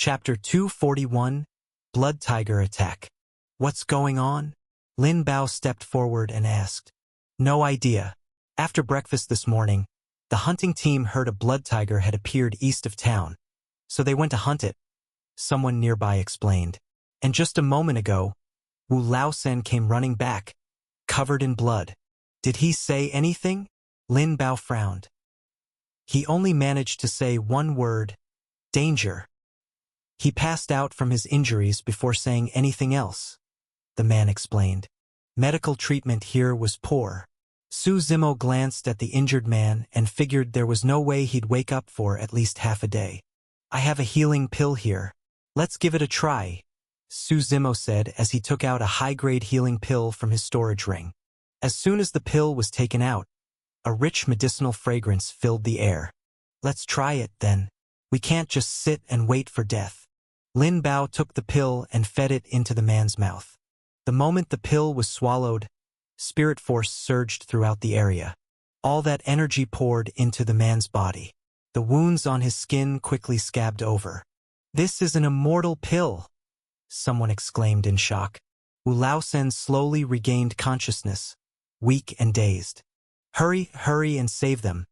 Chapter 241, Blood Tiger Attack. What's going on? Lin Bao stepped forward and asked. No idea. After breakfast this morning, the hunting team heard a blood tiger had appeared east of town, so they went to hunt it, someone nearby explained. And just a moment ago, Wu Laosen came running back, covered in blood. Did he say anything? Lin Bao frowned. He only managed to say one word, danger. He passed out from his injuries before saying anything else, the man explained. Medical treatment here was poor. Su Zimo glanced at the injured man and figured there was no way he'd wake up for at least half a day. I have a healing pill here. Let's give it a try, Su Zimo said as he took out a high-grade healing pill from his storage ring. As soon as the pill was taken out, a rich medicinal fragrance filled the air. Let's try it, then. We can't just sit and wait for death. Lin Bao took the pill and fed it into the man's mouth. The moment the pill was swallowed, spirit force surged throughout the area. All that energy poured into the man's body. The wounds on his skin quickly scabbed over. This is an immortal pill, someone exclaimed in shock. Wu Laosen slowly regained consciousness, weak and dazed. Hurry, hurry and save them.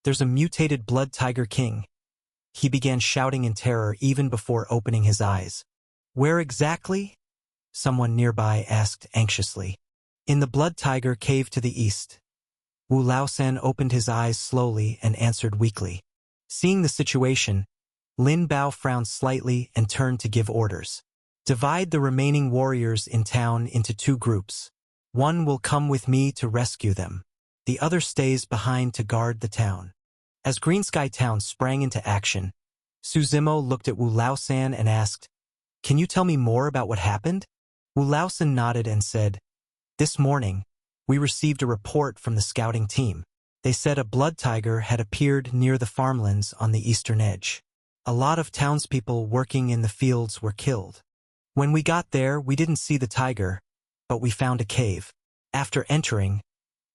There's a mutated blood tiger king. He began shouting in terror even before opening his eyes. Where exactly? Someone nearby asked anxiously. In the blood tiger cave to the east. Wu Laosen opened his eyes slowly and answered weakly. Seeing the situation, Lin Bao frowned slightly and turned to give orders. Divide the remaining warriors in town into two groups. One will come with me to rescue them. The other stays behind to guard the town. As Green Sky Town sprang into action, Su Zimo looked at Wu Laosen and asked, Can you tell me more about what happened? Wu Laosen nodded and said, This morning, we received a report from the scouting team. They said a blood tiger had appeared near the farmlands on the eastern edge. A lot of townspeople working in the fields were killed. When we got there, we didn't see the tiger, but we found a cave. After entering,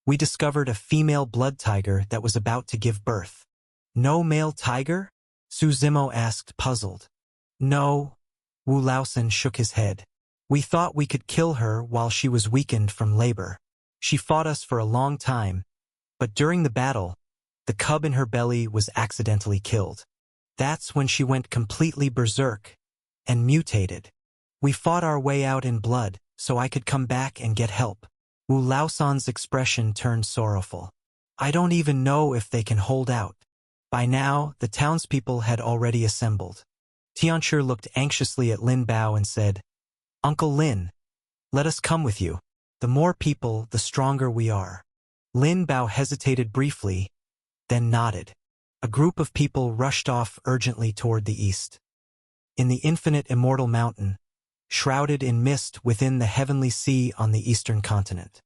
we discovered a female blood tiger that was about to give birth. No male tiger? Su Zimo asked, puzzled. No, Wu Laosen shook his head. We thought we could kill her while she was weakened from labor. She fought us for a long time, but during the battle, the cub in her belly was accidentally killed. That's when she went completely berserk and mutated. We fought our way out in blood so I could come back and get help. Wu Laosen's expression turned sorrowful. I don't even know if they can hold out. By now, the townspeople had already assembled. Tianchi looked anxiously at Lin Bao and said, Uncle Lin, let us come with you. The more people, the stronger we are. Lin Bao hesitated briefly, then nodded. A group of people rushed off urgently toward the east. In the infinite immortal mountain, shrouded in mist within the heavenly sea on the eastern continent,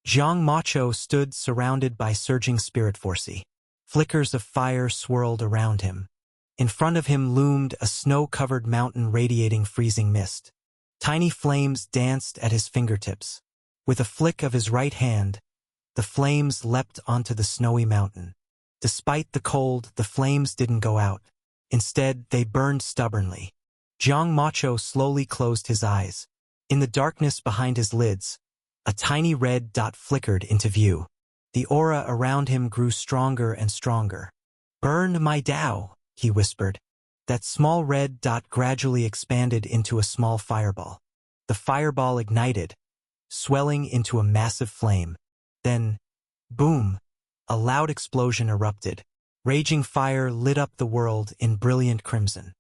Jiang Macho stood surrounded by surging spirit force. Flickers of fire swirled around him. In front of him loomed a snow-covered mountain radiating freezing mist. Tiny flames danced at his fingertips. With a flick of his right hand, the flames leapt onto the snowy mountain. Despite the cold, the flames didn't go out. Instead, they burned stubbornly. Jiang Macho slowly closed his eyes. In the darkness behind his lids, a tiny red dot flickered into view. The aura around him grew stronger and stronger. Burn my Dao, he whispered. That small red dot gradually expanded into a small fireball. The fireball ignited, swelling into a massive flame. Then, boom, a loud explosion erupted. Raging fire lit up the world in brilliant crimson.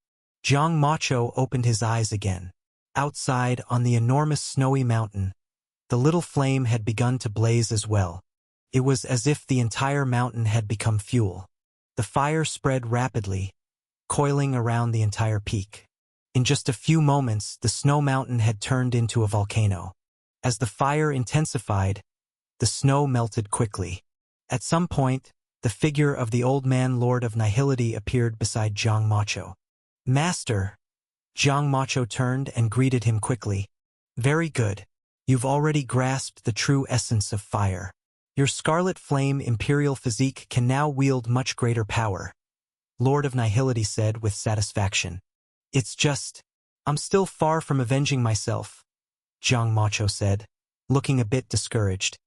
Jiang Macho opened his eyes again. Outside, on the enormous snowy mountain, the little flame had begun to blaze as well. It was as if the entire mountain had become fuel. The fire spread rapidly, coiling around the entire peak. In just a few moments, the snow mountain had turned into a volcano. As the fire intensified, the snow melted quickly. At some point, the figure of the old man Lord of Nihility appeared beside Jiang Macho. Master! Jiang Macho turned and greeted him quickly. Very good. You've already grasped the true essence of fire. Your Scarlet Flame Imperial Physique can now wield much greater power, Lord of Nihility said with satisfaction. It's just, I'm still far from avenging myself, Jiang Macho said, looking a bit discouraged.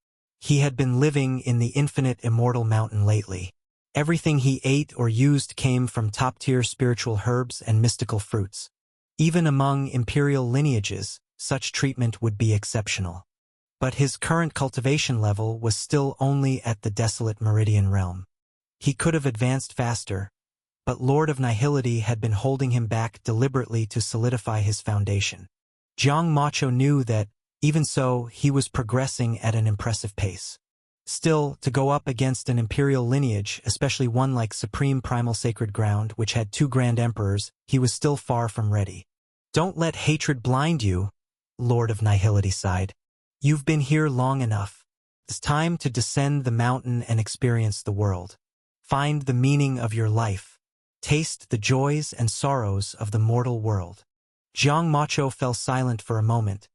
He had been living in the infinite immortal mountain lately. Everything he ate or used came from top-tier spiritual herbs and mystical fruits. Even among imperial lineages, such treatment would be exceptional. But his current cultivation level was still only at the desolate Meridian realm. He could have advanced faster, but Lord of Nihility had been holding him back deliberately to solidify his foundation. Jiang Macho knew that, even so, he was progressing at an impressive pace. Still, to go up against an imperial lineage, especially one like Supreme Primal Sacred Ground, which had 2 Grand Emperors, he was still far from ready. Don't let hatred blind you, Lord of Nihility sighed. You've been here long enough. It's time to descend the mountain and experience the world. Find the meaning of your life. Taste the joys and sorrows of the mortal world. Jiang Macho fell silent for a moment,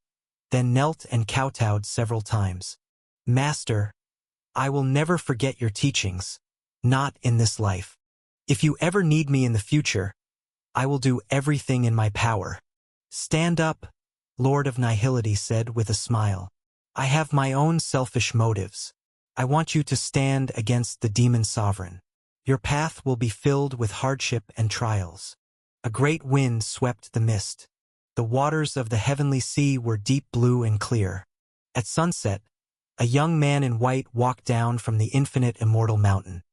then knelt and kowtowed several times. Master, I will never forget your teachings, not in this life. If you ever need me in the future, I will do everything in my power. Stand up, Lord of Nihility said with a smile. I have my own selfish motives. I want you to stand against the demon sovereign. Your path will be filled with hardship and trials. A great wind swept the mist. The waters of the heavenly sea were deep blue and clear. At sunset, a young man in white walked down from the infinite immortal mountain.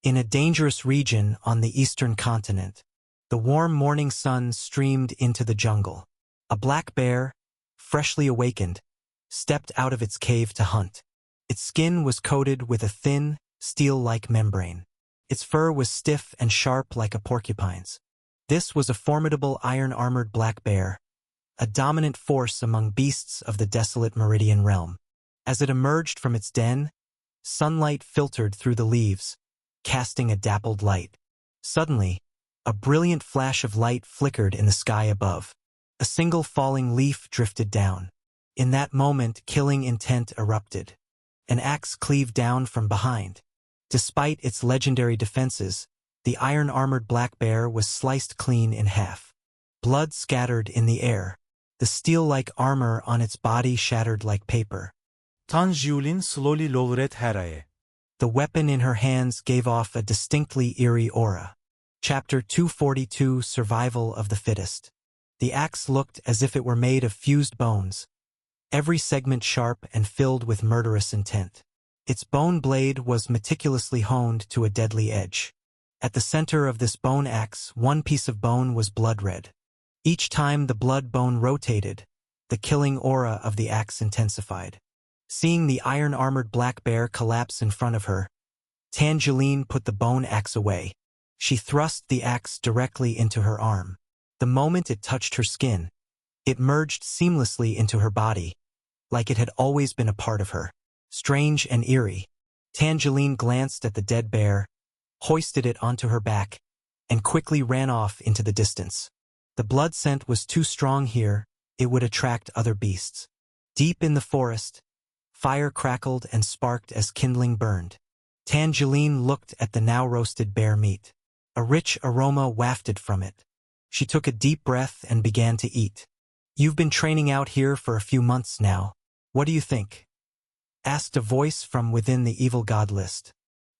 In a dangerous region on the eastern continent, the warm morning sun streamed into the jungle. A black bear, freshly awakened, stepped out of its cave to hunt. Its skin was coated with a thin, steel-like membrane. Its fur was stiff and sharp like a porcupine's. This was a formidable iron-armored black bear, a dominant force among beasts of the desolate Meridian realm. As it emerged from its den, sunlight filtered through the leaves, casting a dappled light. Suddenly, a brilliant flash of light flickered in the sky above. A single falling leaf drifted down. In that moment, killing intent erupted. An axe cleaved down from behind. Despite its legendary defenses, the iron-armored black bear was sliced clean in half. Blood scattered in the air. The steel-like armor on its body shattered like paper. Tan Jiulin slowly lowered her eye. The weapon in her hands gave off a distinctly eerie aura. Chapter 242, Survival of the Fittest. The axe looked as if it were made of fused bones, every segment sharp and filled with murderous intent. Its bone blade was meticulously honed to a deadly edge. At the center of this bone axe, one piece of bone was blood red. Each time the blood bone rotated, the killing aura of the axe intensified. Seeing the iron-armored black bear collapse in front of her, Tangeline put the bone axe away. She thrust the axe directly into her arm. The moment it touched her skin, it merged seamlessly into her body, like it had always been a part of her. Strange and eerie, Tangeline glanced at the dead bear, hoisted it onto her back, and quickly ran off into the distance. The blood scent was too strong here, it would attract other beasts. Deep in the forest, fire crackled and sparked as kindling burned. Tangeline looked at the now roasted bear meat. A rich aroma wafted from it. She took a deep breath and began to eat. You've been training out here for a few months now. What do you think? Asked a voice from within the evil god list.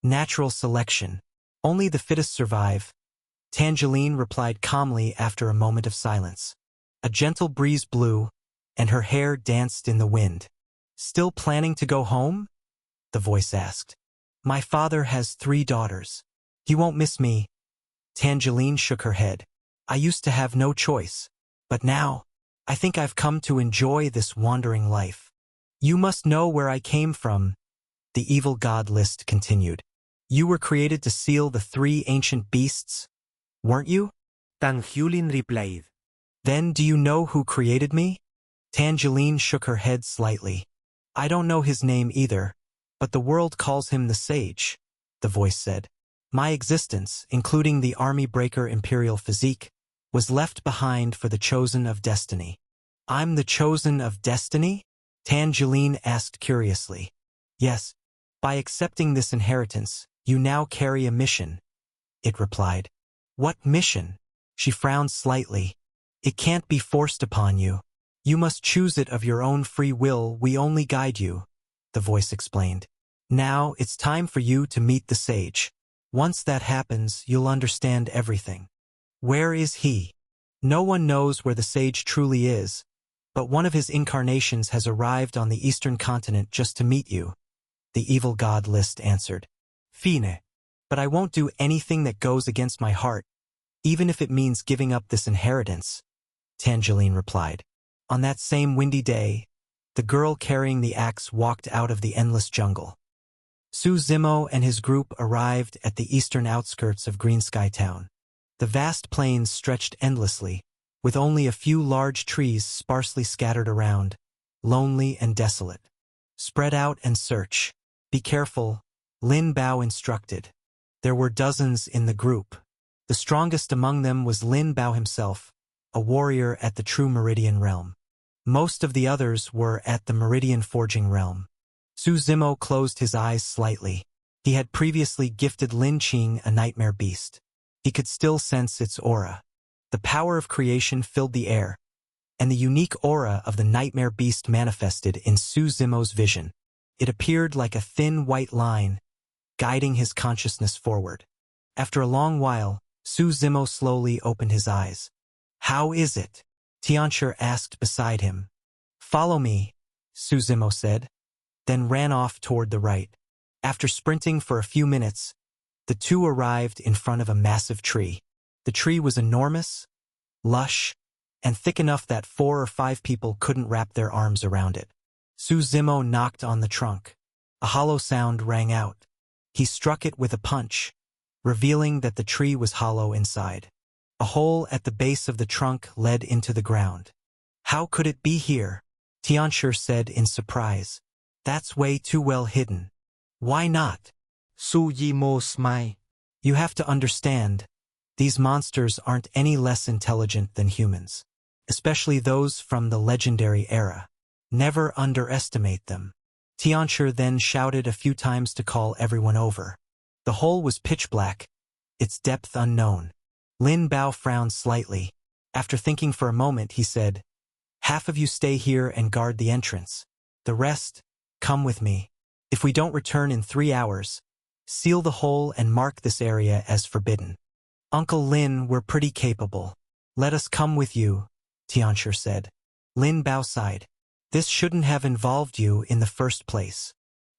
Natural selection. Only the fittest survive. Tangeline replied calmly after a moment of silence. A gentle breeze blew, and her hair danced in the wind. Still planning to go home? The voice asked. My father has 3 daughters. He won't miss me. Tangeline shook her head. I used to have no choice, but now, I think I've come to enjoy this wandering life. You must know where I came from, the evil god list continued. You were created to seal the 3 ancient beasts, weren't you? Tan Jiulin replied. Then do you know who created me? Tangeline shook her head slightly. I don't know his name either, but the world calls him the Sage, the voice said. My existence, including the army breaker imperial physique, was left behind for the Chosen of Destiny. I'm the Chosen of Destiny? Tangeline asked curiously. Yes, by accepting this inheritance, you now carry a mission, it replied. What mission? She frowned slightly. It can't be forced upon you. You must choose it of your own free will, we only guide you, the voice explained. Now it's time for you to meet the sage. Once that happens, you'll understand everything. Where is he? No one knows where the sage truly is, but one of his incarnations has arrived on the eastern continent just to meet you, the evil god List answered. Fine. But I won't do anything that goes against my heart, even if it means giving up this inheritance, Tangeline replied. On that same windy day, the girl carrying the axe walked out of the endless jungle. Su Zimo and his group arrived at the eastern outskirts of Greensky Town. The vast plains stretched endlessly, with only a few large trees sparsely scattered around, lonely and desolate. Spread out and search. Be careful, Lin Bao instructed. There were dozens in the group. The strongest among them was Lin Bao himself, a warrior at the True Meridian Realm. Most of the others were at the Meridian Forging Realm. Su Zimo closed his eyes slightly. He had previously gifted Lin Qing a nightmare beast. He could still sense its aura. The power of creation filled the air, and the unique aura of the nightmare beast manifested in Su Zimo's vision. It appeared like a thin white line, guiding his consciousness forward. After a long while, Su Zimo slowly opened his eyes. How is it? Tianshi asked beside him. Follow me, Su Zimo said, then ran off toward the right. After sprinting for a few minutes, the two arrived in front of a massive tree. The tree was enormous, lush, and thick enough that 4 or 5 people couldn't wrap their arms around it. Su Zimo knocked on the trunk. A hollow sound rang out. He struck it with a punch, revealing that the tree was hollow inside. A hole at the base of the trunk led into the ground. How could it be here? Tianshi said in surprise. That's way too well hidden. Why not? Su Zimo smiled. You have to understand, these monsters aren't any less intelligent than humans, especially those from the legendary era. Never underestimate them. Tianshi then shouted a few times to call everyone over. The hole was pitch black, its depth unknown. Lin Bao frowned slightly. After thinking for a moment, he said, Half of you stay here and guard the entrance. The rest, come with me. If we don't return in 3 hours, seal the hole and mark this area as forbidden. Uncle Lin, we're pretty capable. Let us come with you, Tianshi said. Lin Bao sighed. This shouldn't have involved you in the first place.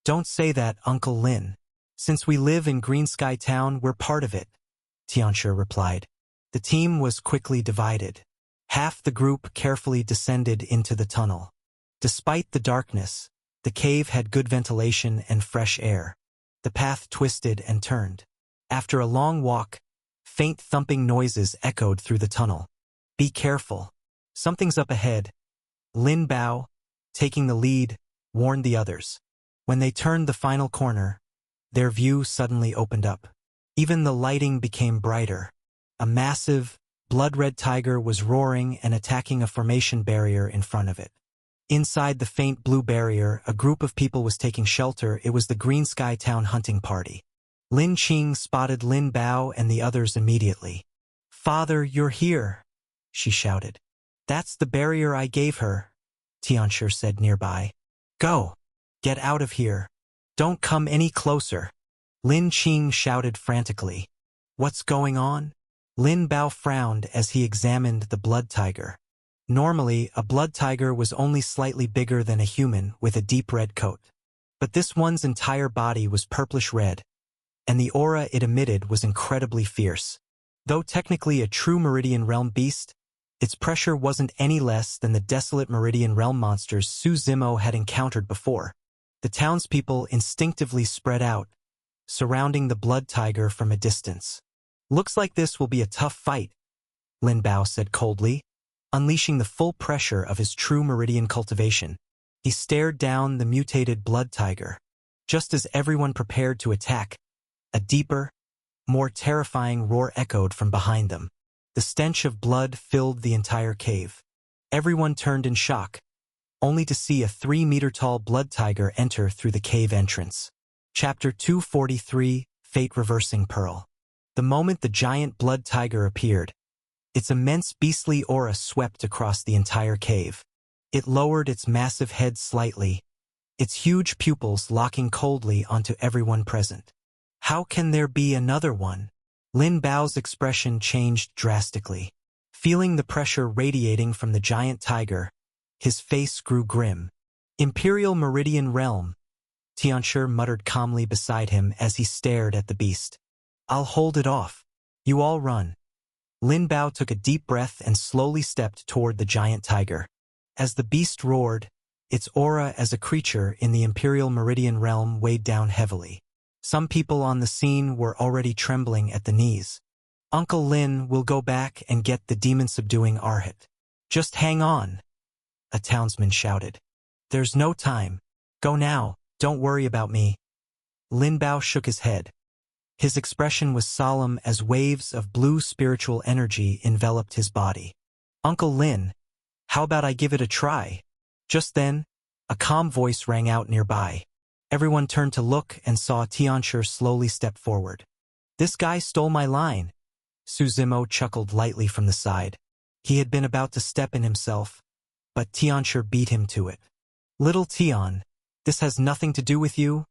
Don't say that, Uncle Lin. Since we live in Greensky Town, we're part of it, Tianshi replied. The team was quickly divided. Half the group carefully descended into the tunnel. Despite the darkness, the cave had good ventilation and fresh air. The path twisted and turned. After a long walk, faint thumping noises echoed through the tunnel. Be careful. Something's up ahead. Lin Bao, taking the lead, warned the others. When they turned the final corner, their view suddenly opened up. Even the lighting became brighter. A massive, blood-red tiger was roaring and attacking a formation barrier in front of it. Inside the faint blue barrier, a group of people was taking shelter. It was the Greensky Town hunting party. Lin Qing spotted Lin Bao and the others immediately. Father, you're here, she shouted. That's the barrier I gave her, Tianshi said nearby. Go. Get out of here. Don't come any closer. Lin Qing shouted frantically. What's going on? Lin Bao frowned as he examined the blood tiger. Normally, a blood tiger was only slightly bigger than a human with a deep red coat. But this one's entire body was purplish red, and the aura it emitted was incredibly fierce. Though technically a true Meridian Realm beast, its pressure wasn't any less than the desolate Meridian Realm monsters Su Zimo had encountered before. The townspeople instinctively spread out, surrounding the blood tiger from a distance. Looks like this will be a tough fight, Lin Bao said coldly. Unleashing the full pressure of his true Meridian cultivation, he stared down the mutated blood tiger. Just as everyone prepared to attack, a deeper, more terrifying roar echoed from behind them. The stench of blood filled the entire cave. Everyone turned in shock, only to see a 3-meter-tall blood tiger enter through the cave entrance. Chapter 243, Fate Reversing Pearl. The moment the giant blood tiger appeared, Its immense beastly aura swept across the entire cave. It lowered its massive head slightly, its huge pupils locking coldly onto everyone present. How can there be another one? Lin Bao's expression changed drastically. Feeling the pressure radiating from the giant tiger, his face grew grim. Imperial Meridian Realm, Tianshi muttered calmly beside him as he stared at the beast. I'll hold it off. You all run. Lin Bao took a deep breath and slowly stepped toward the giant tiger. As the beast roared, its aura as a creature in the Imperial Meridian Realm weighed down heavily. Some people on the scene were already trembling at the knees. Uncle Lin will go back and get the demon-subduing Arhat. Just hang on, a townsman shouted. There's no time. Go now, don't worry about me. Lin Bao shook his head. His expression was solemn as waves of blue spiritual energy enveloped his body. Uncle Lin, how about I give it a try? Just then, a calm voice rang out nearby. Everyone turned to look and saw Tianshi slowly step forward. This guy stole my line. Su Zimo chuckled lightly from the side. He had been about to step in himself, but Tianshi beat him to it. Little Tian, this has nothing to do with you,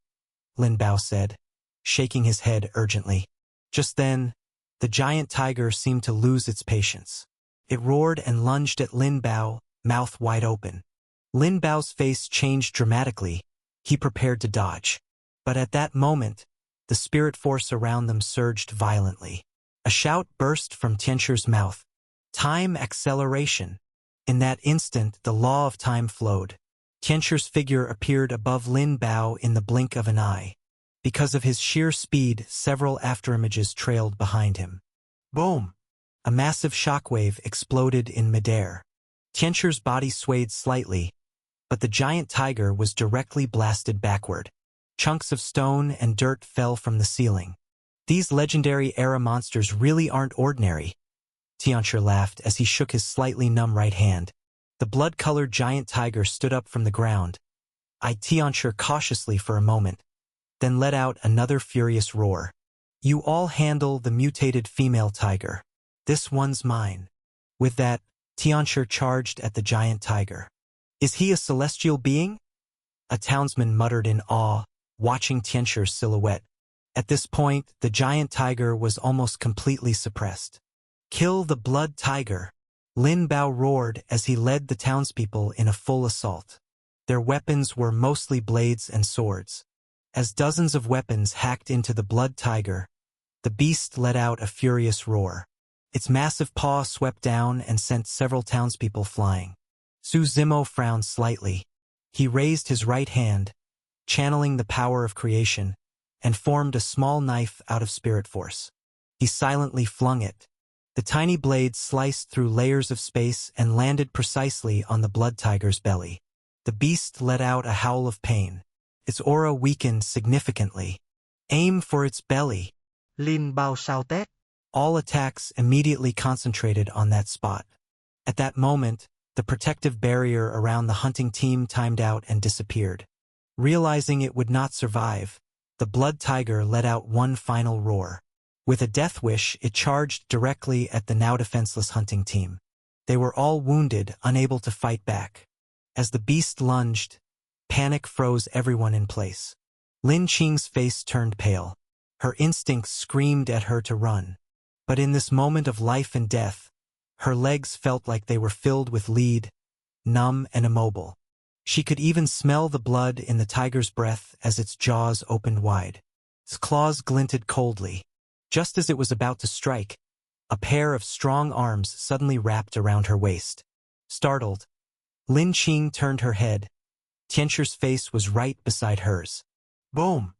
Lin Bao said, shaking his head urgently. Just then, the giant tiger seemed to lose its patience. It roared and lunged at Lin Bao, mouth wide open. Lin Bao's face changed dramatically. He prepared to dodge. But at that moment, the spirit force around them surged violently. A shout burst from Tianshi's mouth. Time acceleration. In that instant, the law of time flowed. Tianshi's figure appeared above Lin Bao in the blink of an eye. Because of his sheer speed, several afterimages trailed behind him. Boom! A massive shockwave exploded in midair. Tianshi's body swayed slightly, but the giant tiger was directly blasted backward. Chunks of stone and dirt fell from the ceiling. These legendary era monsters really aren't ordinary. Tianshi laughed as he shook his slightly numb right hand. The blood-colored giant tiger stood up from the ground. Eyed Tianshi cautiously for a moment, then let out another furious roar. You all handle the mutated female tiger. This one's mine. With that, Tianshi charged at the giant tiger. Is he a celestial being? A townsman muttered in awe, watching Tianshi's silhouette. At this point, the giant tiger was almost completely suppressed. Kill the blood tiger! Lin Bao roared as he led the townspeople in a full assault. Their weapons were mostly blades and swords. As dozens of weapons hacked into the blood tiger, the beast let out a furious roar. Its massive paw swept down and sent several townspeople flying. Su Zimo frowned slightly. He raised his right hand, channeling the power of creation, and formed a small knife out of spirit force. He silently flung it. The tiny blade sliced through layers of space and landed precisely on the blood tiger's belly. The beast let out a howl of pain. Its aura weakened significantly. Aim for its belly. Lin Bao shouted. All attacks immediately concentrated on that spot. At that moment, the protective barrier around the hunting team timed out and disappeared. Realizing it would not survive, the blood tiger let out one final roar. With a death wish, it charged directly at the now defenseless hunting team. They were all wounded, unable to fight back. As the beast lunged, panic froze everyone in place. Lin Qing's face turned pale. Her instincts screamed at her to run. But in this moment of life and death, her legs felt like they were filled with lead, numb and immobile. She could even smell the blood in the tiger's breath as its jaws opened wide. Its claws glinted coldly. Just as it was about to strike, a pair of strong arms suddenly wrapped around her waist. Startled, Lin Qing turned her head. Tianshi's face was right beside hers. Boom!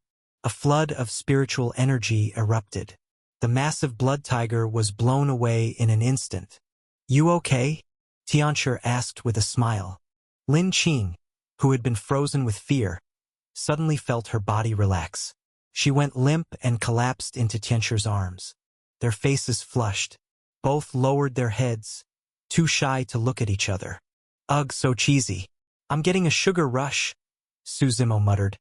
A flood of spiritual energy erupted. The massive blood tiger was blown away in an instant. You okay? Tianshi asked with a smile. Lin Qing, who had been frozen with fear, suddenly felt her body relax. She went limp and collapsed into Tianshi's arms. Their faces flushed. Both lowered their heads, too shy to look at each other. Ugh, so cheesy. I'm getting a sugar rush, Su Zimo muttered,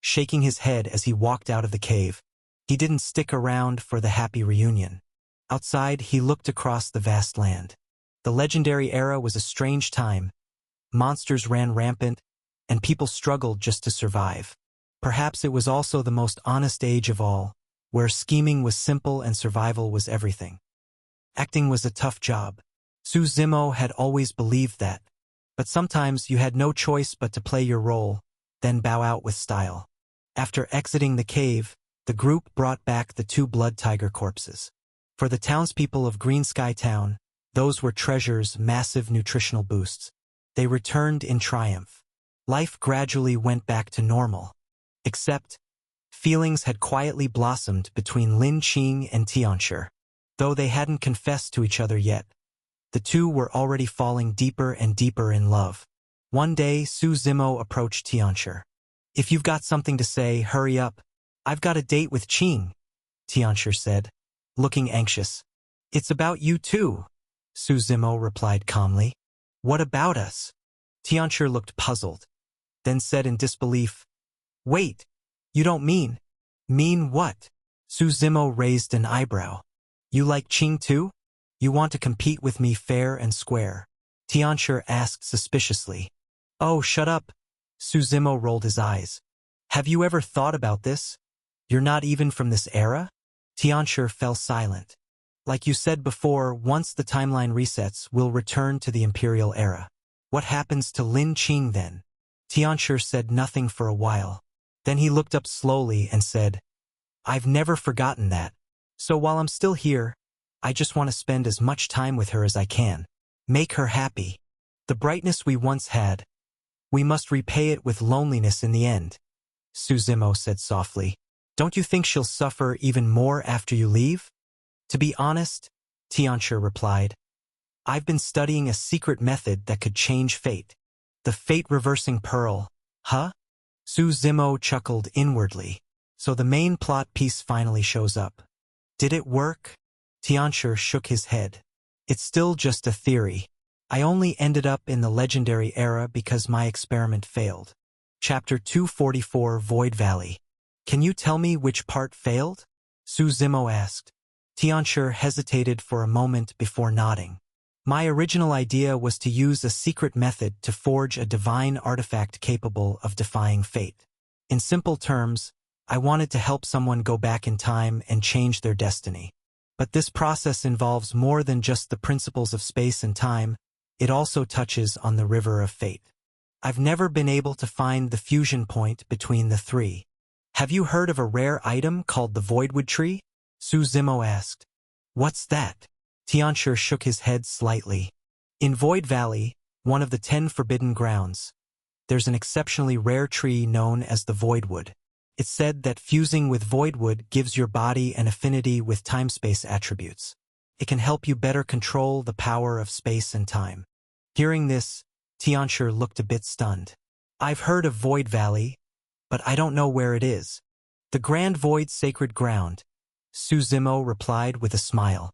shaking his head as he walked out of the cave. He didn't stick around for the happy reunion. Outside, he looked across the vast land. The legendary era was a strange time. Monsters ran rampant, and people struggled just to survive. Perhaps it was also the most honest age of all, where scheming was simple and survival was everything. Acting was a tough job. Su Zimo had always believed that. But sometimes you had no choice but to play your role, then bow out with style. After exiting the cave, the group brought back the 2 blood tiger corpses. For the townspeople of Green Sky Town, those were treasures, massive nutritional boosts. They returned in triumph. Life gradually went back to normal. Except, feelings had quietly blossomed between Lin Qing and Tianshi. Though they hadn't confessed to each other yet, the two were already falling deeper and deeper in love. One day, Su Zimo approached Tianshi. "If you've got something to say, hurry up. I've got a date with Qing," Tianshi said, looking anxious. "It's about you too," Su Zimo replied calmly. "What about us?" Tianshi looked puzzled, then said in disbelief, "Wait, you don't mean..." "Mean what?" Su Zimo raised an eyebrow. "You like Qing too? You want to compete with me fair and square?" Tianshi asked suspiciously. "Oh, shut up." Su Zimo rolled his eyes. "Have you ever thought about this? You're not even from this era?" Tianshi fell silent. "Like you said before, once the timeline resets, we'll return to the Imperial era. What happens to Lin Qing then?" Tianshi said nothing for a while. Then he looked up slowly and said, "I've never forgotten that. So while I'm still here, I just want to spend as much time with her as I can. Make her happy. The brightness we once had, we must repay it with loneliness in the end." Su Zimo said softly, "Don't you think she'll suffer even more after you leave?" "To be honest," Tianshi replied, "I've been studying a secret method that could change fate. The fate-reversing pearl." "Huh?" Su Zimo chuckled inwardly. "So the main plot piece finally shows up. Did it work?" Tianshi shook his head. "It's still just a theory. I only ended up in the legendary era because my experiment failed." Chapter 244, Void Valley. "Can you tell me which part failed?" Su Zimo asked. Tianshi hesitated for a moment before nodding. "My original idea was to use a secret method to forge a divine artifact capable of defying fate. In simple terms, I wanted to help someone go back in time and change their destiny. But this process involves more than just the principles of space and time. It also touches on the river of fate. I've never been able to find the fusion point between the three." "Have you heard of a rare item called the Voidwood Tree?" Su Zimo asked. "What's that?" Tianshi shook his head slightly. "In Void Valley, one of the 10 forbidden grounds, there's an exceptionally rare tree known as the Voidwood. It's said that fusing with Voidwood gives your body an affinity with time-space attributes. It can help you better control the power of space and time." Hearing this, Tianshi looked a bit stunned. "I've heard of Void Valley, but I don't know where it is." "The Grand Void Sacred Ground," Su Zimo replied with a smile.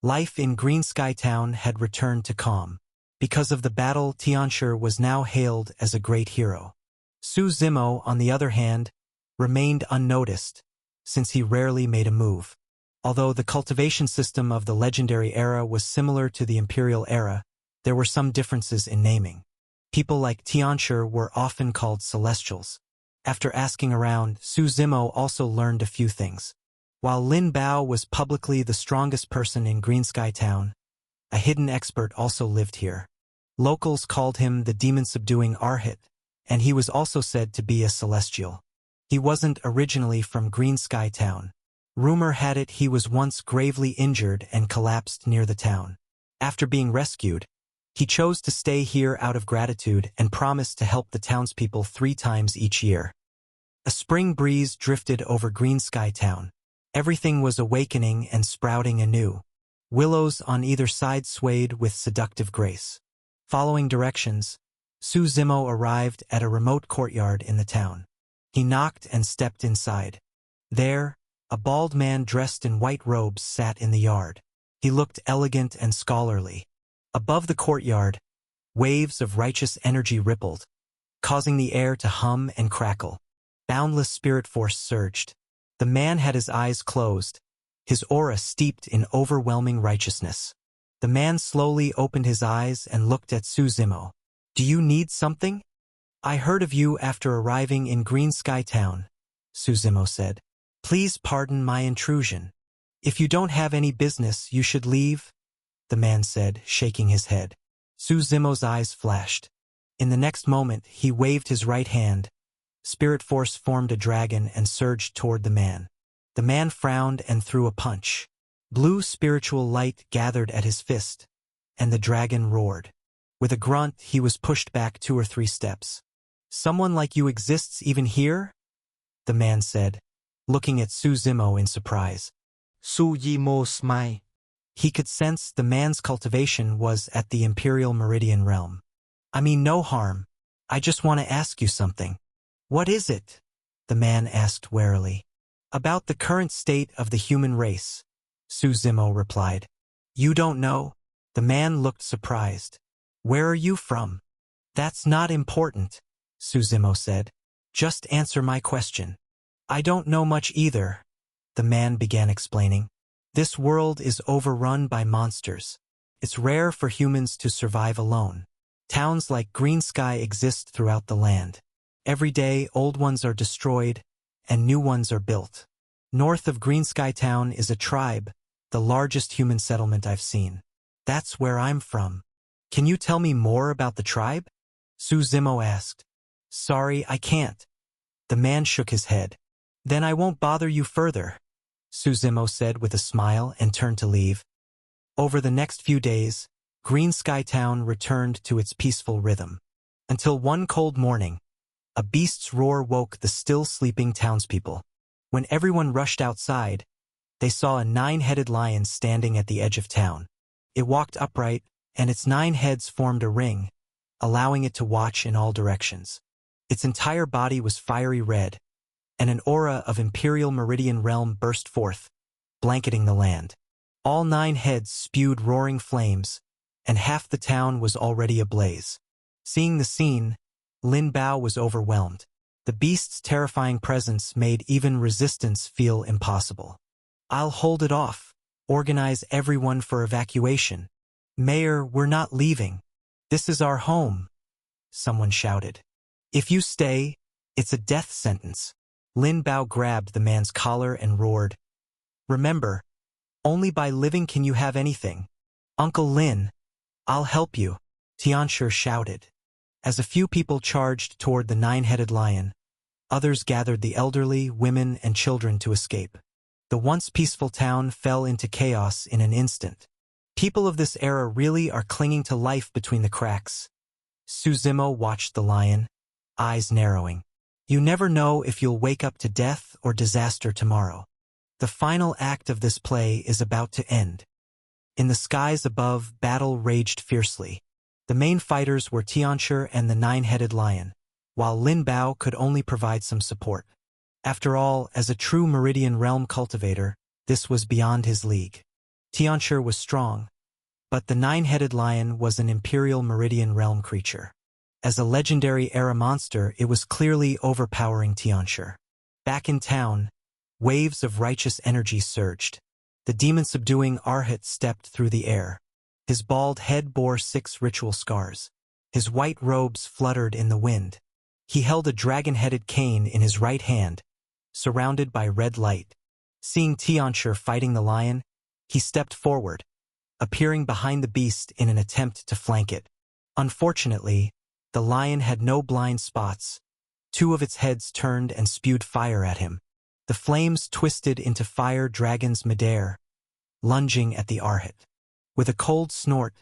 Life in Green Sky Town had returned to calm. Because of the battle, Tianshi was now hailed as a great hero. Su Zimo, on the other hand, remained unnoticed, since he rarely made a move. Although the cultivation system of the legendary era was similar to the Imperial era, there were some differences in naming. People like Tianshi were often called Celestials. After asking around, Su Zimo also learned a few things. While Lin Bao was publicly the strongest person in Green Sky Town, a hidden expert also lived here. Locals called him the demon-subduing Arhat, and he was also said to be a Celestial. He wasn't originally from Green Sky Town. Rumor had it he was once gravely injured and collapsed near the town. After being rescued, he chose to stay here out of gratitude and promised to help the townspeople 3 times each year. A spring breeze drifted over Green Sky Town. Everything was awakening and sprouting anew. Willows on either side swayed with seductive grace. Following directions, Su Zimo arrived at a remote courtyard in the town. He knocked and stepped inside. There, a bald man dressed in white robes sat in the yard. He looked elegant and scholarly. Above the courtyard, waves of righteous energy rippled, causing the air to hum and crackle. Boundless spirit force surged. The man had his eyes closed, his aura steeped in overwhelming righteousness. The man slowly opened his eyes and looked at Suzimo. "Do you need something?" "I heard of you after arriving in Green Sky Town," Suzimo said. "Please pardon my intrusion. If you don't have any business, you should leave," the man said, shaking his head. Suzimo's eyes flashed. In the next moment, he waved his right hand. Spirit force formed a dragon and surged toward the man. The man frowned and threw a punch. Blue spiritual light gathered at his fist, and the dragon roared. With a grunt, he was pushed back 2 or 3 steps. "Someone like you exists even here?" the man said, looking at Suzimo in surprise. Suzimo smiled. He could sense the man's cultivation was at the Imperial Meridian realm. "I mean no harm. I just want to ask you something." "What is it?" the man asked warily. "About the current state of the human race," Suzimo replied. "You don't know?" The man looked surprised. "Where are you from?" "That's not important," Suzimo said. "Just answer my question." "I don't know much either," the man began explaining. "This world is overrun by monsters. It's rare for humans to survive alone. Towns like Green Sky exist throughout the land. Every day, old ones are destroyed, and new ones are built. North of Green Sky Town is a tribe, the largest human settlement I've seen. That's where I'm from." "Can you tell me more about the tribe?" Suzimo asked. "Sorry, I can't." The man shook his head. "Then I won't bother you further," Suzimo said with a smile and turned to leave. Over the next few days, Green Sky Town returned to its peaceful rhythm. Until one cold morning, a beast's roar woke the still sleeping townspeople. When everyone rushed outside, they saw a 9-headed lion standing at the edge of town. It walked upright, and its 9 heads formed a ring, allowing it to watch in all directions. Its entire body was fiery red, and an aura of Imperial Meridian realm burst forth, blanketing the land. All 9 heads spewed roaring flames, and half the town was already ablaze. Seeing the scene, Lin Bao was overwhelmed. The beast's terrifying presence made even resistance feel impossible. "I'll hold it off. Organize everyone for evacuation." "Mayor, we're not leaving. This is our home," someone shouted. "If you stay, it's a death sentence." Lin Bao grabbed the man's collar and roared. "Remember, only by living can you have anything." "Uncle Lin, I'll help you," Tianshi shouted. As a few people charged toward the 9-headed lion, others gathered the elderly, women, and children to escape. The once peaceful town fell into chaos in an instant. People of this era really are clinging to life between the cracks. Suzimo watched the lion, eyes narrowing. "You never know if you'll wake up to death or disaster tomorrow. The final act of this play is about to end." In the skies above, battle raged fiercely. The main fighters were Tianshi and the 9-headed lion, while Lin Bao could only provide some support. After all, as a true Meridian Realm cultivator, this was beyond his league. Tianshi was strong, but the 9-headed lion was an Imperial Meridian Realm creature. As a legendary era monster, it was clearly overpowering Tianshi. Back in town, waves of righteous energy surged. The demon-subduing Arhat stepped through the air. His bald head bore 6 ritual scars. His white robes fluttered in the wind. He held a dragon-headed cane in his right hand, surrounded by red light. Seeing Tianshi fighting the lion, he stepped forward, appearing behind the beast in an attempt to flank it. Unfortunately, the lion had no blind spots. 2 of its heads turned and spewed fire at him. The flames twisted into fire dragon's midair, lunging at the Arhat. With a cold snort,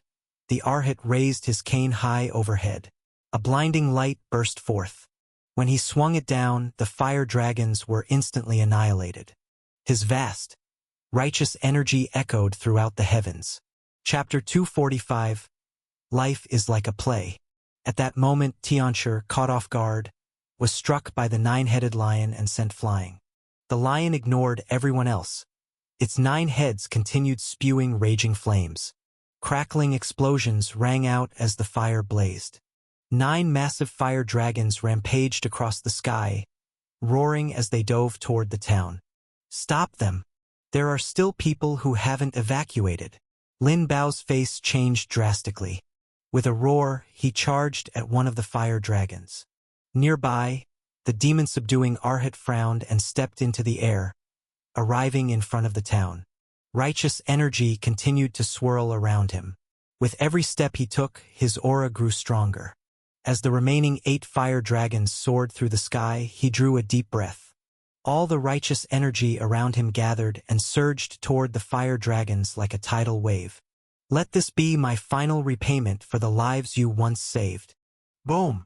the Arhat raised his cane high overhead. A blinding light burst forth. When he swung it down, the fire dragons were instantly annihilated. His vast, righteous energy echoed throughout the heavens. Chapter 245, Life is like a play. At that moment, Tianshi, caught off guard, was struck by the 9-headed lion and sent flying. The lion ignored everyone else. Its 9 heads continued spewing raging flames. Crackling explosions rang out as the fire blazed. 9 massive fire dragons rampaged across the sky, roaring as they dove toward the town. "Stop them!" There are still people who haven't evacuated. Lin Bao's face changed drastically. With a roar, he charged at one of the fire dragons. Nearby, the demon-subduing Arhat frowned and stepped into the air, arriving in front of the town. Righteous energy continued to swirl around him. With every step he took, his aura grew stronger. As the remaining 8 fire dragons soared through the sky, he drew a deep breath. All the righteous energy around him gathered and surged toward the fire dragons like a tidal wave. Let this be my final repayment for the lives you once saved. Boom!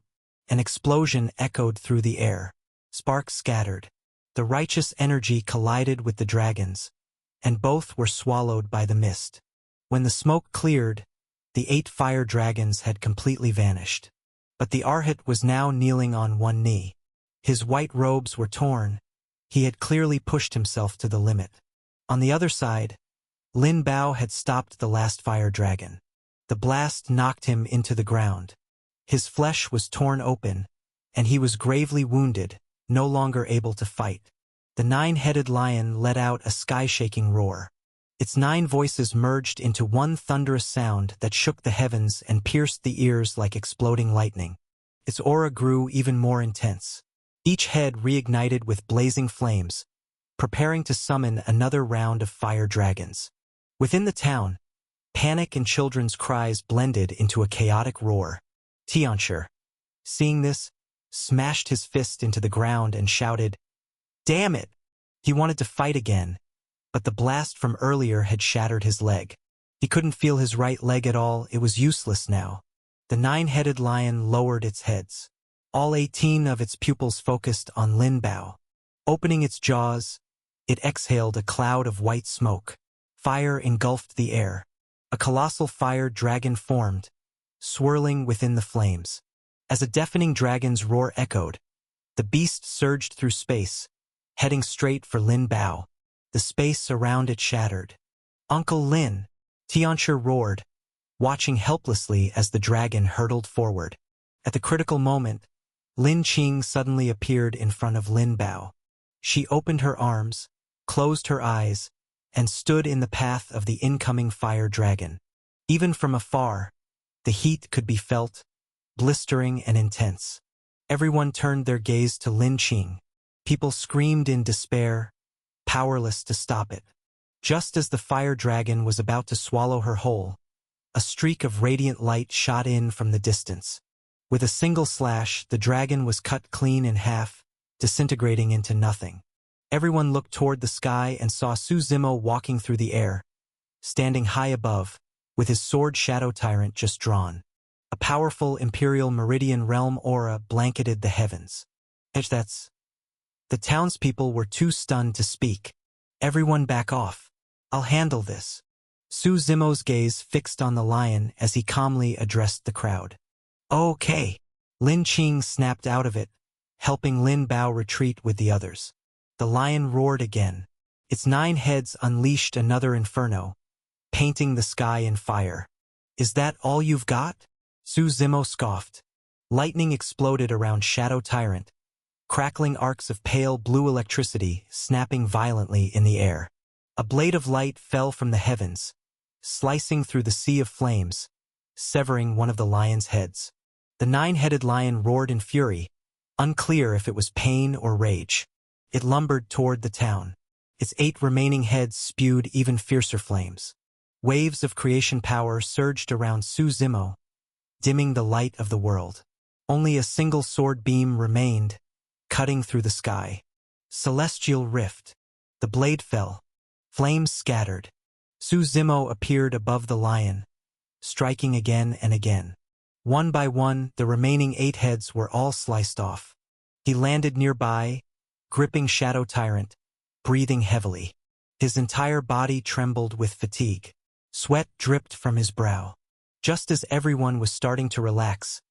An explosion echoed through the air. Sparks scattered. The righteous energy collided with the dragons, and both were swallowed by the mist. When the smoke cleared, the 8 fire dragons had completely vanished. But the Arhat was now kneeling on one knee. His white robes were torn. He had clearly pushed himself to the limit. On the other side, Lin Bao had stopped the last fire dragon. The blast knocked him into the ground. His flesh was torn open, and he was gravely wounded, no longer able to fight. The 9-headed lion let out a sky-shaking roar. Its 9 voices merged into one thunderous sound that shook the heavens and pierced the ears like exploding lightning. Its aura grew even more intense. Each head reignited with blazing flames, preparing to summon another round of fire dragons. Within the town, panic and children's cries blended into a chaotic roar. Tianshi, seeing this, smashed his fist into the ground and shouted, "Damn it!" He wanted to fight again, but the blast from earlier had shattered his leg. He couldn't feel his right leg at all. It was useless now. The 9-headed lion lowered its heads. All 18 of its pupils focused on Lin Bao. Opening its jaws, it exhaled a cloud of white smoke. Fire engulfed the air. A colossal fire dragon formed, swirling within the flames. As a deafening dragon's roar echoed, the beast surged through space, heading straight for Lin Bao. The space around it shattered. "Uncle Lin!" Tianshi roared, watching helplessly as the dragon hurtled forward. At the critical moment, Lin Qing suddenly appeared in front of Lin Bao. She opened her arms, closed her eyes, and stood in the path of the incoming fire dragon. Even from afar, the heat could be felt, blistering and intense. Everyone turned their gaze to Lin Qing. People screamed in despair, powerless to stop it. Just as the fire dragon was about to swallow her whole, a streak of radiant light shot in from the distance. With a single slash, the dragon was cut clean in half, disintegrating into nothing. Everyone looked toward the sky and saw Su Zimo walking through the air, standing high above, with his sword Shadow Tyrant just drawn. A powerful Imperial Meridian Realm aura blanketed the heavens. The townspeople were too stunned to speak. "Everyone back off. I'll handle this." Su Zimo's gaze fixed on the lion as he calmly addressed the crowd. "Okay." Lin Qing snapped out of it, helping Lin Bao retreat with the others. The lion roared again. Its 9 heads unleashed another inferno, painting the sky in fire. "Is that all you've got?" Su Zimo scoffed. Lightning exploded around Shadow Tyrant, crackling arcs of pale blue electricity snapping violently in the air. A blade of light fell from the heavens, slicing through the sea of flames, severing one of the lion's heads. The 9-headed lion roared in fury, unclear if it was pain or rage. It lumbered toward the town. Its 8 remaining heads spewed even fiercer flames. Waves of creation power surged around Su Zimo, dimming the light of the world. Only a single sword beam remained, cutting through the sky. Celestial rift. The blade fell. Flames scattered. Su Zimo appeared above the lion, striking again and again. One by one, the remaining 8 heads were all sliced off. He landed nearby, gripping Shadow Tyrant, breathing heavily. His entire body trembled with fatigue. Sweat dripped from his brow. Just as everyone was starting to relax,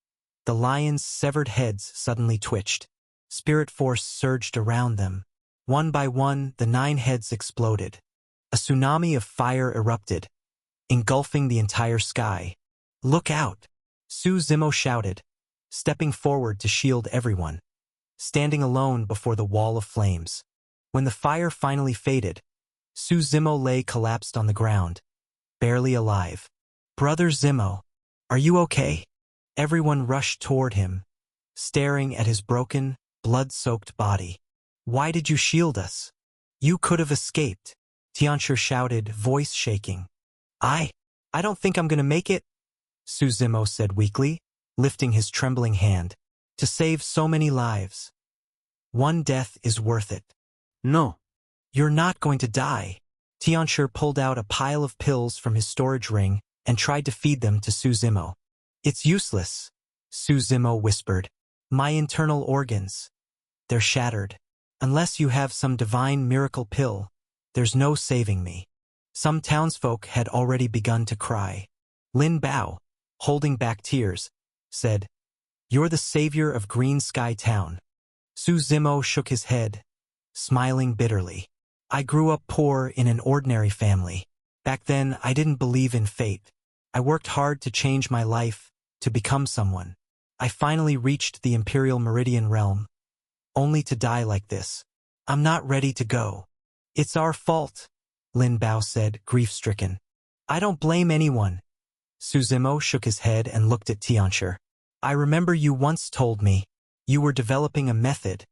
the lion's severed heads suddenly twitched. Spirit force surged around them. One by one, the 9 heads exploded. A tsunami of fire erupted, engulfing the entire sky. "Look out!" Su Zimo shouted, stepping forward to shield everyone, standing alone before the wall of flames. When the fire finally faded, Su Zimo lay collapsed on the ground, barely alive. Brother Zimo, are you okay? Everyone rushed toward him, staring at his broken, blood-soaked body. Why did you shield us? You could have escaped, Tianshi shouted, voice shaking. I don't think I'm gonna make it, Su Zimo said weakly, lifting his trembling hand. To save so many lives. One death is worth it. No. You're not going to die. Tianshi pulled out a pile of pills from his storage ring and tried to feed them to Su Zimo. It's useless, Su Zimo whispered. My internal organs. They're shattered. Unless you have some divine miracle pill, there's no saving me. Some townsfolk had already begun to cry. Lin Bao, holding back tears, said, You're the savior of Green Sky Town. Su Zimo shook his head, smiling bitterly. I grew up poor in an ordinary family. Back then, I didn't believe in fate. I worked hard to change my life, to become someone. I finally reached the Imperial Meridian realm, only to die like this. I'm not ready to go. It's our fault, Lin Bao said, grief-stricken. I don't blame anyone. Su Zimo shook his head and looked at Tianshi. I remember you once told me you were developing a method,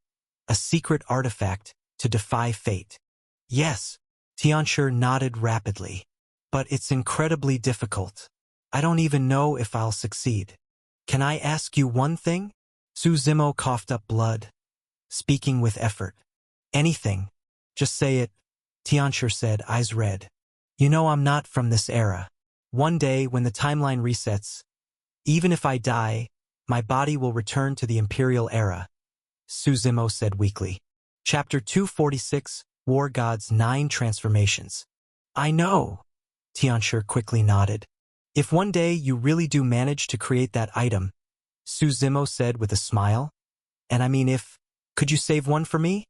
a secret artifact, to defy fate. Yes, Tianshi nodded rapidly. But it's incredibly difficult. I don't even know if I'll succeed. Can I ask you one thing? Su Zimo coughed up blood, speaking with effort. Anything. Just say it, Tianshi said, eyes red. You know I'm not from this era. One day, when the timeline resets, even if I die, my body will return to the Imperial era, Su Zimo said weakly. Chapter 246, War God's 9 Transformations. I know, Tianshi quickly nodded. If one day you really do manage to create that item, Su Zimo said with a smile. And I mean could you save one for me?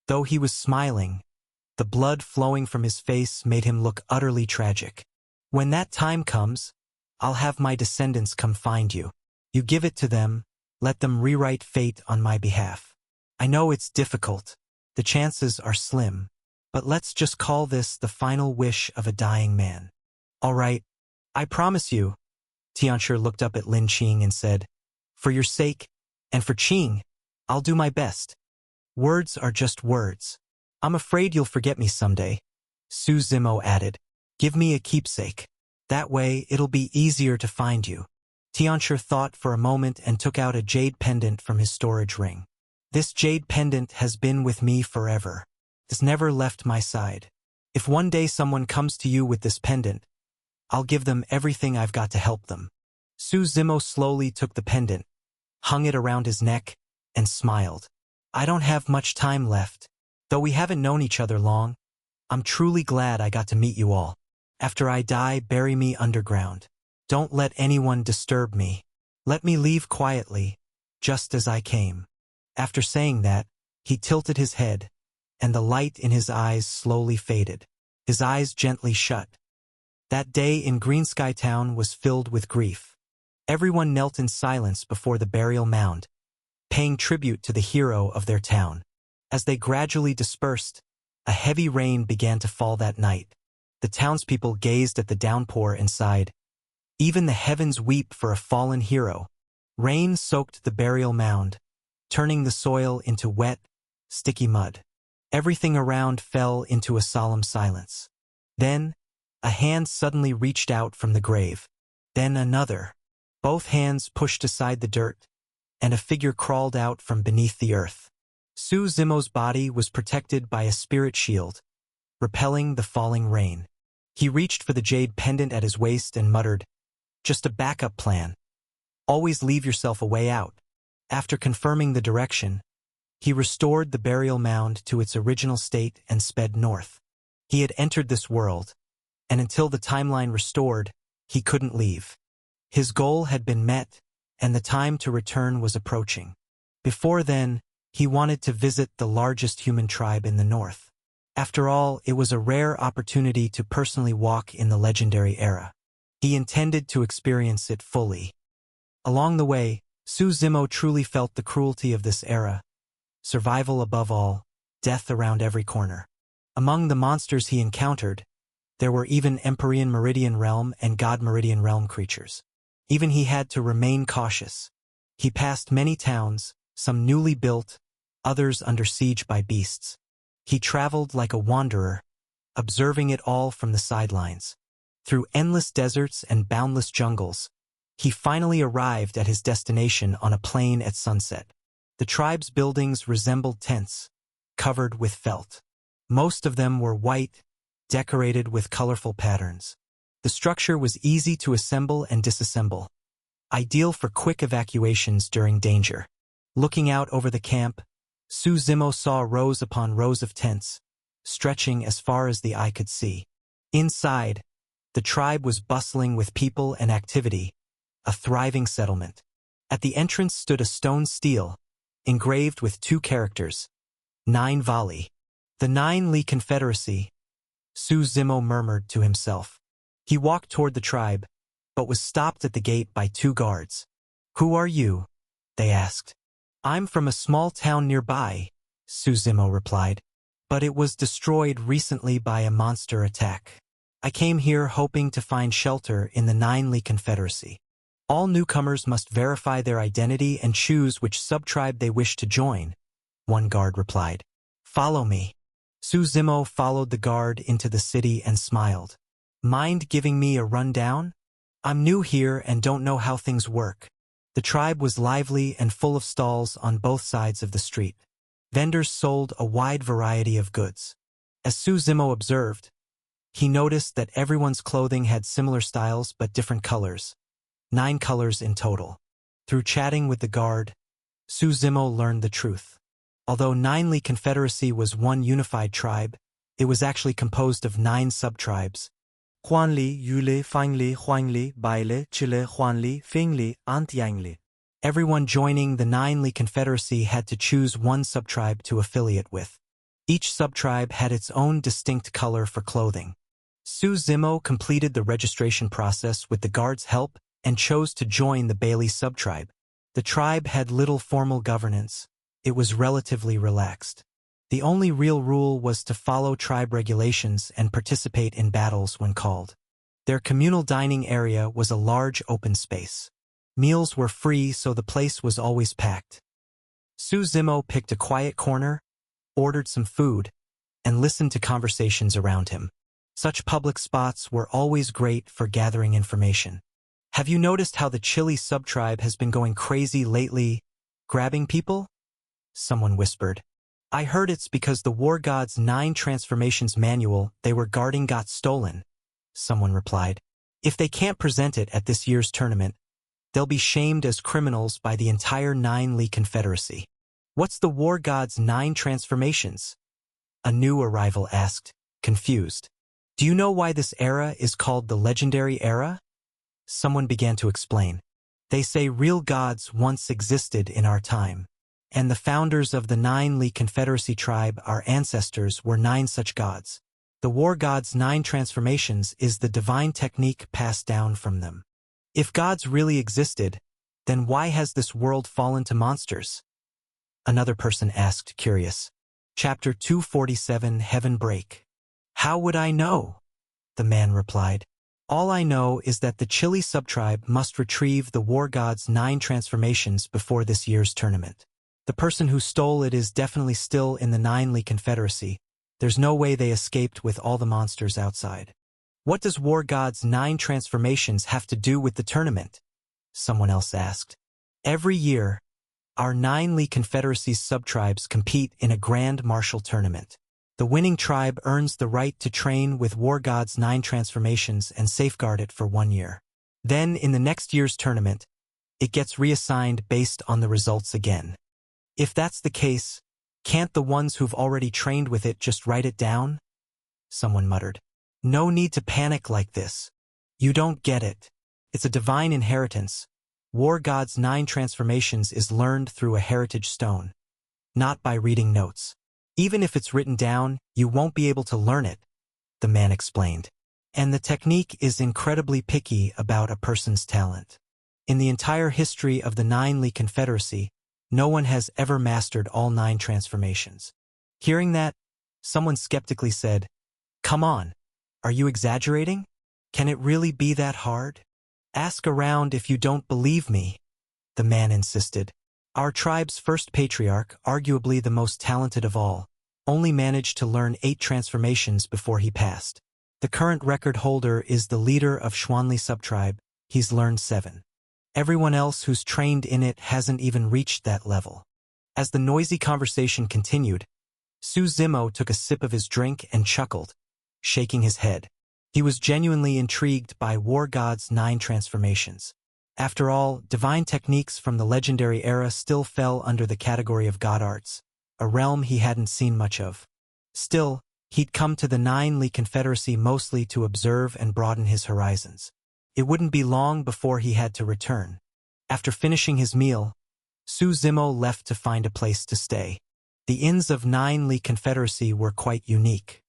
Though he was smiling, the blood flowing from his face made him look utterly tragic. When that time comes, I'll have my descendants come find you. You give it to them, let them rewrite fate on my behalf. I know it's difficult, the chances are slim, but let's just call this the final wish of a dying man. All right, I promise you. Tianshi looked up at Lin Qing and said, For your sake, and for Qing, I'll do my best. Words are just words. I'm afraid you'll forget me someday. Su Zimo added, Give me a keepsake. That way it'll be easier to find you. Tianshi thought for a moment and took out a jade pendant from his storage ring. This jade pendant has been with me forever. It's never left my side. If one day someone comes to you with this pendant, I'll give them everything I've got to help them. Su Zimo slowly took the pendant, hung it around his neck, and smiled. I don't have much time left. Though we haven't known each other long, I'm truly glad I got to meet you all. After I die, bury me underground. Don't let anyone disturb me. Let me leave quietly, just as I came. After saying that, he tilted his head, and the light in his eyes slowly faded. His eyes gently shut. That day in Green Sky Town was filled with grief. Everyone knelt in silence before the burial mound, paying tribute to the hero of their town. As they gradually dispersed, a heavy rain began to fall that night. The townspeople gazed at the downpour and sighed. Even the heavens weep for a fallen hero. Rain soaked the burial mound, turning the soil into wet, sticky mud. Everything around fell into a solemn silence. Then, a hand suddenly reached out from the grave. Then another. Both hands pushed aside the dirt, and a figure crawled out from beneath the earth. Su Zimo's body was protected by a spirit shield, repelling the falling rain. He reached for the jade pendant at his waist and muttered, Just a backup plan. Always leave yourself a way out. After confirming the direction, he restored the burial mound to its original state and sped north. He had entered this world, and until the timeline restored, he couldn't leave. His goal had been met, and the time to return was approaching. Before then, he wanted to visit the largest human tribe in the north. After all, it was a rare opportunity to personally walk in the legendary era. He intended to experience it fully. Along the way, Su Zimo truly felt the cruelty of this era. Survival above all, death around every corner. Among the monsters he encountered, there were even Empyrean Meridian Realm and God Meridian Realm creatures. Even he had to remain cautious. He passed many towns, some newly built, others under siege by beasts. He traveled like a wanderer, observing it all from the sidelines. Through endless deserts and boundless jungles, he finally arrived at his destination on a plain at sunset. The tribe's buildings resembled tents, covered with felt. Most of them were white, decorated with colorful patterns. The structure was easy to assemble and disassemble, ideal for quick evacuations during danger. Looking out over the camp, Su Zimo saw rows upon rows of tents, stretching as far as the eye could see. Inside, the tribe was bustling with people and activity, a thriving settlement. At the entrance stood a stone stele, engraved with two characters, Nine Vali. The Nine Li Confederacy, Su Zimo murmured to himself. He walked toward the tribe, but was stopped at the gate by two guards. "Who are you?" they asked. "I'm from a small town nearby," Su Zimo replied. "But it was destroyed recently by a monster attack. I came here hoping to find shelter in the Nine Li Confederacy. All newcomers must verify their identity and choose which sub-tribe they wish to join," one guard replied. "Follow me." Su Zimo followed the guard into the city and smiled. "Mind giving me a rundown? I'm new here and don't know how things work." The tribe was lively and full of stalls on both sides of the street. Vendors sold a wide variety of goods. As Su Zimo observed, he noticed that everyone's clothing had similar styles but different colors. 9 colors in total. Through chatting with the guard, Su Zimo learned the truth. Although Nine Li Confederacy was one unified tribe, it was actually composed of 9 sub-tribes. Huanli, Yule, Fangli, Huangli, Baile, Chile, Huanli, Fingli, Antiangli. Everyone joining the Nine Li Confederacy had to choose one sub-tribe to affiliate with. Each sub-tribe had its own distinct color for clothing. Su Zimo completed the registration process with the guard's help and chose to join the Bailey sub-tribe. The tribe had little formal governance. It was relatively relaxed. The only real rule was to follow tribe regulations and participate in battles when called. Their communal dining area was a large open space. Meals were free, so the place was always packed. Su Zimo picked a quiet corner, ordered some food, and listened to conversations around him. Such public spots were always great for gathering information. "Have you noticed how the Chile sub-tribe has been going crazy lately, grabbing people?" someone whispered. "I heard it's because the War God's 9 Transformations manual they were guarding got stolen," someone replied. "If they can't present it at this year's tournament, they'll be shamed as criminals by the entire Nine Li Confederacy." "What's the War God's 9 Transformations?" a new arrival asked, confused. "Do you know why this era is called the Legendary Era?" Someone began to explain. "They say real gods once existed in our time, and the founders of the Nine Li Confederacy tribe, our ancestors, were 9 such gods. The War God's 9 Transformations is the divine technique passed down from them. If gods really existed, then why has this world fallen to monsters?" another person asked, curious. Chapter 247, Heaven Break. "How would I know?" the man replied. "All I know is that the Chile subtribe must retrieve the War God's 9 Transformations before this year's tournament. The person who stole it is definitely still in the Nine Li Confederacy. There's no way they escaped with all the monsters outside." "What does War God's 9 Transformations have to do with the tournament?" someone else asked. "Every year, our Nine Li Confederacy's subtribes compete in a grand martial tournament. The winning tribe earns the right to train with War God's 9 Transformations and safeguard it for 1 year. Then, in the next year's tournament, it gets reassigned based on the results again. If that's the case, can't the ones who've already trained with it just write it down?" someone muttered. "No need to panic like this. You don't get it. It's a divine inheritance. War God's 9 Transformations is learned through a heritage stone, not by reading notes. Even if it's written down, you won't be able to learn it," the man explained. "And the technique is incredibly picky about a person's talent. In the entire history of the Nine Li Confederacy, no one has ever mastered all 9 transformations." Hearing that, Someone skeptically said, "Come on, are you exaggerating? Can it really be that hard? Ask around if you don't believe me," the man insisted. Our tribe's first patriarch, arguably the most talented of all, only managed to learn 8 transformations before he passed. The current record holder is the leader of Xuanli subtribe. He's learned 7. Everyone else who's trained in it hasn't even reached that level. As the noisy conversation continued, Su Zimo took a sip of his drink and chuckled, shaking his head. He was genuinely intrigued by War God's 9 transformations. After all, divine techniques from the legendary era still fell under the category of god arts, a realm he hadn't seen much of. Still, he'd come to the 9 Confederacy mostly to observe and broaden his horizons. It wouldn't be long before he had to return. After finishing his meal, Su Zimo left to find a place to stay. The inns of 9 Confederacy were quite unique.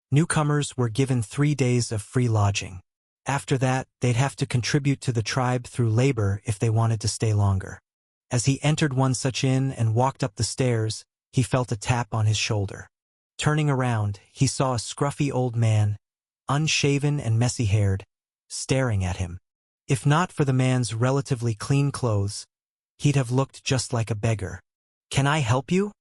Newcomers were given 3 days of free lodging. After that, they'd have to contribute to the tribe through labor if they wanted to stay longer. As he entered one such inn and walked up the stairs, he felt a tap on his shoulder. Turning around, he saw a scruffy old man, unshaven and messy-haired, staring at him. If not for the man's relatively clean clothes, he'd have looked just like a beggar. "Can I help you?"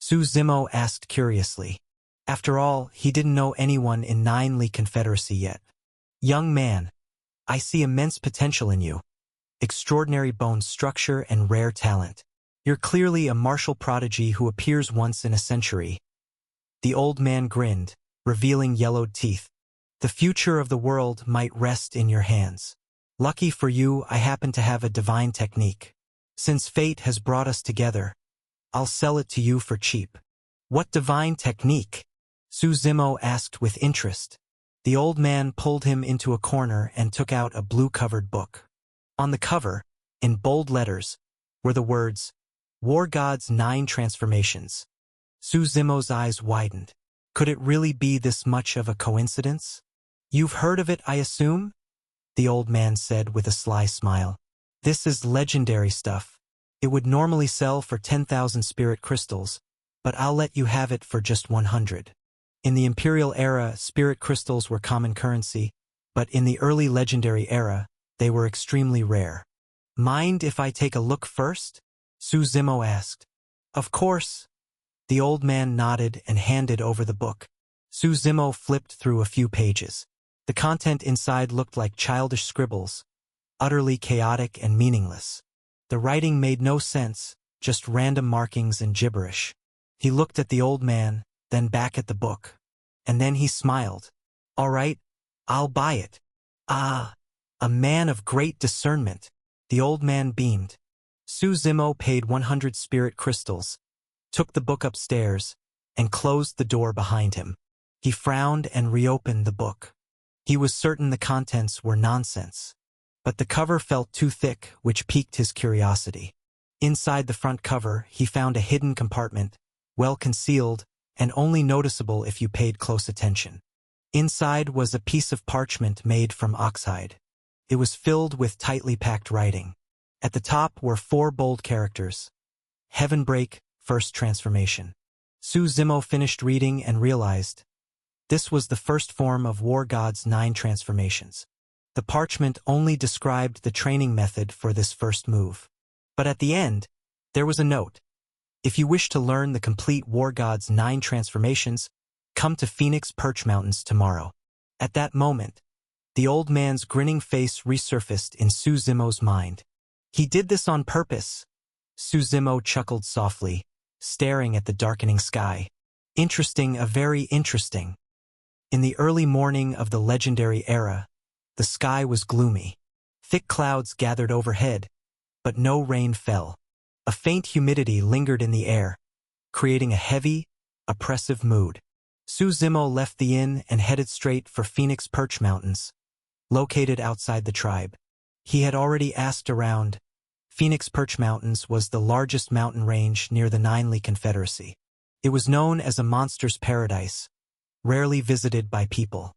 Su Zimo asked curiously. After all, he didn't know anyone in 9 Confederacy yet. "Young man, I see immense potential in you. Extraordinary bone structure and rare talent. You're clearly a martial prodigy who appears once in a century." The old man grinned, revealing yellowed teeth. "The future of the world might rest in your hands. Lucky for you, I happen to have a divine technique. Since fate has brought us together, I'll sell it to you for cheap." "What divine technique?" Su Zimo asked with interest. The old man pulled him into a corner and took out a blue-covered book. On the cover, in bold letters, were the words, "War God's 9 Transformations." Su Zimo's eyes widened. Could it really be this much of a coincidence? "You've heard of it, I assume?" the old man said with a sly smile. "This is legendary stuff. It would normally sell for 10,000 spirit crystals, but I'll let you have it for just 100. In the Imperial era, spirit crystals were common currency, but in the early legendary era, they were extremely rare. "Mind if I take a look first?" Su Zimo asked. "Of course." The old man nodded and handed over the book. Su Zimo flipped through a few pages. The content inside looked like childish scribbles, utterly chaotic and meaningless. The writing made no sense, just random markings and gibberish. He looked at the old man, then back at the book. And then he smiled. "All right, I'll buy it." "Ah, a man of great discernment." The old man beamed. Su Zimo paid 100 spirit crystals, took the book upstairs, and closed the door behind him. He frowned and reopened the book. He was certain the contents were nonsense. But the cover felt too thick, which piqued his curiosity. Inside the front cover, he found a hidden compartment, well concealed, and only noticeable if you paid close attention. Inside was a piece of parchment made from oxhide. It was filled with tightly packed writing. At the top were 4 bold characters. "Heavenbreak, First Transformation." Su Zimo finished reading and realized this was the first form of War God's 9 transformations. The parchment only described the training method for this first move. But at the end, there was a note. "If you wish to learn the complete War God's 9 transformations, come to Phoenix Perch Mountains tomorrow." At that moment, the old man's grinning face resurfaced in Su Zimo's mind. "He did this on purpose." Su Zimo chuckled softly, staring at the darkening sky. "Interesting, very interesting." In the early morning of the legendary era, the sky was gloomy. Thick clouds gathered overhead, but no rain fell. A faint humidity lingered in the air, creating a heavy, oppressive mood. Su Zimo left the inn and headed straight for Phoenix Perch Mountains, located outside the tribe. He had already asked around. Phoenix Perch Mountains was the largest mountain range near the 9 Confederacy. It was known as a monster's paradise, rarely visited by people.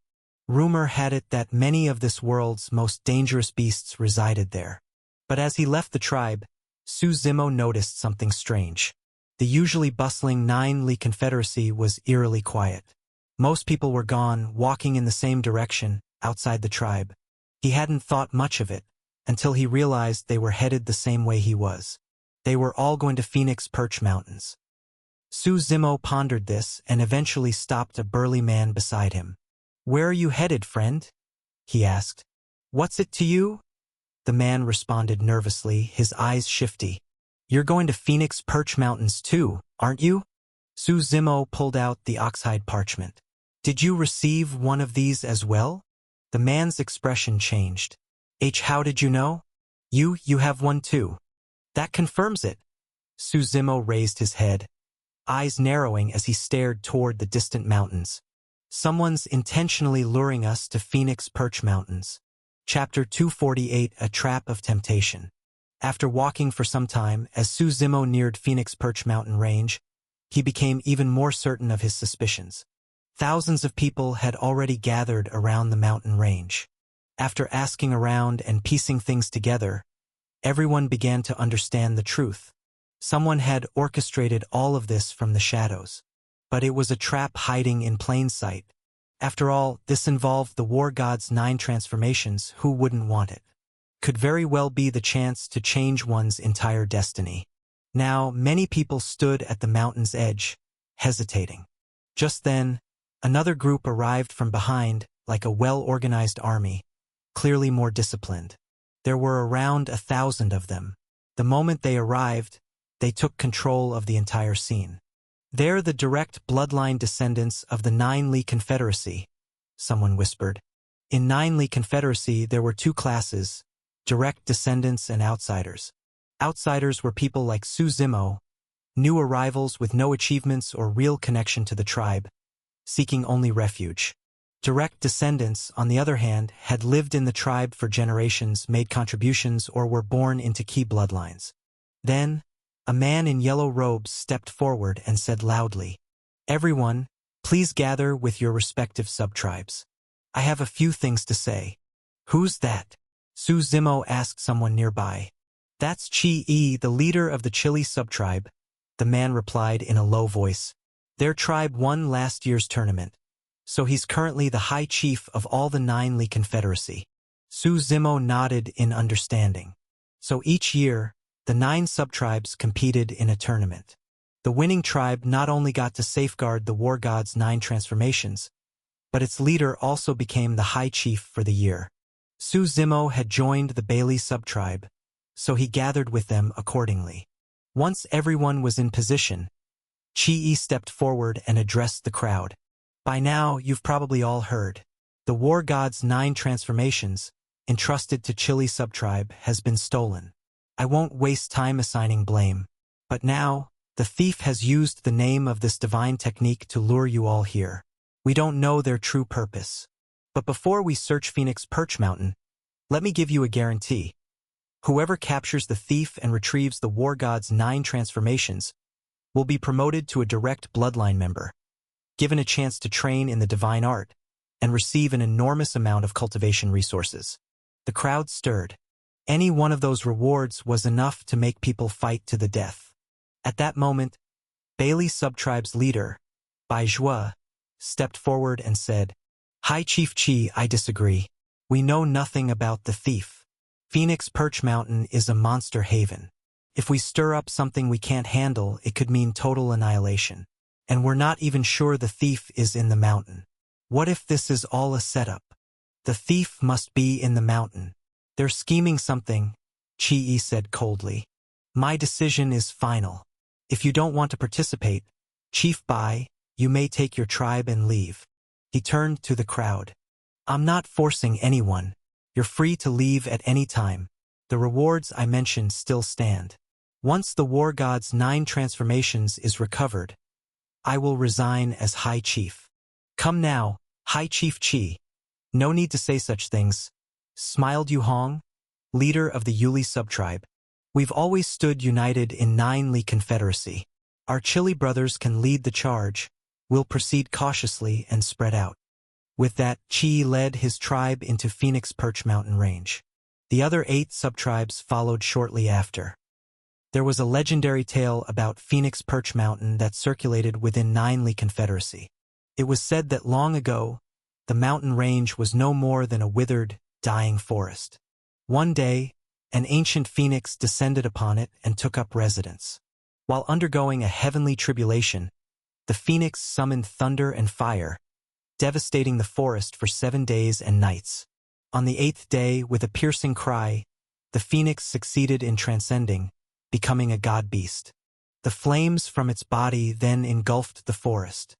Rumor had it that many of this world's most dangerous beasts resided there. But as he left the tribe, Su Zimo noticed something strange. The usually bustling Nine-Li Confederacy was eerily quiet. Most people were gone, walking in the same direction, outside the tribe. He hadn't thought much of it, until he realized they were headed the same way he was. They were all going to Phoenix Perch Mountains. Su Zimo pondered this and eventually stopped a burly man beside him. "Where are you headed, friend?" he asked. "What's it to you?" The man responded nervously, his eyes shifty. "You're going to Phoenix Perch Mountains too, aren't you?" Su Zimo pulled out the oxhide parchment. "Did you receive one of these as well?" The man's expression changed. How did you know?" You have one too." "That confirms it." Su Zimo raised his head, eyes narrowing as he stared toward the distant mountains. "Someone's intentionally luring us to Phoenix Perch Mountains." Chapter 248, A Trap of Temptation. After walking for some time, as Su Zimo neared Phoenix Perch Mountain Range, he became even more certain of his suspicions. Thousands of people had already gathered around the mountain range. After asking around and piecing things together, everyone began to understand the truth. Someone had orchestrated all of this from the shadows. But it was a trap hiding in plain sight. After all, this involved the war god's 9 transformations. Who wouldn't want it? Could very well be the chance to change one's entire destiny. Now, many people stood at the mountain's edge, hesitating. Just then, another group arrived from behind, like a well-organized army, clearly more disciplined. There were around 1,000 of them. The moment they arrived, they took control of the entire scene. "They're the direct bloodline descendants of the Nine-Li Confederacy," someone whispered. In Nine-Li Confederacy, there were 2 classes, direct descendants and outsiders. Outsiders were people like Su Zimo, new arrivals with no achievements or real connection to the tribe, seeking only refuge. Direct descendants, on the other hand, had lived in the tribe for generations, made contributions, or were born into key bloodlines. Then, a man in yellow robes stepped forward and said loudly, "Everyone, please gather with your respective subtribes. I have a few things to say." "Who's that?" Su Zimo asked someone nearby. "That's Chi-E, the leader of the Chili subtribe," the man replied in a low voice. "Their tribe won last year's tournament, so he's currently the high chief of all the Nine-Li Confederacy." Su Zimo nodded in understanding. So each year, the 9 subtribes competed in a tournament. The winning tribe not only got to safeguard the war god's 9 transformations, but its leader also became the high chief for the year. Su Zimo had joined the Bailey subtribe, so he gathered with them accordingly. Once everyone was in position, Chi-E stepped forward and addressed the crowd. "By now, you've probably all heard. The war god's 9 transformations, entrusted to Chili subtribe, has been stolen. I won't waste time assigning blame. But now, the thief has used the name of this divine technique to lure you all here. We don't know their true purpose. But before we search Phoenix Perch Mountain, let me give you a guarantee. Whoever captures the thief and retrieves the war god's 9 transformations will be promoted to a direct bloodline member, given a chance to train in the divine art, and receive an enormous amount of cultivation resources." The crowd stirred. Any one of those rewards was enough to make people fight to the death. At that moment, Bailey subtribe's leader, Bai Zhua, stepped forward and said, "High Chief Chi, I disagree. We know nothing about the thief. Phoenix Perch Mountain is a monster haven. If we stir up something we can't handle, it could mean total annihilation. And we're not even sure the thief is in the mountain. What if this is all a setup? The thief must be in the mountain. They're scheming something," Chi-E said coldly. "My decision is final. If you don't want to participate, Chief Bai, you may take your tribe and leave." He turned to the crowd. "I'm not forcing anyone. You're free to leave at any time. The rewards I mentioned still stand. Once the war god's 9 transformations is recovered, I will resign as High Chief." "Come now, High Chief Chi. No need to say such things," smiled Yu Hong, leader of the Yuli subtribe. "We've always stood united in Nine-Li Confederacy. Our Chili brothers can lead the charge. We'll proceed cautiously and spread out." With that, Chi led his tribe into Phoenix Perch Mountain Range. The other 8 subtribes followed shortly after. There was a legendary tale about Phoenix Perch Mountain that circulated within Nine Li Confederacy. It was said that long ago, the mountain range was no more than a withered, dying forest. One day, an ancient phoenix descended upon it and took up residence. While undergoing a heavenly tribulation, the phoenix summoned thunder and fire, devastating the forest for 7 days and nights. On the 8th day, with a piercing cry, the phoenix succeeded in transcending, becoming a god-beast. The flames from its body then engulfed the forest.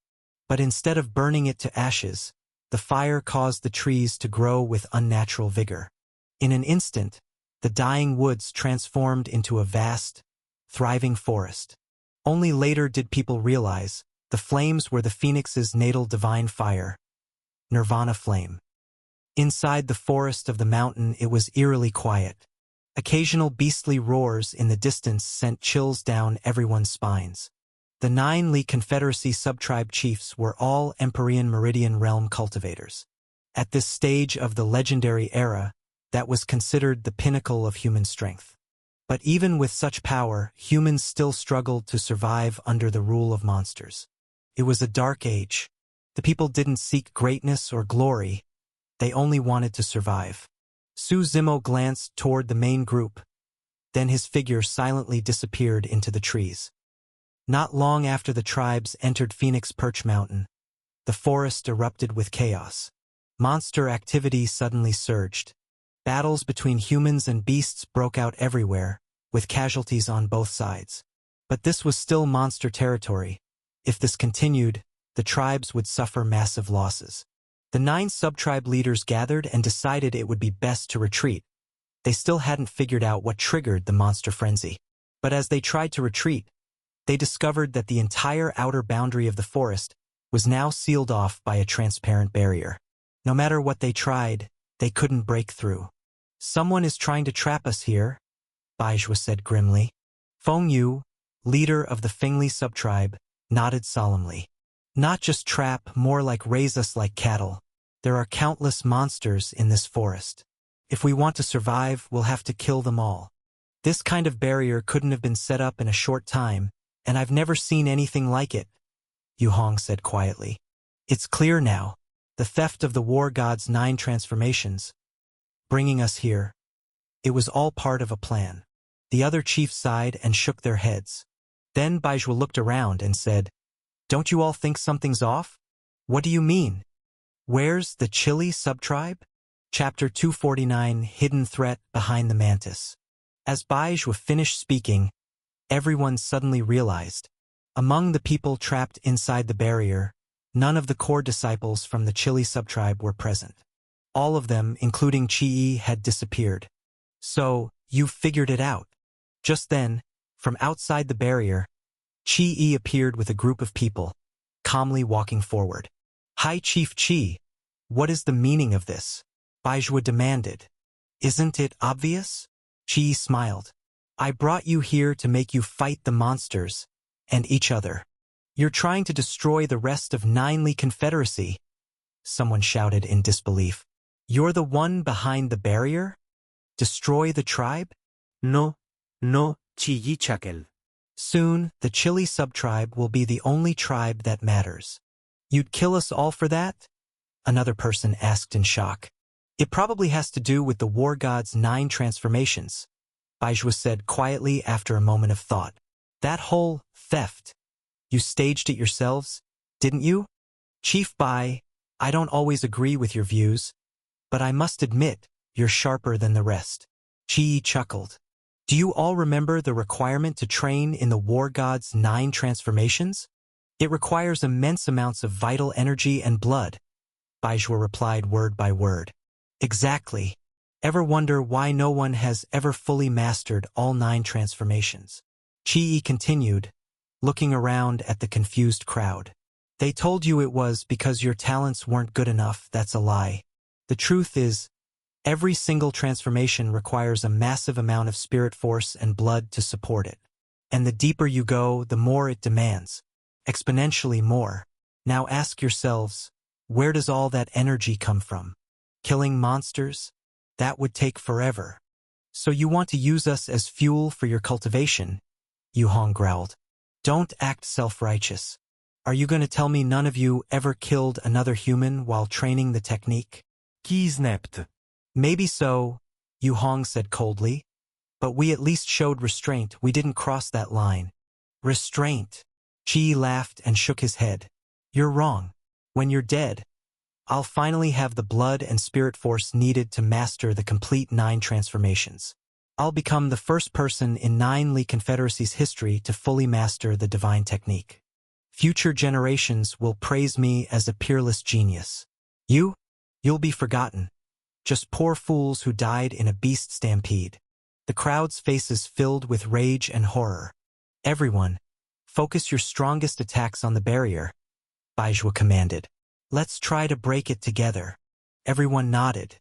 But instead of burning it to ashes, the fire caused the trees to grow with unnatural vigor. In an instant, the dying woods transformed into a vast, thriving forest. Only later did people realize the flames were the phoenix's natal divine fire, Nirvana flame. Inside the forest of the mountain it was eerily quiet. Occasional beastly roars in the distance sent chills down everyone's spines. The Nine Li Confederacy subtribe chiefs were all Empyrean Meridian realm cultivators. At this stage of the legendary era, that was considered the pinnacle of human strength. But even with such power, humans still struggled to survive under the rule of monsters. It was a dark age. The people didn't seek greatness or glory. They only wanted to survive. Su Zimo glanced toward the main group. Then his figure silently disappeared into the trees. Not long after the tribes entered Phoenix Perch Mountain, the forest erupted with chaos. Monster activity suddenly surged. Battles between humans and beasts broke out everywhere, with casualties on both sides. But this was still monster territory. If this continued, the tribes would suffer massive losses. The 9 subtribe leaders gathered and decided it would be best to retreat. They still hadn't figured out what triggered the monster frenzy. But as they tried to retreat, they discovered that the entire outer boundary of the forest was now sealed off by a transparent barrier. No matter what they tried, they couldn't break through. "Someone is trying to trap us here," Baizhua said grimly. Feng Yu, leader of the Fengli subtribe, nodded solemnly. "Not just trap, more like raise us like cattle. There are countless monsters in this forest. If we want to survive, we'll have to kill them all. This kind of barrier couldn't have been set up in a short time, and I've never seen anything like it," Yu Hong said quietly. "It's clear now. The theft of the war god's 9 transformations, bringing us here, it was all part of a plan." The other chiefs sighed and shook their heads. Then Baizhua looked around and said, "Don't you all think something's off? What do you mean? Where's the Chili subtribe?" Chapter 249, Hidden Threat Behind the Mantis. As Baizhua finished speaking, everyone suddenly realized, among the people trapped inside the barrier, none of the core disciples from the Chili subtribe were present. All of them, including Chi-Yi, had disappeared. "So, you figured it out." Just then, from outside the barrier, Chi-Yi appeared with a group of people, calmly walking forward. "Hi, Chief Chi. What is the meaning of this?" Baizhua demanded. "Isn't it obvious?" Chi smiled. "I brought you here to make you fight the monsters, and each other. You're trying to destroy the rest of Nine Li Confederacy," someone shouted in disbelief. "You're the one behind the barrier? Destroy the tribe?" No, Chi-Yi chuckled. "Soon, the Chili subtribe will be the only tribe that matters. You'd kill us all for that?" another person asked in shock. "It probably has to do with the war god's 9 transformations," Baizhua said quietly after a moment of thought. "That whole theft, you staged it yourselves, didn't you?" "Chief Bai, I don't always agree with your views, but I must admit, you're sharper than the rest." Chi chuckled. "Do you all remember the requirement to train in the war god's 9 transformations? It requires immense amounts of vital energy and blood," Baizhua replied word by word. "Exactly. Ever wonder why no one has ever fully mastered all 9 transformations?" Chi continued, looking around at the confused crowd. "They told you it was because your talents weren't good enough. That's a lie. The truth is, every single transformation requires a massive amount of spirit force and blood to support it. And the deeper you go, the more it demands. Exponentially more. Now ask yourselves, where does all that energy come from? Killing monsters? That would take forever. So you want to use us as fuel for your cultivation? Yu Hong growled. Don't act self-righteous. Are you going to tell me none of you ever killed another human while training the technique? Qi snapped. Maybe so, Yu Hong said coldly. But we at least showed restraint. We didn't cross that line. Restraint. Qi laughed and shook his head. You're wrong. When you're dead, I'll finally have the blood and spirit force needed to master the complete 9 transformations. I'll become the first person in 9 Li Confederacy's history to fully master the divine technique. Future generations will praise me as a peerless genius. You'll be forgotten. Just poor fools who died in a beast stampede. The crowd's faces filled with rage and horror. Everyone, focus your strongest attacks on the barrier, Baizhua commanded. Let's try to break it together. Everyone nodded.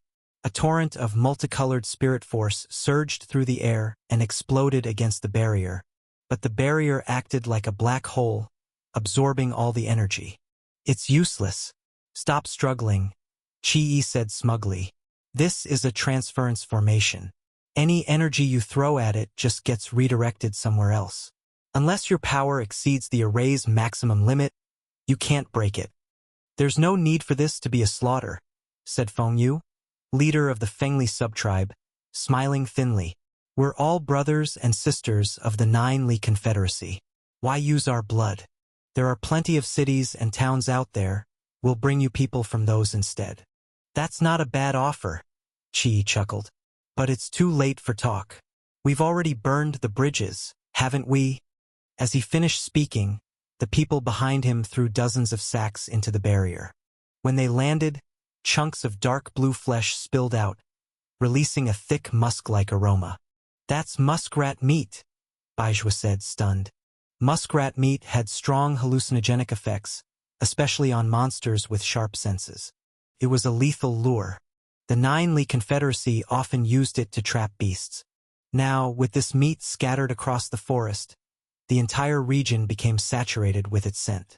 A torrent of multicolored spirit force surged through the air and exploded against the barrier. But the barrier acted like a black hole, absorbing all the energy. It's useless. Stop struggling, Qi said smugly. This is a transference formation. Any energy you throw at it just gets redirected somewhere else. Unless your power exceeds the array's maximum limit, you can't break it. There's no need for this to be a slaughter, said Feng Yu, leader of the Fengli subtribe, smiling thinly. We're all brothers and sisters of the 9 Li Confederacy. Why use our blood? There are plenty of cities and towns out there. We'll bring you people from those instead. That's not a bad offer, Qi chuckled. But it's too late for talk. We've already burned the bridges, haven't we? As he finished speaking, the people behind him threw dozens of sacks into the barrier. When they landed, chunks of dark blue flesh spilled out, releasing a thick musk-like aroma. That's muskrat meat, Baizhua said, stunned. Muskrat meat had strong hallucinogenic effects, especially on monsters with sharp senses. It was a lethal lure. The 9 Li Confederacy often used it to trap beasts. Now, with this meat scattered across the forest, the entire region became saturated with its scent.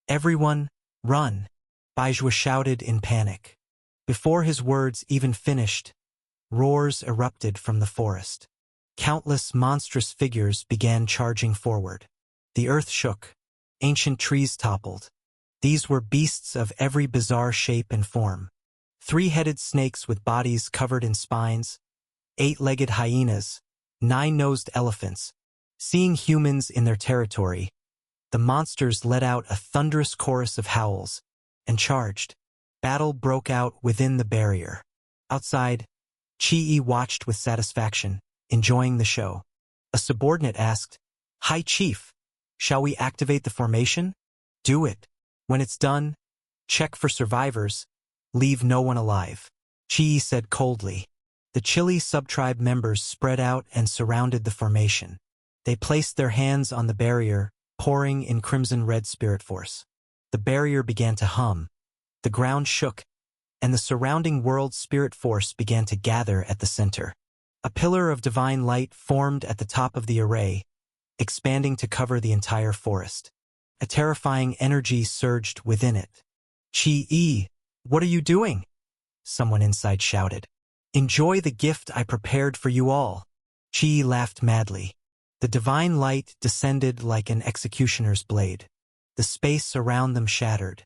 Everyone, run! Baizhua shouted in panic. Before his words even finished, roars erupted from the forest. Countless monstrous figures began charging forward. The earth shook. Ancient trees toppled. These were beasts of every bizarre shape and form. 3-headed snakes with bodies covered in spines, 8-legged hyenas, 9-nosed elephants. Seeing humans in their territory, the monsters let out a thunderous chorus of howls and charged. Battle broke out within the barrier. Outside, Qi watched with satisfaction, enjoying the show. A subordinate asked, "Hi, Chief, shall we activate the formation?" "Do it. When it's done, check for survivors. Leave no one alive," Qi said coldly. The Chili subtribe members spread out and surrounded the formation. They placed their hands on the barrier, pouring in crimson-red spirit force. The barrier began to hum. The ground shook, and the surrounding world's spirit force began to gather at the center. A pillar of divine light formed at the top of the array, expanding to cover the entire forest. A terrifying energy surged within it. "Qi, what are you doing?" someone inside shouted. "Enjoy the gift I prepared for you all." Qi laughed madly. The divine light descended like an executioner's blade. The space around them shattered.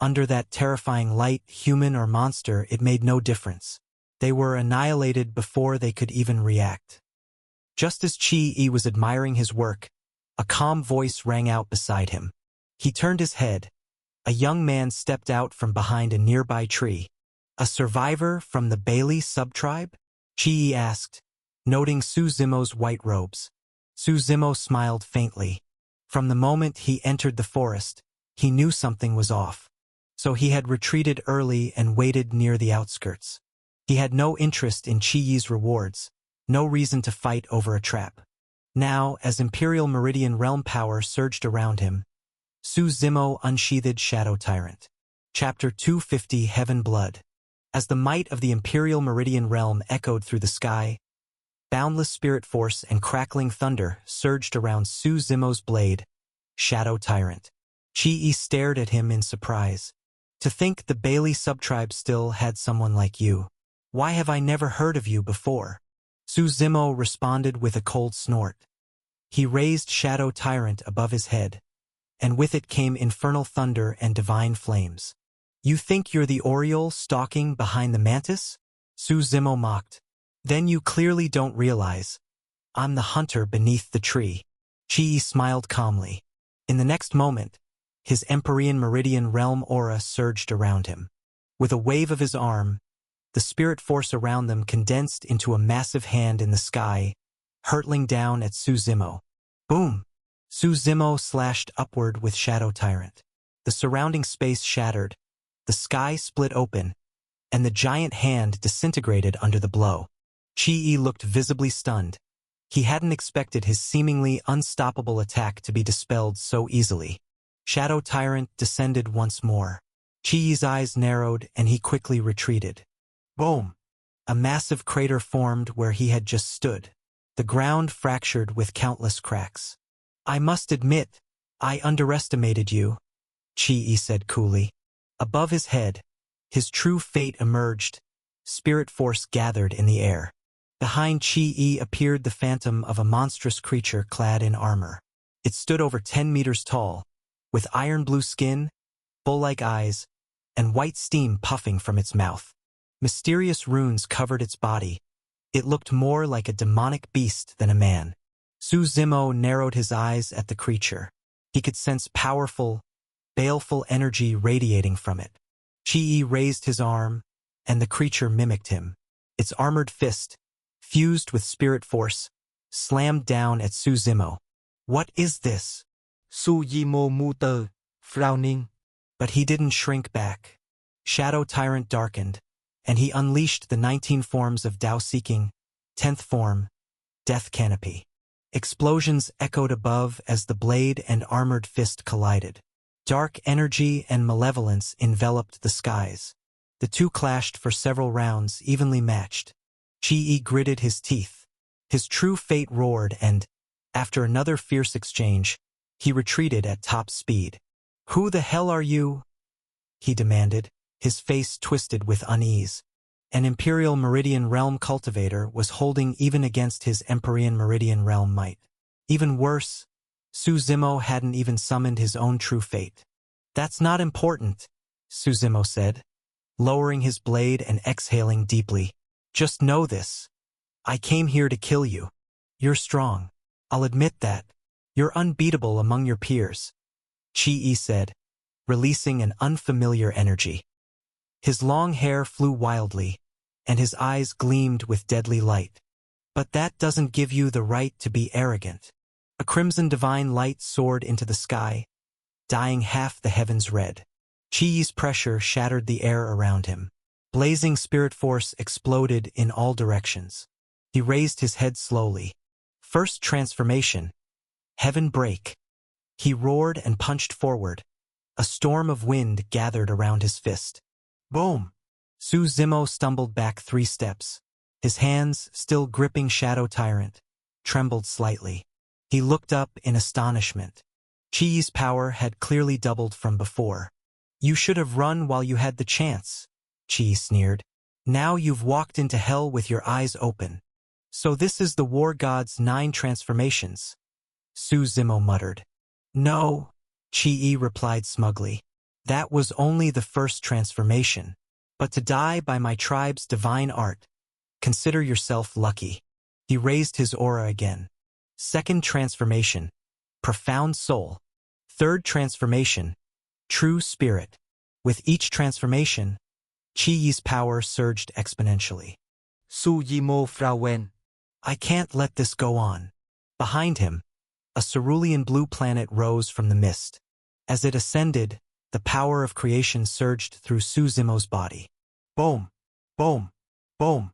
Under that terrifying light, human or monster, it made no difference. They were annihilated before they could even react. Just as Qi was admiring his work, a calm voice rang out beside him. He turned his head. A young man stepped out from behind a nearby tree. "A survivor from the Bailey subtribe?" Qi asked, noting Su Zimo's white robes. Su Zimo smiled faintly. From the moment he entered the forest, he knew something was off. So he had retreated early and waited near the outskirts. He had no interest in Qi's rewards, no reason to fight over a trap. Now, as Imperial Meridian realm power surged around him, Su Zimo unsheathed Shadow Tyrant. Chapter 250 Heaven Blood. As the might of the Imperial Meridian realm echoed through the sky, boundless spirit force and crackling thunder surged around Su Zimo's blade, Shadow Tyrant. Qi stared at him in surprise. "To think the Bailey subtribe still had someone like you. Why have I never heard of you before?" Su Zimo responded with a cold snort. He raised Shadow Tyrant above his head, and with it came infernal thunder and divine flames. You think you're the Oriole stalking behind the mantis? Su Zimo mocked. Then you clearly don't realize. I'm the hunter beneath the tree. Chi-Yi smiled calmly. In the next moment, his Empyrean Meridian Realm aura surged around him. With a wave of his arm, the spirit force around them condensed into a massive hand in the sky, hurtling down at Su Zimo. Boom! Su Zimo slashed upward with Shadow Tyrant. The surrounding space shattered, the sky split open, and the giant hand disintegrated under the blow. Chi-Yi looked visibly stunned. He hadn't expected his seemingly unstoppable attack to be dispelled so easily. Shadow Tyrant descended once more. Chi-Yi's eyes narrowed and he quickly retreated. Boom! A massive crater formed where he had just stood. The ground fractured with countless cracks. I must admit, I underestimated you, Chi-Yi said coolly. Above his head, his true fate emerged. Spirit force gathered in the air. Behind Chi-Yi appeared the phantom of a monstrous creature clad in armor. It stood over 10 meters tall, with iron blue skin, bull-like eyes, and white steam puffing from its mouth. Mysterious runes covered its body. It looked more like a demonic beast than a man. Su Zimo narrowed his eyes at the creature. He could sense powerful, baleful energy radiating from it. Chi-Yi raised his arm, and the creature mimicked him. Its armored fist, fused with spirit force, slammed down at Su Zimo. What is this? Su Zimo muttered, frowning. But he didn't shrink back. Shadow Tyrant darkened, and he unleashed the 19 forms of Dao-seeking, 10th form, Death Canopy. Explosions echoed above as the blade and armored fist collided. Dark energy and malevolence enveloped the skies. The two clashed for several rounds, evenly matched. Chi-Yi gritted his teeth. His true fate roared and, after another fierce exchange, he retreated at top speed. Who the hell are you? He demanded, his face twisted with unease. An Imperial Meridian Realm cultivator was holding even against his Empyrean Meridian Realm might. Even worse, Su Zimo hadn't even summoned his own true fate. That's not important, Su Zimo said, lowering his blade and exhaling deeply. Just know this. I came here to kill you. You're strong. I'll admit that. You're unbeatable among your peers, Chi-Yi said, releasing an unfamiliar energy. His long hair flew wildly, and his eyes gleamed with deadly light. But that doesn't give you the right to be arrogant. A crimson divine light soared into the sky, dyeing half the heavens red. Chi-Yi's pressure shattered the air around him. Blazing spirit force exploded in all directions. He raised his head slowly. First transformation. Heaven break. He roared and punched forward. A storm of wind gathered around his fist. Boom! Su Zimo stumbled back 3 steps. His hands, still gripping Shadow Tyrant, trembled slightly. He looked up in astonishment. Chi-Yi's power had clearly doubled from before. You should have run while you had the chance, Chi-Yi sneered. Now you've walked into hell with your eyes open. So this is the war god's 9 transformations, Su Zimo muttered. No, Chi-Yi replied smugly. That was only the first transformation. But to die by my tribe's divine art, consider yourself lucky. He raised his aura again. Second transformation, profound soul. Third transformation, true spirit. With each transformation, Chi-Yi's power surged exponentially. Su Zimo frowned. I can't let this go on. Behind him, a cerulean blue planet rose from the mist. As it ascended, the power of creation surged through Su Zimo's body. Boom! Boom! Boom!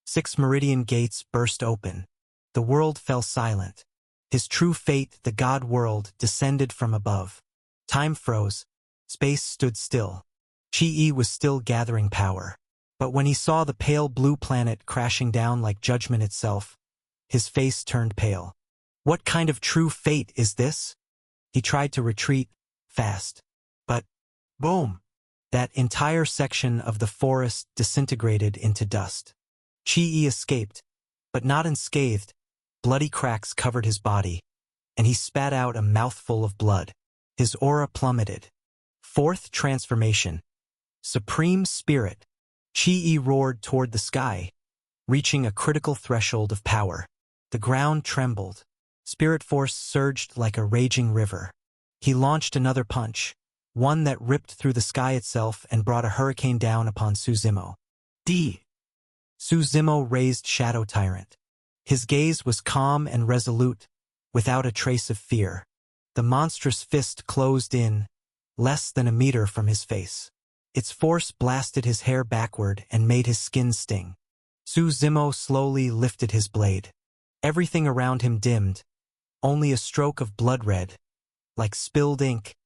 6 meridian gates burst open. The world fell silent. His true fate, the god world, descended from above. Time froze. Space stood still. Chi-Yi was still gathering power. But when he saw the pale blue planet crashing down like judgment itself, his face turned pale. What kind of true fate is this? He tried to retreat, fast. But, boom! That entire section of the forest disintegrated into dust. Chi-Yi escaped, but not unscathed. Bloody cracks covered his body, and he spat out a mouthful of blood. His aura plummeted. Fourth transformation. Supreme Spirit. Qi roared toward the sky, reaching a critical threshold of power. The ground trembled. Spirit force surged like a raging river. He launched another punch, one that ripped through the sky itself and brought a hurricane down upon Su Zimo. Su Zimo raised Shadow Tyrant. His gaze was calm and resolute, without a trace of fear. The monstrous fist closed in, less than a meter from his face. Its force blasted his hair backward and made his skin sting. Su Zimo slowly lifted his blade. Everything around him dimmed. Only a stroke of blood red, like spilled ink,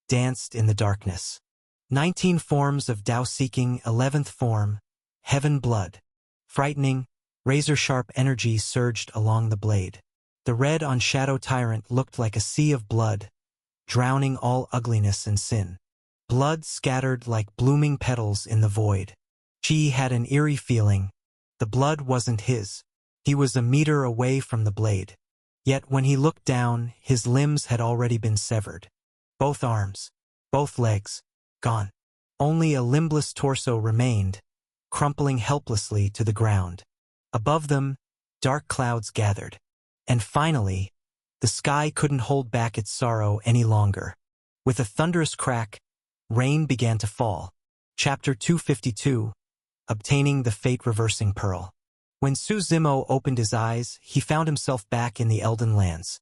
danced in the darkness. 19 forms of Dao-seeking, 11th form, Heaven Blood. Frightening, razor-sharp energy surged along the blade. The red on Shadow Tyrant looked like a sea of blood, drowning all ugliness and sin. Blood scattered like blooming petals in the void. Qi had an eerie feeling. The blood wasn't his. He was a meter away from the blade. Yet when he looked down, his limbs had already been severed. Both arms, both legs, gone. Only a limbless torso remained, crumpling helplessly to the ground. Above them, dark clouds gathered. And finally, the sky couldn't hold back its sorrow any longer. With a thunderous crack, rain began to fall. Chapter 252, Obtaining the Fate-Reversing Pearl. When Su Zimo opened his eyes, he found himself back in the Elden Lands,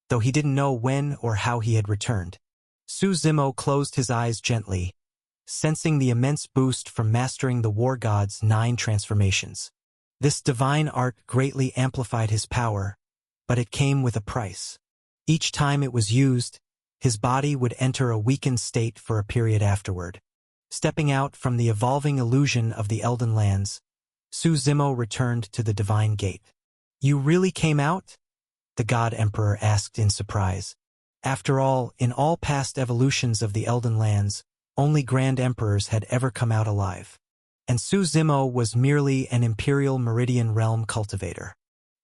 though he didn't know when or how he had returned. Su Zimo closed his eyes gently, sensing the immense boost from mastering the War God's 9 transformations. This divine art greatly amplified his power, but it came with a price. Each time it was used, his body would enter a weakened state for a period afterward. Stepping out from the evolving illusion of the Elden Lands, Su Zimo returned to the Divine Gate. "You really came out?" the God Emperor asked in surprise. After all, in all past evolutions of the Elden Lands, only Grand Emperors had ever come out alive. And Su Zimo was merely an Imperial Meridian Realm cultivator.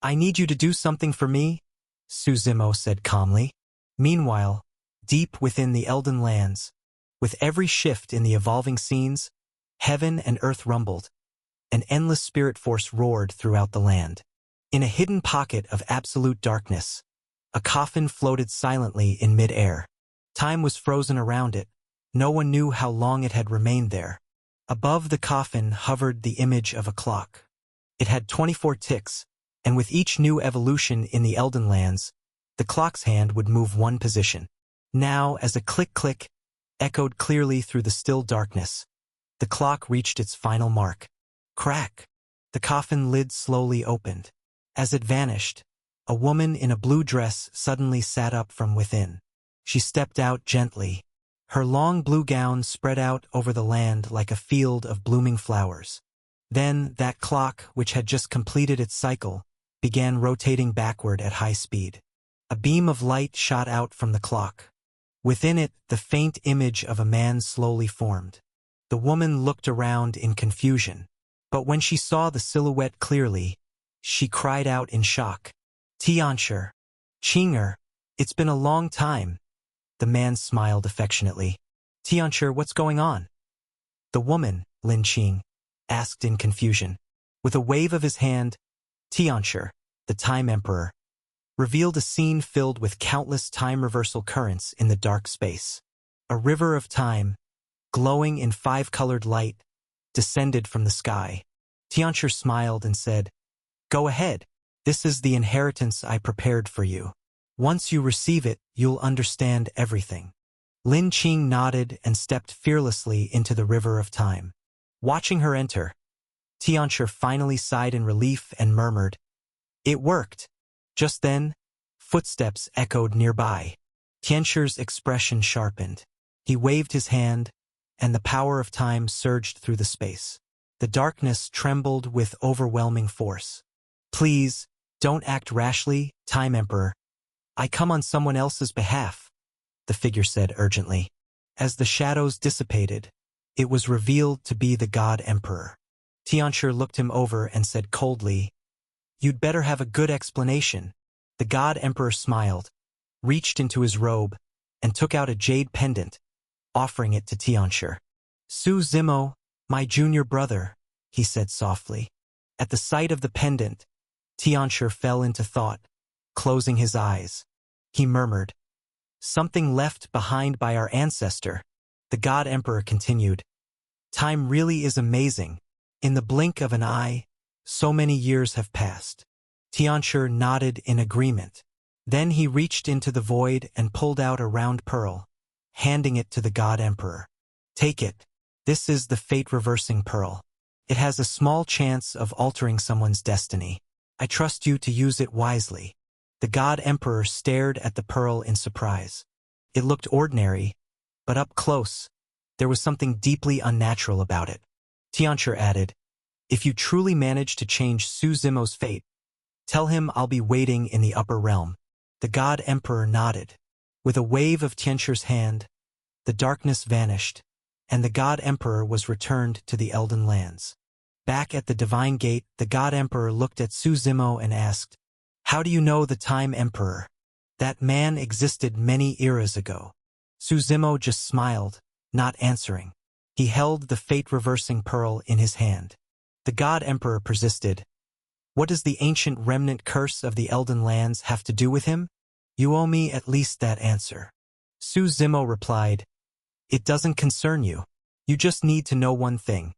"I need you to do something for me," Su Zimo said calmly. Meanwhile, deep within the Elden Lands, with every shift in the evolving scenes, heaven and earth rumbled. An endless spirit force roared throughout the land. In a hidden pocket of absolute darkness, a coffin floated silently in mid-air. Time was frozen around it. No one knew how long it had remained there. Above the coffin hovered the image of a clock. It had 24 ticks, and with each new evolution in the Elden Lands, the clock's hand would move one position. Now, as a click-click echoed clearly through the still darkness, the clock reached its final mark. Crack! The coffin lid slowly opened. As it vanished, a woman in a blue dress suddenly sat up from within. She stepped out gently. Her long blue gown spread out over the land like a field of blooming flowers. Then that clock, which had just completed its cycle, began rotating backward at high speed. A beam of light shot out from the clock. Within it, the faint image of a man slowly formed. The woman looked around in confusion. But when she saw the silhouette clearly, she cried out in shock. "Tianshi, Qing'er, it's been a long time." The man smiled affectionately. "Tianshi, what's going on?" The woman, Lin Qing, asked in confusion. With a wave of his hand, Tianshi, the Time Emperor, revealed a scene filled with countless time reversal currents in the dark space. A river of time, glowing in 5-colored light, descended from the sky. Tianshi smiled and said, "Go ahead. This is the inheritance I prepared for you. Once you receive it, you'll understand everything." Lin Qing nodded and stepped fearlessly into the river of time. Watching her enter, Tianshi finally sighed in relief and murmured, "It worked." Just then, footsteps echoed nearby. Tianshi's expression sharpened. He waved his hand, and the power of time surged through the space. The darkness trembled with overwhelming force. "Please, don't act rashly, Time Emperor. I come on someone else's behalf," the figure said urgently. As the shadows dissipated, it was revealed to be the God Emperor. Tianshi looked him over and said coldly, You'd better have a good explanation. The God Emperor smiled, reached into his robe, and took out a jade pendant, offering it to Tianshi. Su Zimo, my junior brother, he said softly. At the sight of the pendant, Tianshi fell into thought, closing his eyes. He murmured, "Something left behind by our ancestor." The God Emperor continued, "Time really is amazing. In the blink of an eye, so many years have passed." Tianshi nodded in agreement. Then he reached into the void and pulled out a round pearl, handing it to the God Emperor. "Take it. This is the fate-reversing pearl. It has a small chance of altering someone's destiny. I trust you to use it wisely." The God Emperor stared at the pearl in surprise. It looked ordinary, but up close, there was something deeply unnatural about it. Tianshi added, "If you truly manage to change Su Zimo's fate, tell him I'll be waiting in the upper realm." The God Emperor nodded. With a wave of Tianshi's hand, the darkness vanished, and the God Emperor was returned to the Elden Lands. Back at the Divine Gate, the God Emperor looked at Su Zimo and asked, "How do you know the Time Emperor? That man existed many eras ago." Su Zimo just smiled, not answering. He held the fate-reversing pearl in his hand. The God Emperor persisted. "What does the ancient remnant curse of the Elden Lands have to do with him? You owe me at least that answer." Su Zimo replied, "It doesn't concern you. You just need to know one thing.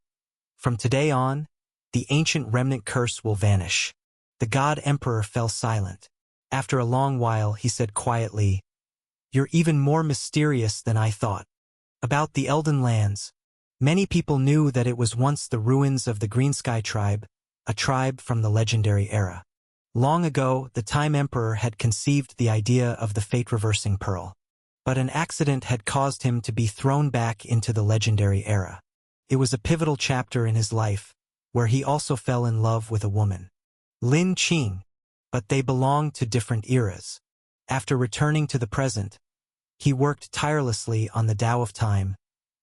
From today on, the ancient remnant curse will vanish." The God Emperor fell silent. After a long while, he said quietly, "You're even more mysterious than I thought. About the Elden Lands, many people knew that it was once the ruins of the Greensky tribe, a tribe from the legendary era. Long ago, the Time Emperor had conceived the idea of the fate-reversing pearl. But an accident had caused him to be thrown back into the legendary era. It was a pivotal chapter in his life, where he also fell in love with a woman, Lin Qing, but they belonged to different eras. After returning to the present, he worked tirelessly on the Tao of Time,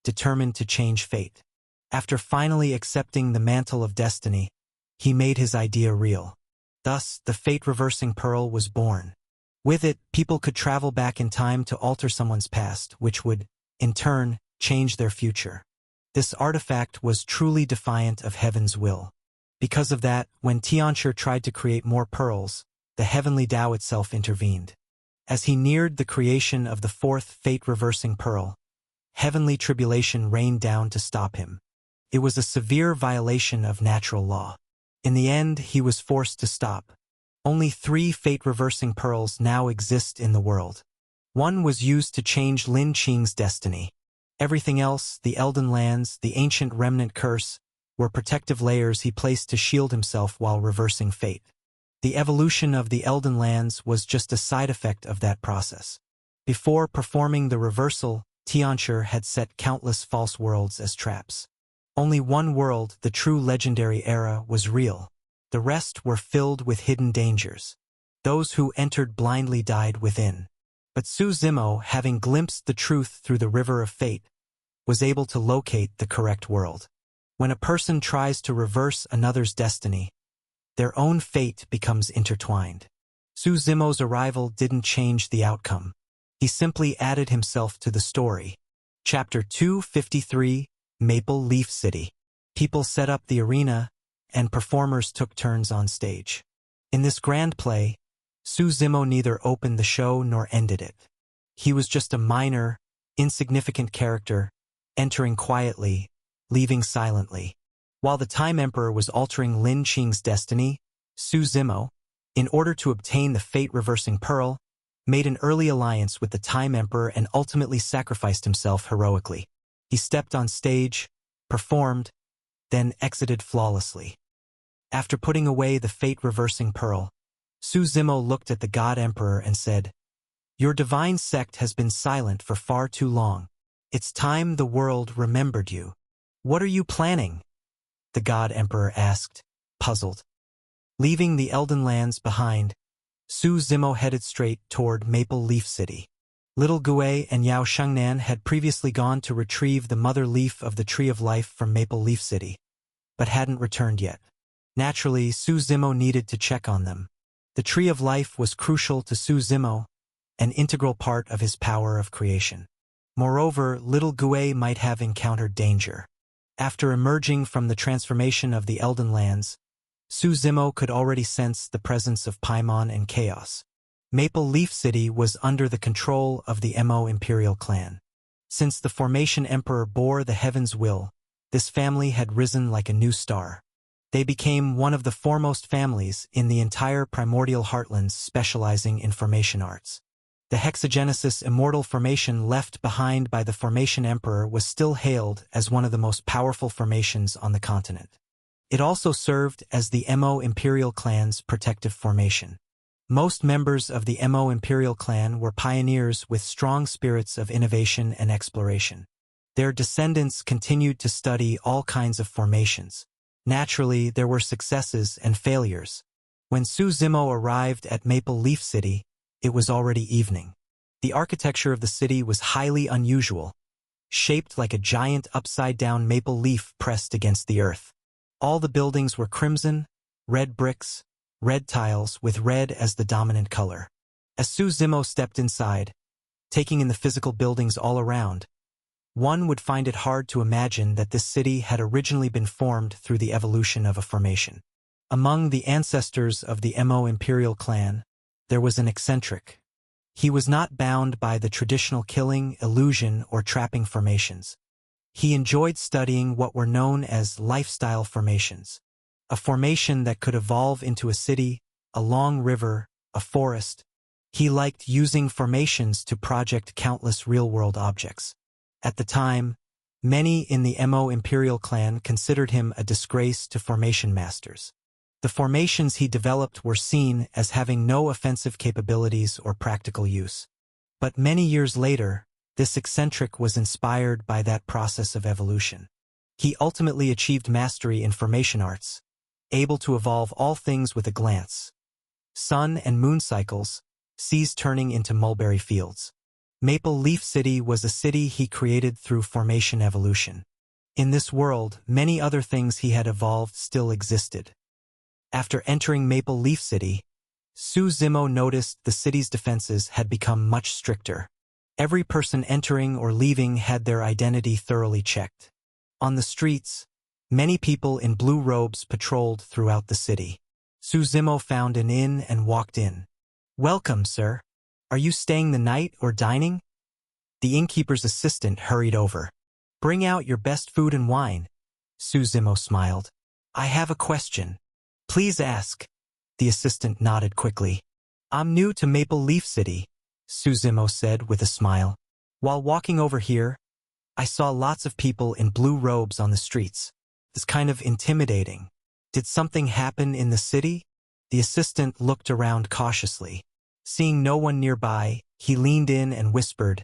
determined to change fate. After finally accepting the mantle of destiny, he made his idea real. Thus, the fate-reversing pearl was born. With it, people could travel back in time to alter someone's past, which would, in turn, change their future. This artifact was truly defiant of heaven's will. Because of that, when Tianshi tried to create more pearls, the heavenly Tao itself intervened. As he neared the creation of the fourth fate-reversing pearl, heavenly tribulation rained down to stop him. It was a severe violation of natural law. In the end, he was forced to stop. Only 3 fate-reversing pearls now exist in the world. One was used to change Lin Qing's destiny. Everything else, the Elden Lands, the ancient remnant curse, were protective layers he placed to shield himself while reversing fate. The evolution of the Elden Lands was just a side effect of that process. Before performing the reversal, Tianshi had set countless false worlds as traps. Only one world, the true legendary era, was real. The rest were filled with hidden dangers. Those who entered blindly died within. But Su Zimo, having glimpsed the truth through the river of fate, was able to locate the correct world. When a person tries to reverse another's destiny, their own fate becomes intertwined. Su Zimo's arrival didn't change the outcome. He simply added himself to the story. Chapter 253, Maple Leaf City. People set up the arena, and performers took turns on stage. In this grand play, Su Zimo neither opened the show nor ended it. He was just a minor, insignificant character, entering quietly, leaving silently. While the Time Emperor was altering Lin Qing's destiny, Su Zimo, in order to obtain the fate-reversing pearl, made an early alliance with the Time Emperor and ultimately sacrificed himself heroically. He stepped on stage, performed, then exited flawlessly. After putting away the fate-reversing pearl, Su Zimo looked at the God Emperor and said, "Your divine sect has been silent for far too long. It's time the world remembered you. What are you planning?" The God Emperor asked, puzzled. Leaving the Elden Lands behind, Su Zimo headed straight toward Maple Leaf City. Little Gui and Yao Shengnan had previously gone to retrieve the mother leaf of the Tree of Life from Maple Leaf City, but hadn't returned yet. Naturally, Su Zimo needed to check on them. The Tree of Life was crucial to Su Zimo, an integral part of his power of creation. Moreover, little Gue might have encountered danger. After emerging from the transformation of the Elden Lands, Su Zimo could already sense the presence of Paimon and chaos. Maple Leaf City was under the control of the Mo Imperial clan. Since the Formation Emperor bore the heaven's will, this family had risen like a new star. They became one of the foremost families in the entire Primordial Heartlands, specializing in formation arts. The Hexagenesis immortal formation left behind by the Formation Emperor was still hailed as one of the most powerful formations on the continent. It also served as the Mo Imperial clan's protective formation. Most members of the Mo Imperial clan were pioneers with strong spirits of innovation and exploration. Their descendants continued to study all kinds of formations. Naturally, there were successes and failures. When Su Zimo arrived at Maple Leaf City, it was already evening. The architecture of the city was highly unusual, shaped like a giant upside-down maple leaf pressed against the earth. All the buildings were crimson, red bricks, red tiles with red as the dominant color. As Su Zimo stepped inside, taking in the physical buildings all around, one would find it hard to imagine that this city had originally been formed through the evolution of a formation. Among the ancestors of the Mo Imperial clan, there was an eccentric. He was not bound by the traditional killing, illusion, or trapping formations. He enjoyed studying what were known as lifestyle formations. A formation that could evolve into a city, a long river, a forest. He liked using formations to project countless real-world objects. At the time, many in the Mo Imperial clan considered him a disgrace to formation masters. The formations he developed were seen as having no offensive capabilities or practical use. But many years later, this eccentric was inspired by that process of evolution. He ultimately achieved mastery in formation arts, able to evolve all things with a glance. Sun and moon cycles, seas turning into mulberry fields. Maple Leaf City was a city he created through formation evolution. In this world, many other things he had evolved still existed. After entering Maple Leaf City, Su Zimo noticed the city's defenses had become much stricter. Every person entering or leaving had their identity thoroughly checked. On the streets, many people in blue robes patrolled throughout the city. Su Zimo found an inn and walked in. "Welcome, sir. Are you staying the night or dining?" The innkeeper's assistant hurried over. "Bring out your best food and wine." Su Zimo smiled. "I have a question." "Please ask." The assistant nodded quickly. "I'm new to Maple Leaf City," Su Zimo said with a smile. "While walking over here, I saw lots of people in blue robes on the streets. It's kind of intimidating. Did something happen in the city?" The assistant looked around cautiously. Seeing no one nearby, he leaned in and whispered,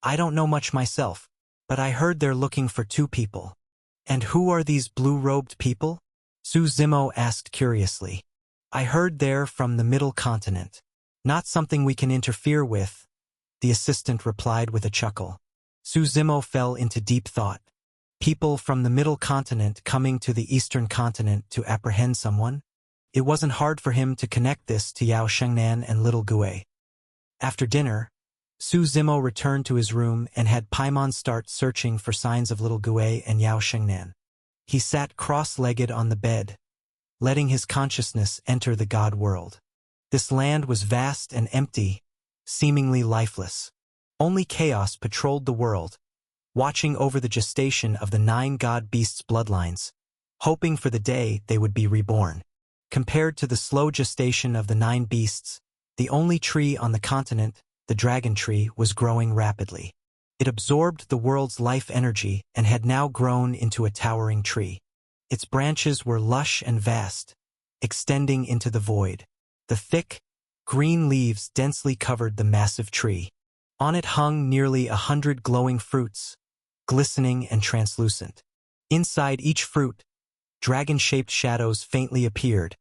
"I don't know much myself, but I heard they're looking for 2 people. "And who are these blue-robed people?" Su Zimo asked curiously. "I heard they're from the Middle Continent. Not something we can interfere with," the assistant replied with a chuckle. Su Zimo fell into deep thought. People from the Middle Continent coming to the Eastern Continent to apprehend someone? It wasn't hard for him to connect this to Yao Shengnan and Little Gue. After dinner, Su Zimo returned to his room and had Paimon start searching for signs of Little Gue and Yao Shengnan. He sat cross-legged on the bed, letting his consciousness enter the god world. This land was vast and empty, seemingly lifeless. Only chaos patrolled the world, watching over the gestation of the 9 god beasts' bloodlines, hoping for the day they would be reborn. Compared to the slow gestation of the 9 beasts, the only tree on the continent, the dragon tree, was growing rapidly. It absorbed the world's life energy and had now grown into a towering tree. Its branches were lush and vast, extending into the void. The thick, green leaves densely covered the massive tree. On it hung nearly 100 glowing fruits, glistening and translucent. Inside each fruit, dragon-shaped shadows faintly appeared,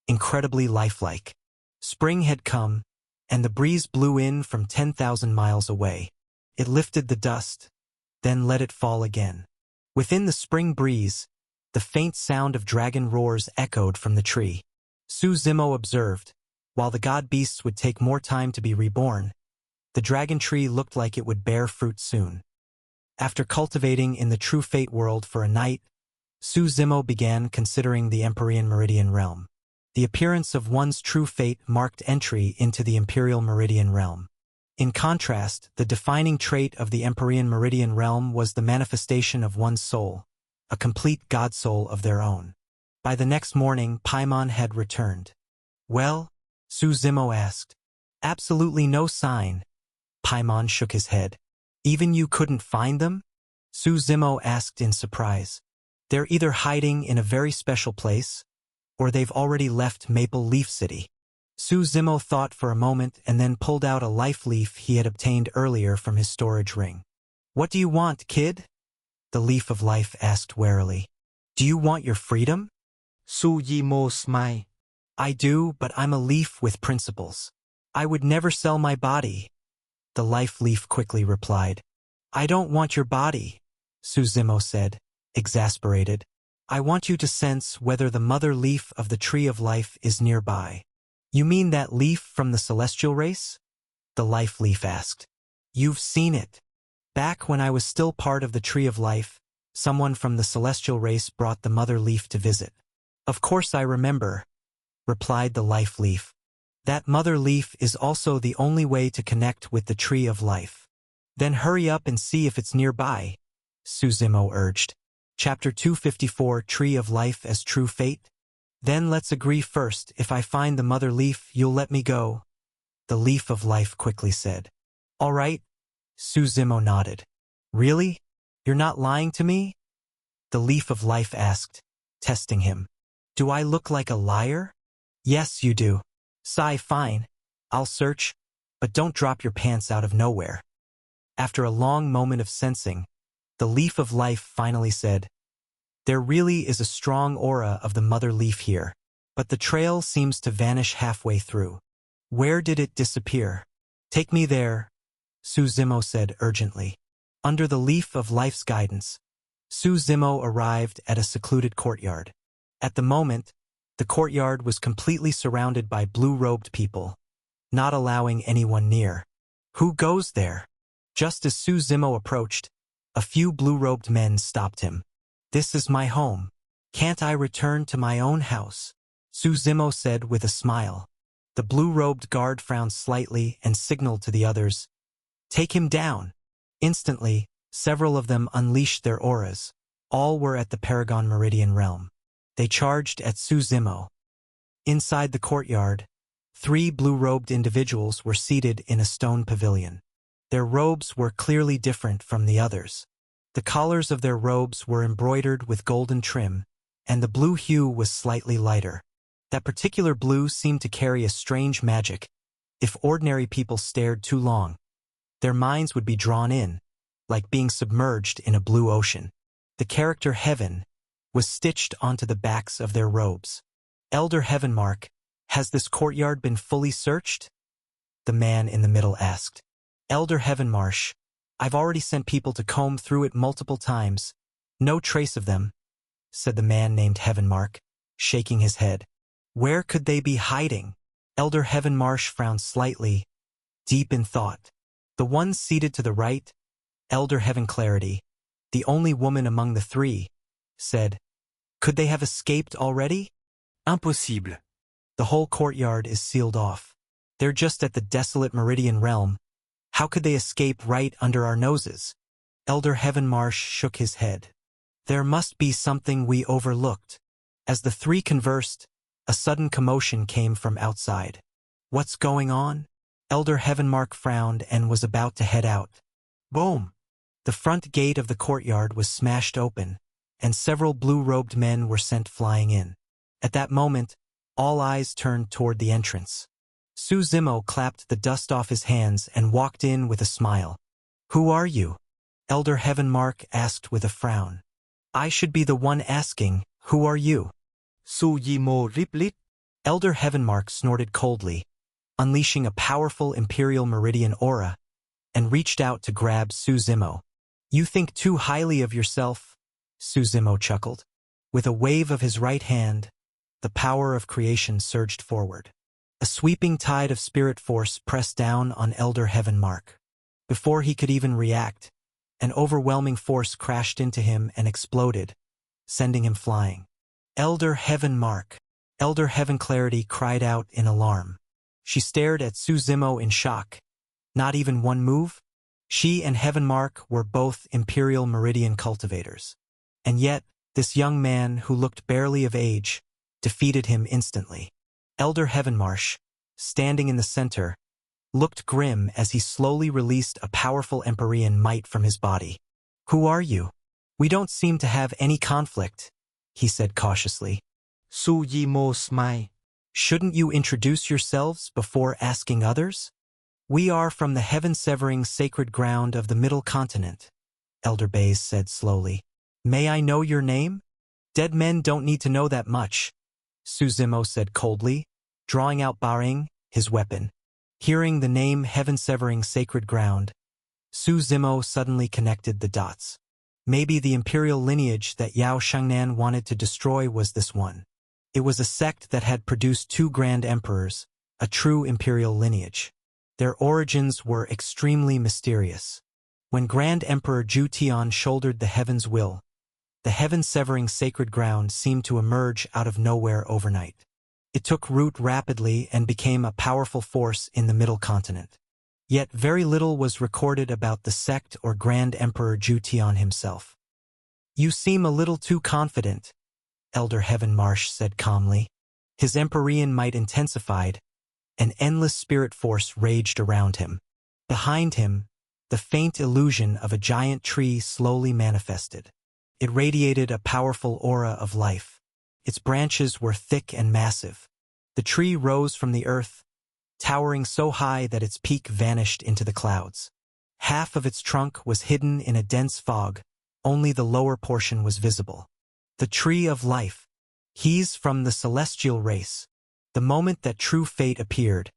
incredibly lifelike. Spring had come, and the breeze blew in from 10,000 miles away. It lifted the dust, then let it fall again. Within the spring breeze, The faint sound of dragon roars echoed from the tree. Su Zimo observed, while the god beasts would take more time to be reborn, the dragon tree looked like it would bear fruit soon. After cultivating in the true fate world for a night, Su Zimo began considering the Empyrean Meridian realm. The appearance of one's true fate marked entry into the Imperial Meridian realm. In contrast, the defining trait of the Empyrean Meridian realm was the manifestation of one's soul, a complete god soul of their own. By the next morning, Paimon had returned. Well? Su Zimo asked. Absolutely no sign. Paimon shook his head. Even you couldn't find them? Su Zimo asked in surprise. They're either hiding in a very special place, or they've already left Maple Leaf City. Su Zimo thought for a moment and then pulled out a life leaf he had obtained earlier from his storage ring. What do you want, kid? The Leaf of Life asked warily. Do you want your freedom? Su Zimo smiled. I do, but I'm a leaf with principles. I would never sell my body. The life leaf quickly replied. I don't want your body, Su Zimo said, exasperated. I want you to sense whether the mother leaf of the Tree of Life is nearby. You mean that leaf from the celestial race? The life leaf asked. You've seen it. Back when I was still part of the Tree of Life, someone from the celestial race brought the mother leaf to visit. Of course I remember, replied the life leaf. That mother leaf is also the only way to connect with the Tree of Life. Then hurry up and see if it's nearby, Su Zimo urged. Chapter 254, Tree of Life as True Fate? Then let's agree first, if I find the mother leaf, you'll let me go. The Leaf of Life quickly said. All right. Su Zimo nodded. Really? You're not lying to me? The Leaf of Life asked, testing him. Do I look like a liar? Yes, you do. Sigh, fine. I'll search, but don't drop your pants out of nowhere. After a long moment of sensing, the Leaf of Life finally said, There really is a strong aura of the mother leaf here, but the trail seems to vanish halfway through. Where did it disappear? Take me there, Su Zimo said urgently. Under the Leaf of Life's guidance, Su Zimo arrived at a secluded courtyard. At the moment, the courtyard was completely surrounded by blue-robed people, not allowing anyone near. Who goes there? Just as Su Zimo approached, a few blue-robed men stopped him. This is my home. Can't I return to my own house? Su Zimo said with a smile. The blue-robed guard frowned slightly and signaled to the others. Take him down. Instantly, several of them unleashed their auras. All were at the Paragon Meridian realm. They charged at Su Zimo. Inside the courtyard, 3 blue-robed individuals were seated in a stone pavilion. Their robes were clearly different from the others. The collars of their robes were embroidered with golden trim, and the blue hue was slightly lighter. That particular blue seemed to carry a strange magic. If ordinary people stared too long, their minds would be drawn in, like being submerged in a blue ocean. The character Heaven was stitched onto the backs of their robes. Elder Heavenmark, has this courtyard been fully searched? The man in the middle asked. Elder Heavenmarsh, I've already sent people to comb through it multiple times. No trace of them, said the man named Heavenmark, shaking his head. Where could they be hiding? Elder Heavenmarsh frowned slightly, deep in thought. The one seated to the right, Elder Heaven Clarity, the only woman among the 3, said, Could they have escaped already? Impossible. The whole courtyard is sealed off. They're just at the desolate Meridian realm. How could they escape right under our noses? Elder Heavenmarsh shook his head. There must be something we overlooked. As the 3 conversed, a sudden commotion came from outside. What's going on? Elder Heavenmark frowned and was about to head out. Boom! The front gate of the courtyard was smashed open, and several blue-robed men were sent flying in. At that moment, all eyes turned toward the entrance. Su Zimo clapped the dust off his hands and walked in with a smile. Who are you? Elder Heavenmark asked with a frown. I should be the one asking, who are you? Su Zimo replied. Elder Heavenmark snorted coldly, unleashing a powerful Imperial Meridian aura, and reached out to grab Su Zimo. You think too highly of yourself? Su Zimo chuckled. With a wave of his right hand, the power of creation surged forward. A sweeping tide of spirit force pressed down on Elder Heaven Mark. Before he could even react, an overwhelming force crashed into him and exploded, sending him flying. Elder Heaven Mark! Elder Heaven Clarity cried out in alarm. She stared at Su Zimo in shock. Not even one move? She and Heaven Mark were both Imperial Meridian cultivators. And yet, this young man who looked barely of age defeated him instantly. Elder Heavenmarsh, standing in the center, looked grim as he slowly released a powerful Empyrean might from his body. "Who are you? We don't seem to have any conflict," he said cautiously. Su Zimo smiled. "Shouldn't you introduce yourselves before asking others? We are from the heaven-severing sacred ground of the Middle Continent," Elder Bays said slowly. "May I know your name?" "Dead men don't need to know that much," Su Zimo said coldly, drawing out Baring, his weapon. Hearing the name heaven-severing sacred ground, Su Zimo suddenly connected the dots. Maybe the imperial lineage that Yao Shangnan wanted to destroy was this one. It was a sect that had produced two grand emperors, a true imperial lineage. Their origins were extremely mysterious. When Grand Emperor Ju Tian shouldered the heaven's will, the heaven-severing sacred ground seemed to emerge out of nowhere overnight. It took root rapidly and became a powerful force in the Middle Continent. Yet very little was recorded about the sect or Grand Emperor Ju Tian himself. "You seem a little too confident," Elder Heaven Marsh said calmly. His Empyrean might intensified. An endless spirit force raged around him. Behind him, the faint illusion of a giant tree slowly manifested. It radiated a powerful aura of life. Its branches were thick and massive. The tree rose from the earth, towering so high that its peak vanished into the clouds. Half of its trunk was hidden in a dense fog, only the lower portion was visible. The Tree of Life. He's from the celestial race. The moment that true fate appeared,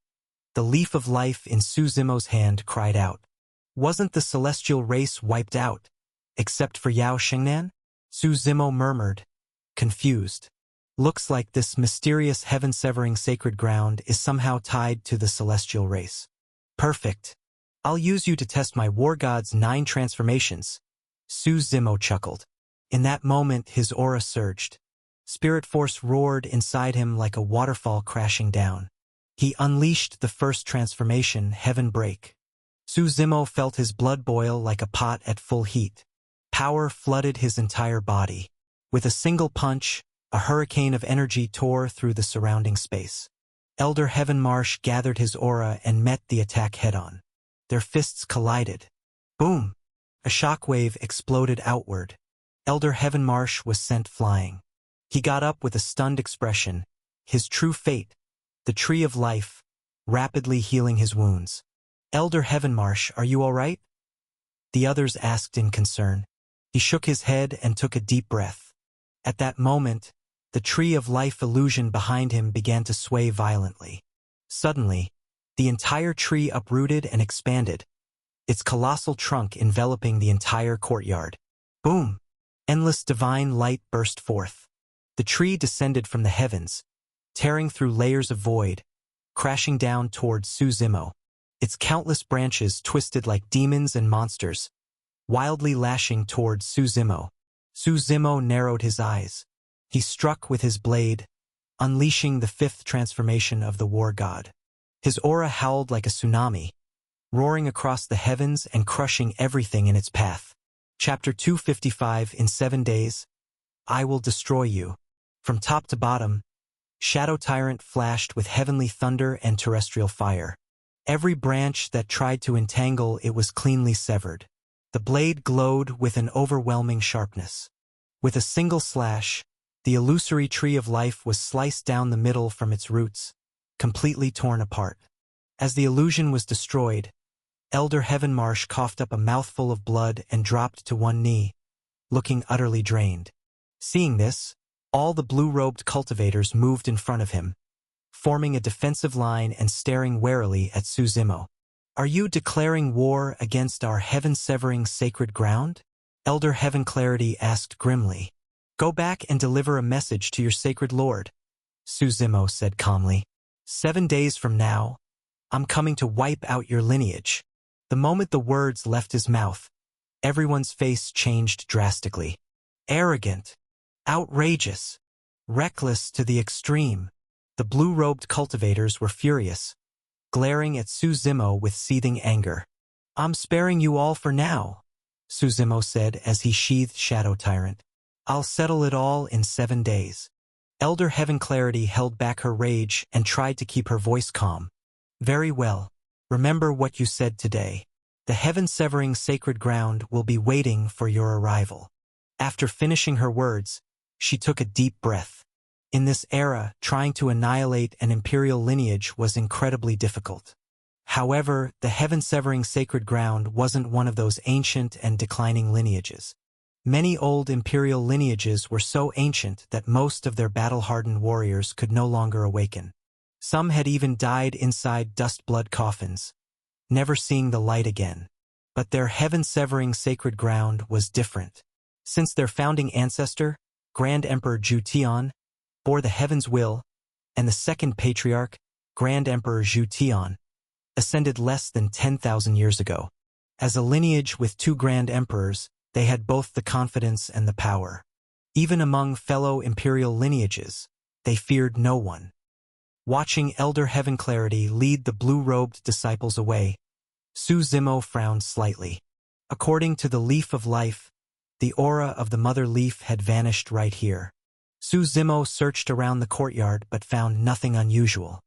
the leaf of life in Su Zimo's hand cried out. Wasn't the celestial race wiped out, except for Yao Shengnan? Su Zimo murmured, confused. Looks like this mysterious heaven-severing sacred ground is somehow tied to the celestial race. Perfect. I'll use you to test my war god's 9 transformations. Su Zimo chuckled. In that moment his aura surged. Spirit force roared inside him like a waterfall crashing down. He unleashed the first transformation, Heaven Break. Su Zimo felt his blood boil like a pot at full heat. Power flooded his entire body. With a single punch, a hurricane of energy tore through the surrounding space. Elder Heaven Marsh gathered his aura and met the attack head-on. Their fists collided. Boom! A shockwave exploded outward. Elder Heaven Marsh was sent flying. He got up with a stunned expression, his true fate, the Tree of Life, rapidly healing his wounds. "Elder Heaven Marsh, are you all right?" The others asked in concern. He shook his head and took a deep breath. At that moment, the Tree of Life illusion behind him began to sway violently. Suddenly, the entire tree uprooted and expanded, its colossal trunk enveloping the entire courtyard. Boom! Endless divine light burst forth. The tree descended from the heavens, tearing through layers of void, crashing down towards Su Zimo. Its countless branches twisted like demons and monsters, wildly lashing towards Su Zimo. Su Zimo narrowed his eyes. He struck with his blade, unleashing the 5th transformation of the war god. His aura howled like a tsunami, roaring across the heavens and crushing everything in its path. Chapter 255. In 7 days, I will destroy you. From top to bottom, Shadow Tyrant flashed with heavenly thunder and terrestrial fire. Every branch that tried to entangle it was cleanly severed. The blade glowed with an overwhelming sharpness. With a single slash, the illusory Tree of Life was sliced down the middle from its roots, completely torn apart. As the illusion was destroyed, Elder Heaven Marsh coughed up a mouthful of blood and dropped to one knee, looking utterly drained. Seeing this, all the blue-robed cultivators moved in front of him, forming a defensive line and staring warily at Su Zimo. "Are you declaring war against our heaven-severing sacred ground?" Elder Heaven Clarity asked grimly. Go back and deliver a message to your sacred lord, Su Zimo said calmly. 7 days from now, I'm coming to wipe out your lineage. The moment the words left his mouth, everyone's face changed drastically. Arrogant, outrageous, reckless to the extreme. The blue-robed cultivators were furious, glaring at Su Zimo with seething anger. I'm sparing you all for now, Su Zimo said as he sheathed Shadow Tyrant. I'll settle it all in 7 days. Elder Heaven Clarity held back her rage and tried to keep her voice calm. Very well. Remember what you said today. The heaven-severing sacred ground will be waiting for your arrival. After finishing her words, she took a deep breath. In this era, trying to annihilate an imperial lineage was incredibly difficult. However, the heaven-severing sacred ground wasn't one of those ancient and declining lineages. Many old imperial lineages were so ancient that most of their battle-hardened warriors could no longer awaken. Some had even died inside dust-blood coffins, never seeing the light again. But their heaven-severing sacred ground was different. Since their founding ancestor, Grand Emperor Zhu Tian, bore the heaven's will, and the second patriarch, Grand Emperor Zhu Tian, ascended less than 10,000 years ago. As a lineage with 2 grand emperors, they had both the confidence and the power. Even among fellow imperial lineages, they feared no one. Watching Elder Heaven Clarity lead the blue-robed disciples away, Su Zimo frowned slightly. According to the Leaf of Life, the aura of the Mother Leaf had vanished right here. Su Zimo searched around the courtyard but found nothing unusual.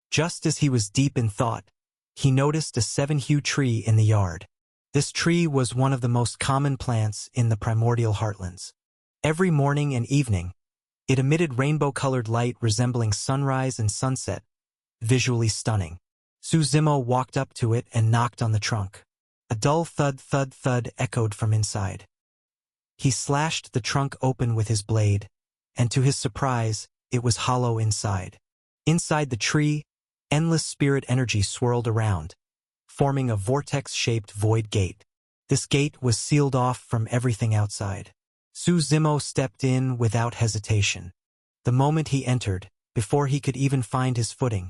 Just as he was deep in thought, he noticed a 7-hue tree in the yard. This tree was one of the most common plants in the primordial heartlands. Every morning and evening, it emitted rainbow-colored light resembling sunrise and sunset, visually stunning. Su Zimo walked up to it and knocked on the trunk. A dull thud thud thud echoed from inside. He slashed the trunk open with his blade, and to his surprise, it was hollow inside. Inside the tree, endless spirit energy swirled around, forming a vortex-shaped void gate. This gate was sealed off from everything outside. Su Zimo stepped in without hesitation. The moment he entered, before he could even find his footing,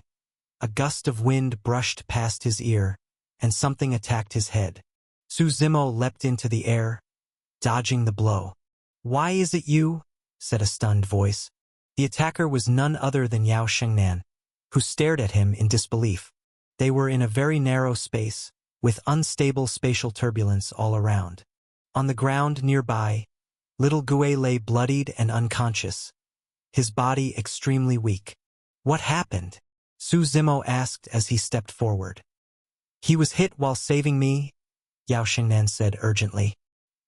a gust of wind brushed past his ear, and something attacked his head. Su Zimo leapt into the air, dodging the blow. "Why is it you?" said a stunned voice. The attacker was none other than Yao Shengnan, who stared at him in disbelief. They were in a very narrow space, with unstable spatial turbulence all around. On the ground nearby, little Gue lay bloodied and unconscious, his body extremely weak. "What happened?" Su Zimo asked as he stepped forward. "He was hit while saving me," Yao Shengnan said urgently.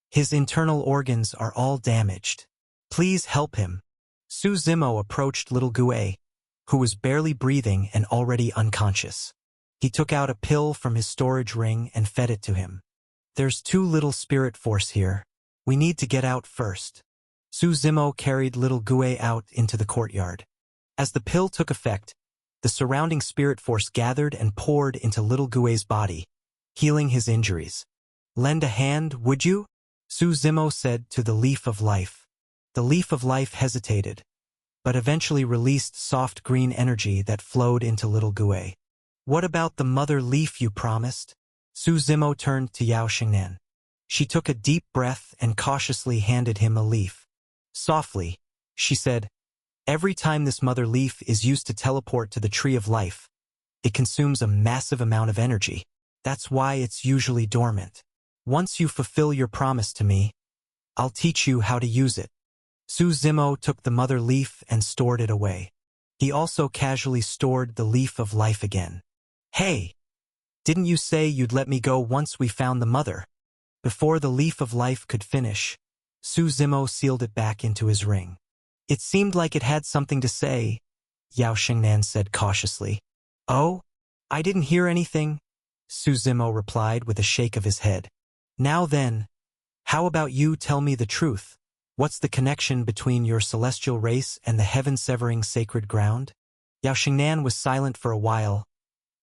"His internal organs are all damaged. Please help him." Su Zimo approached little Gue, who was barely breathing and already unconscious. He took out a pill from his storage ring and fed it to him. "There's too little spirit force here. We need to get out first." Su Zimo carried little Gue out into the courtyard. As the pill took effect, the surrounding spirit force gathered and poured into little Gue's body, healing his injuries. "Lend a hand, would you?" Su Zimo said to the Leaf of Life. The Leaf of Life hesitated, but eventually released soft green energy that flowed into little Gue. "What about the mother leaf you promised?" Su Zimo turned to Yao Shengnan. She took a deep breath and cautiously handed him a leaf. Softly, she said, "Every time this mother leaf is used to teleport to the Tree of Life, it consumes a massive amount of energy. That's why it's usually dormant. Once you fulfill your promise to me, I'll teach you how to use it." Su Zimo took the mother leaf and stored it away. He also casually stored the Leaf of Life again. "Hey, didn't you say you'd let me go once we found the mother?" Before the Leaf of Life could finish, Su Zimo sealed it back into his ring. "It seemed like it had something to say," Yao Shengnan said cautiously. "Oh? I didn't hear anything," Su Zimo replied with a shake of his head. "Now then, how about you tell me the truth? What's the connection between your celestial race and the heaven-severing sacred ground?" Yao Shengnan was silent for a while,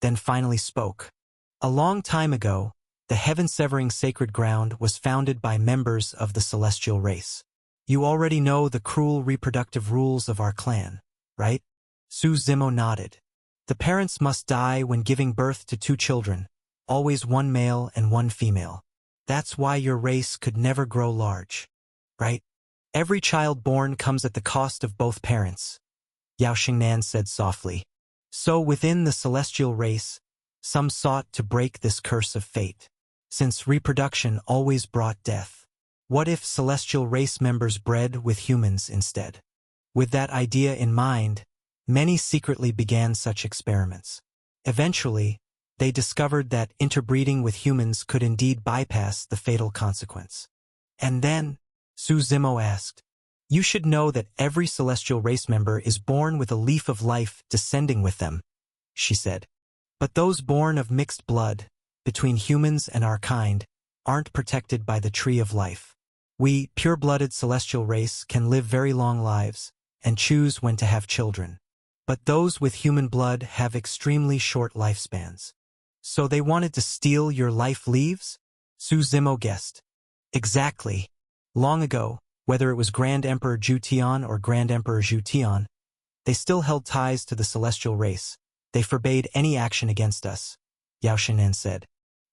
then finally spoke. "A long time ago, the heaven-severing sacred ground was founded by members of the celestial race. You already know the cruel reproductive rules of our clan, right? Su Zimo nodded. The parents must die when giving birth to 2 children, always 1 male and 1 female. That's why your race could never grow large, right? Every child born comes at the cost of both parents, Yao Xingnan said softly. So within the celestial race, some sought to break this curse of fate, since reproduction always brought death. What if celestial race members bred with humans instead? With that idea in mind, many secretly began such experiments. Eventually, they discovered that interbreeding with humans could indeed bypass the fatal consequence. And then, Su Zimo asked, "You should know that every celestial race member is born with a leaf of life descending with them," she said. "But those born of mixed blood, between humans and our kind, aren't protected by the tree of life. We, pure-blooded celestial race, can live very long lives and choose when to have children. But those with human blood have extremely short lifespans. So they wanted to steal your life leaves?" Su Zimo guessed. "Exactly. Long ago, whether it was Grand Emperor Zhu Tian or Grand Emperor Zhu Tian, they still held ties to the celestial race. They forbade any action against us," Yao Xingnan said.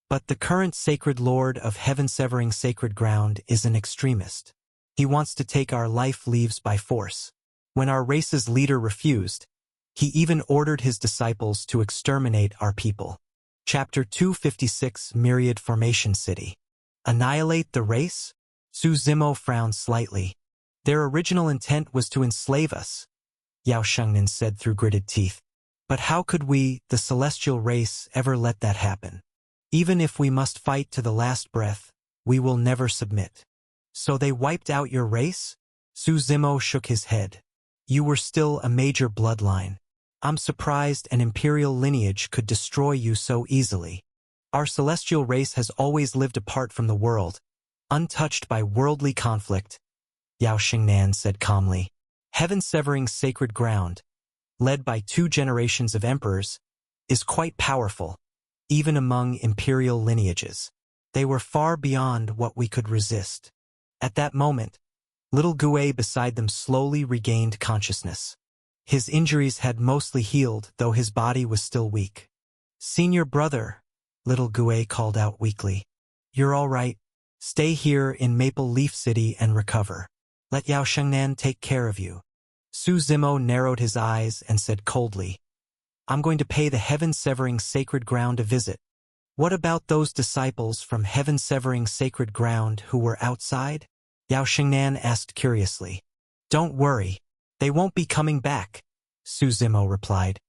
"But the current sacred lord of heaven-severing sacred ground is an extremist. He wants to take our life leaves by force. When our race's leader refused, he even ordered his disciples to exterminate our people." Chapter 256, Myriad Formation City. Annihilate the race? Su Zimo frowned slightly. "Their original intent was to enslave us," Yao Xingnan said through gritted teeth. "But how could we, the celestial race, ever let that happen? Even if we must fight to the last breath, we will never submit." "So they wiped out your race?" Su Zimo shook his head. "You were still a major bloodline. I'm surprised an imperial lineage could destroy you so easily. Our celestial race has always lived apart from the world, untouched by worldly conflict," Yao Xingnan said calmly. "Heaven-severing sacred ground, led by 2 generations of emperors, is quite powerful, even among imperial lineages. They were far beyond what we could resist." At that moment, little Gue beside them slowly regained consciousness. His injuries had mostly healed, though his body was still weak. "Senior brother," little Gue called out weakly. "You're all right. Stay here in Maple Leaf City and recover. Let Yao Xingnan take care of you." Su Zimo narrowed his eyes and said coldly, "I'm going to pay the heaven-severing sacred ground a visit. What about those disciples from heaven-severing sacred ground who were outside?" Yao Xingnan asked curiously. "Don't worry. They won't be coming back," Su Zimo replied.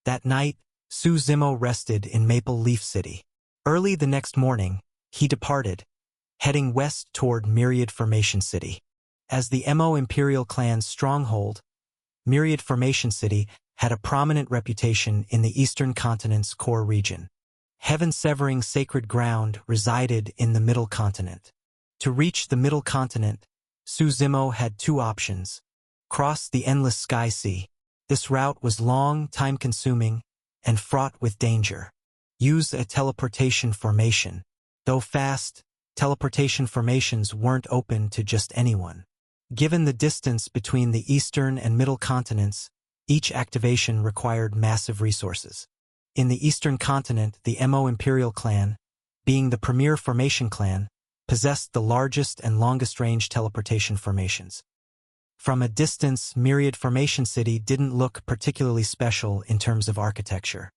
That night, Su Zimo rested in Maple Leaf City. Early the next morning, he departed, heading west toward Myriad Formation City. As the Mo Imperial clan's stronghold, Myriad Formation City had a prominent reputation in the Eastern Continent's core region. Heaven-severing sacred ground resided in the Middle Continent. To reach the Middle Continent, Su Zimo had 2 options. Cross the endless Sky Sea. This route was long, time-consuming, and fraught with danger. Use a teleportation formation. Though fast, teleportation formations weren't open to just anyone. Given the distance between the Eastern and Middle Continents, each activation required massive resources. In the Eastern Continent, the Mo Imperial clan, being the premier formation clan, possessed the largest and longest-range teleportation formations. From a distance, Myriad Formation City didn't look particularly special in terms of architecture.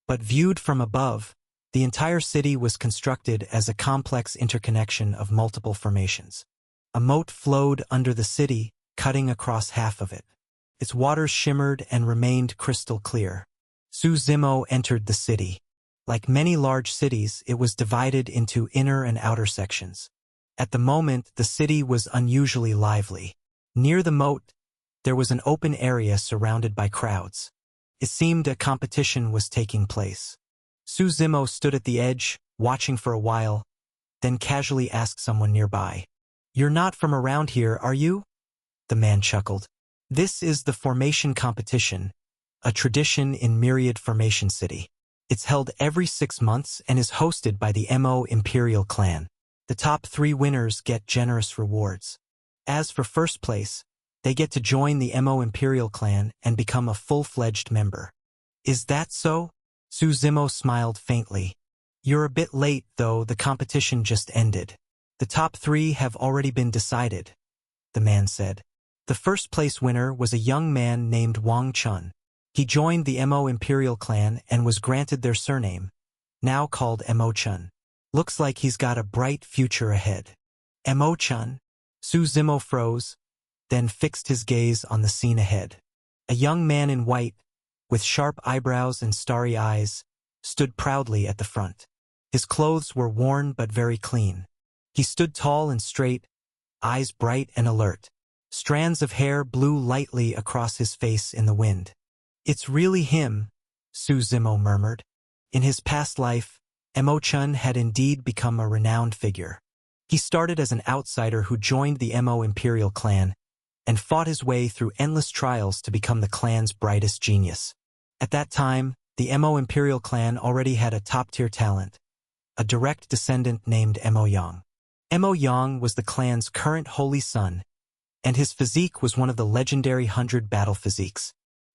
But viewed from above, the entire city was constructed as a complex interconnection of multiple formations. A moat flowed under the city, cutting across half of it. Its waters shimmered and remained crystal clear. Su Zimo entered the city. Like many large cities, it was divided into inner and outer sections. At the moment, the city was unusually lively. Near the moat, there was an open area surrounded by crowds. It seemed a competition was taking place. Su Zimo stood at the edge, watching for a while, then casually asked someone nearby, "You're not from around here, are you?" The man chuckled. "This is the formation competition, a tradition in Myriad Formation City. It's held every 6 months and is hosted by the Mo Imperial clan. The top 3 winners get generous rewards. As for first place, they get to join the Mo Imperial clan and become a full-fledged member. Is that so? Su Zimo smiled faintly. You're a bit late, though. The competition just ended. The top 3 have already been decided, the man said. The first place winner was a young man named Wang Chun. He joined the Mo Imperial clan and was granted their surname, now called Mo Chun. Looks like he's got a bright future ahead. Mo Chun? Su Zimo froze, then fixed his gaze on the scene ahead. A young man in white, with sharp eyebrows and starry eyes, stood proudly at the front. His clothes were worn but very clean. He stood tall and straight, eyes bright and alert. Strands of hair blew lightly across his face in the wind. It's really him, Su Zimo murmured. In his past life, Mo Chun had indeed become a renowned figure. He started as an outsider who joined the Mo Imperial clan and fought his way through endless trials to become the clan's brightest genius. At that time, the Mo Imperial clan already had a top-tier talent, a direct descendant named Mo Yang. Mo Yang was the clan's current holy son, and his physique was one of the legendary 100 battle physiques.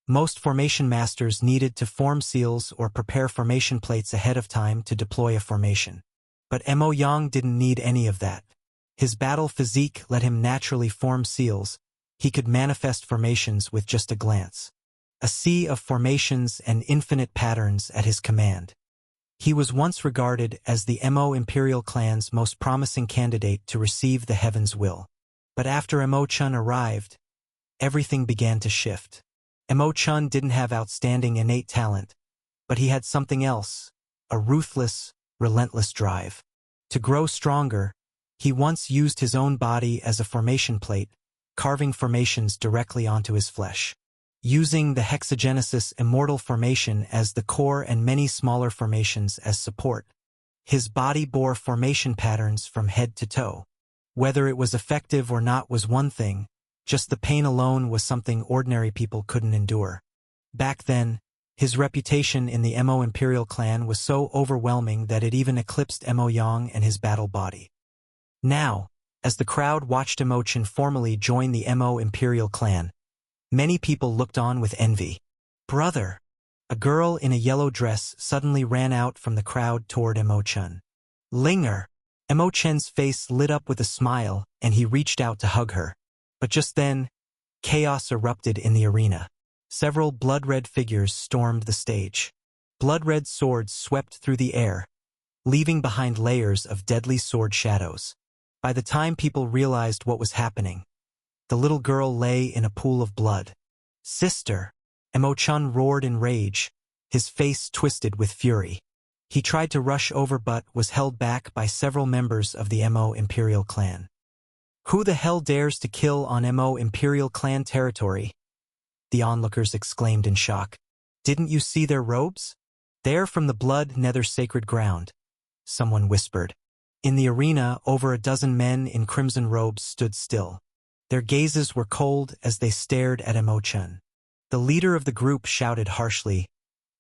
Most formation masters needed to form seals or prepare formation plates ahead of time to deploy a formation. But Mo Yang didn't need any of that. His battle physique let him naturally form seals. He could manifest formations with just a glance. A sea of formations and infinite patterns at his command. He was once regarded as the Mo Imperial clan's most promising candidate to receive the Heaven's will. But after Mo Chun arrived, everything began to shift. Mo Chun didn't have outstanding innate talent, but he had something else, a ruthless, relentless drive. To grow stronger, he once used his own body as a formation plate, carving formations directly onto his flesh. Using the Hexagenesis Immortal Formation as the core and many smaller formations as support, his body bore formation patterns from head to toe. Whether it was effective or not was one thing, just the pain alone was something ordinary people couldn't endure. Back then, his reputation in the Mo Imperial clan was so overwhelming that it even eclipsed Mo Yang and his battle body. Now, as the crowd watched Mo Chun formally join the Mo Imperial clan, many people looked on with envy. Brother! A girl in a yellow dress suddenly ran out from the crowd toward Mo Chun. Linger! Mo Chun's face lit up with a smile, and he reached out to hug her. But just then, chaos erupted in the arena. Several blood-red figures stormed the stage. Blood-red swords swept through the air, leaving behind layers of deadly sword shadows. By the time people realized what was happening, the little girl lay in a pool of blood. Sister! Mo Chun roared in rage, his face twisted with fury. He tried to rush over but was held back by several members of the Mo Imperial clan. Who the hell dares to kill on Mo Imperial clan territory? The onlookers exclaimed in shock. Didn't you see their robes? They're from the Blood Nether Sacred Ground, someone whispered. In the arena, over a dozen men in crimson robes stood still. Their gazes were cold as they stared at Mo Chun. The leader of the group shouted harshly,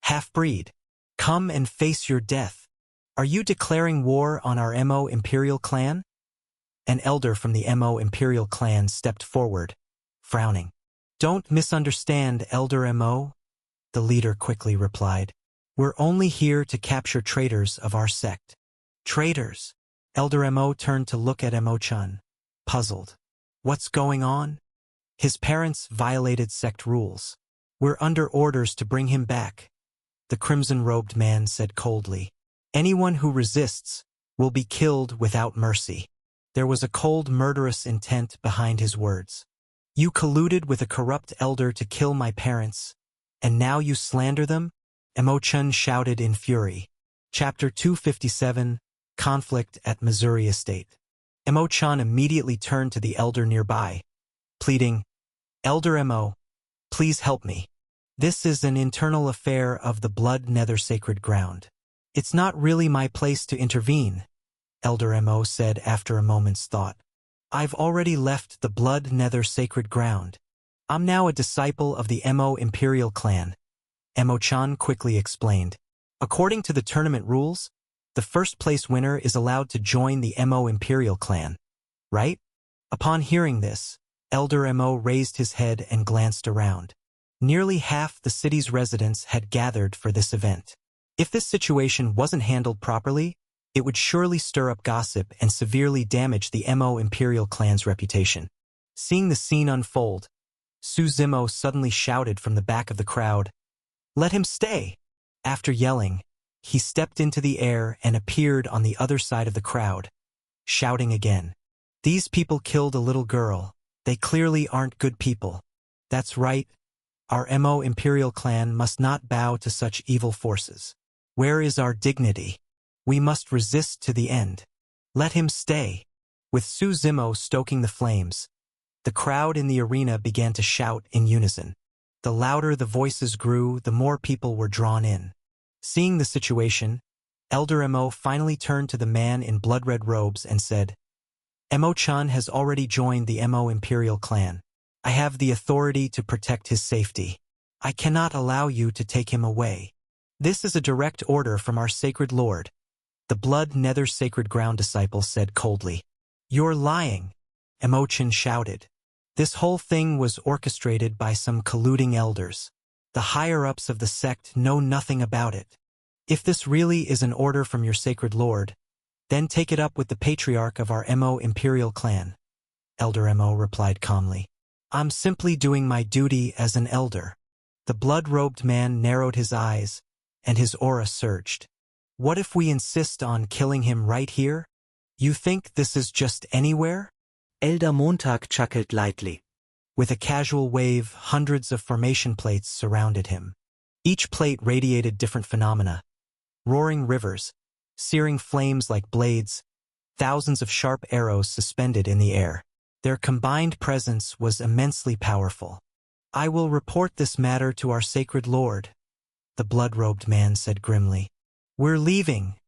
"Half-breed, come and face your death. Are you declaring war on our Mo Imperial clan?" An elder from the Mo Imperial clan stepped forward, frowning. "Don't misunderstand, Elder Mo," the leader quickly replied. "We're only here to capture traitors of our sect." Traitors? Elder Mo turned to look at Mo Chun, puzzled. What's going on? His parents violated sect rules. We're under orders to bring him back, the crimson-robed man said coldly. Anyone who resists will be killed without mercy. There was a cold, murderous intent behind his words. You colluded with a corrupt elder to kill my parents, and now you slander them? Mo Chun shouted in fury. Chapter 257, Conflict at Missouri Estate. Mo Chun immediately turned to the elder nearby, pleading, "Elder Mo, please help me. This is an internal affair of the Blood Nether Sacred Ground. It's not really my place to intervene," Elder Mo said after a moment's thought. "I've already left the Blood Nether Sacred Ground. I'm now a disciple of the Mo Imperial clan," Mo Chun quickly explained. "According to the tournament rules, the first-place winner is allowed to join the Mo Imperial clan, right?" Upon hearing this, Elder Mo raised his head and glanced around. Nearly half the city's residents had gathered for this event. If this situation wasn't handled properly, it would surely stir up gossip and severely damage the Mo imperial clan's reputation. Seeing the scene unfold, Su Zimo suddenly shouted from the back of the crowd, "Let him stay!" After yelling, he stepped into the air and appeared on the other side of the crowd, shouting again, "These people killed a little girl. They clearly aren't good people. That's right. Our Mo imperial clan must not bow to such evil forces. Where is our dignity? We must resist to the end. Let him stay." With Su Zimo stoking the flames, the crowd in the arena began to shout in unison. The louder the voices grew, the more people were drawn in. Seeing the situation, Elder Mo finally turned to the man in blood-red robes and said, "Mo-chan has already joined the Mo imperial clan. I have the authority to protect his safety. I cannot allow you to take him away. This is a direct order from our sacred lord." The Blood Nether Sacred Ground disciple said coldly. "You're lying," Mo-chan shouted. "This whole thing was orchestrated by some colluding elders. The higher-ups of the sect know nothing about it. If this really is an order from your sacred lord, then take it up with the patriarch of our Mo imperial clan." Elder Mo replied calmly, "I'm simply doing my duty as an elder." The blood-robed man narrowed his eyes, and his aura surged. "What if we insist on killing him right here? You think this is just anywhere?" Elder Montag chuckled lightly. With a casual wave, hundreds of formation plates surrounded him. Each plate radiated different phenomena. Roaring rivers, searing flames like blades, thousands of sharp arrows suspended in the air. Their combined presence was immensely powerful. "I will report this matter to our sacred lord," the blood-robed man said grimly. "We're leaving,"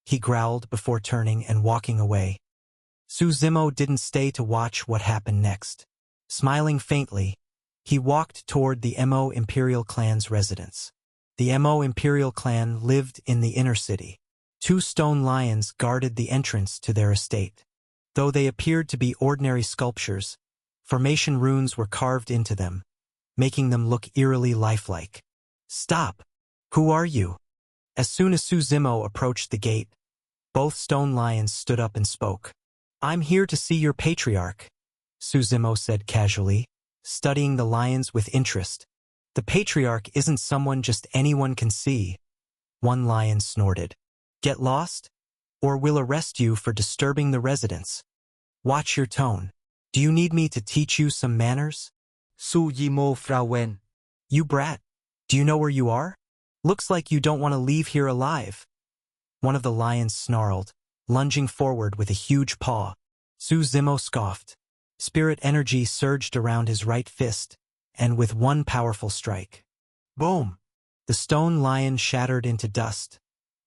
he growled before turning and walking away. Su Zimo didn't stay to watch what happened next. Smiling faintly, he walked toward the Mo imperial clan's residence. The Mo imperial clan lived in the inner city. 2 stone lions guarded the entrance to their estate. Though they appeared to be ordinary sculptures, formation runes were carved into them, making them look eerily lifelike. "Stop! Who are you?" As soon as Su Zimo approached the gate, both stone lions stood up and spoke. "I'm here to see your patriarch," Su Zimo said casually, studying the lions with interest. "The patriarch isn't someone just anyone can see." One lion snorted. "Get lost, or we'll arrest you for disturbing the residents. Watch your tone. Do you need me to teach you some manners?" Su Yimo Frau Wen. "You brat. Do you know where you are? Looks like you don't want to leave here alive." One of the lions snarled, lunging forward with a huge paw. Su Zimo scoffed. Spirit energy surged around his right fist, and with one powerful strike, boom! The stone lion shattered into dust,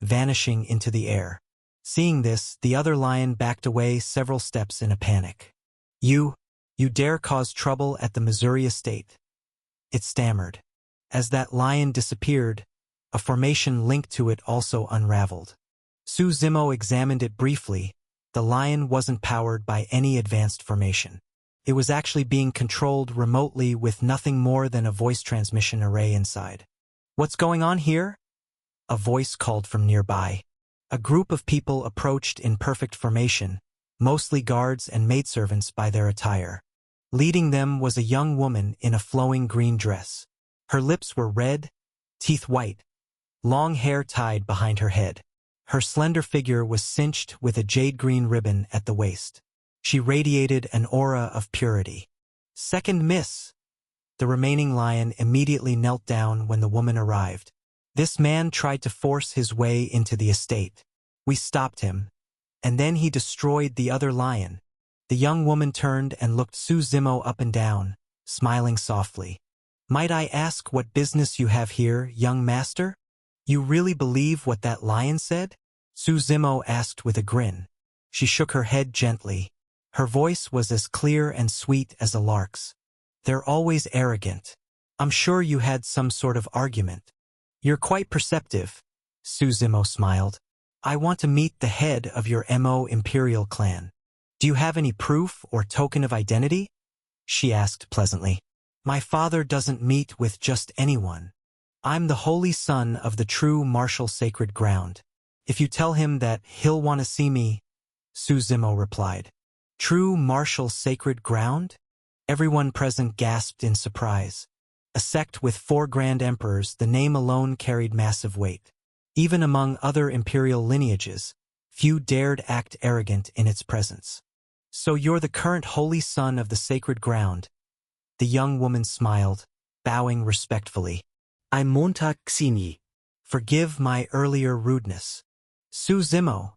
vanishing into the air. Seeing this, the other lion backed away several steps in a panic. You dare cause trouble at the Missouri estate," it stammered. As that lion disappeared, a formation linked to it also unraveled. Su Zimo examined it briefly. The lion wasn't powered by any advanced formation. It was actually being controlled remotely with nothing more than a voice transmission array inside. "What's going on here?" a voice called from nearby. A group of people approached in perfect formation, mostly guards and maidservants by their attire. Leading them was a young woman in a flowing green dress. Her lips were red, teeth white, long hair tied behind her head. Her slender figure was cinched with a jade-green ribbon at the waist. She radiated an aura of purity. "Second miss!" The remaining lion immediately knelt down when the woman arrived. "This man tried to force his way into the estate. We stopped him, and then he destroyed the other lion." The young woman turned and looked Su Zimo up and down, smiling softly. "Might I ask what business you have here, young master? You really believe what that lion said?" Su Zimo asked with a grin. She shook her head gently. Her voice was as clear and sweet as a lark's. "They're always arrogant. I'm sure you had some sort of argument." "You're quite perceptive," Su Zimo smiled. "I want to meet the head of your Mo imperial clan. Do you have any proof or token of identity? She asked pleasantly. My father doesn't meet with just anyone. I'm the holy son of the true martial sacred ground. If you tell him that, he'll want to see me, Su Zimo replied. True martial sacred ground? Everyone present gasped in surprise. A sect with 4 grand emperors, the name alone carried massive weight. Even among other imperial lineages, few dared act arrogant in its presence. So you're the current holy son of the sacred ground. The young woman smiled, bowing respectfully. I'm Monta Xinyi. Forgive my earlier rudeness. Su Zimo,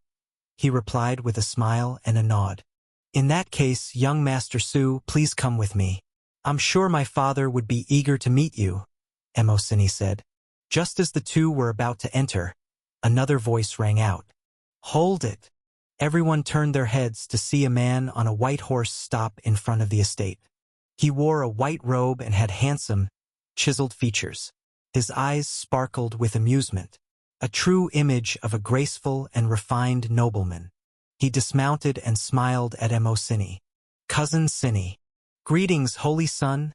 he replied with a smile and a nod. In that case, young Master Su, please come with me. I'm sure my father would be eager to meet you, Emosini said. Just as the two were about to enter, another voice rang out. Hold it! Everyone turned their heads to see a man on a white horse stop in front of the estate. He wore a white robe and had handsome, chiseled features. His eyes sparkled with amusement, a true image of a graceful and refined nobleman. He dismounted and smiled at Emosini. Cousin Sini. Greetings, holy son,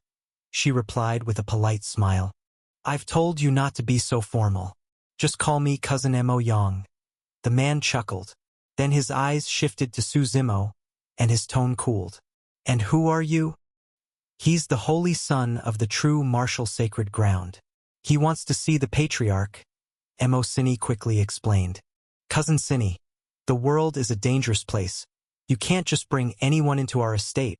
she replied with a polite smile. I've told you not to be so formal. Just call me Cousin Emo Yang. The man chuckled. Then his eyes shifted to Su Zimo, and his tone cooled. And who are you? He's the holy son of the true martial sacred ground. He wants to see the patriarch, Emosini quickly explained. Cousin Sini, the world is a dangerous place. You can't just bring anyone into our estate,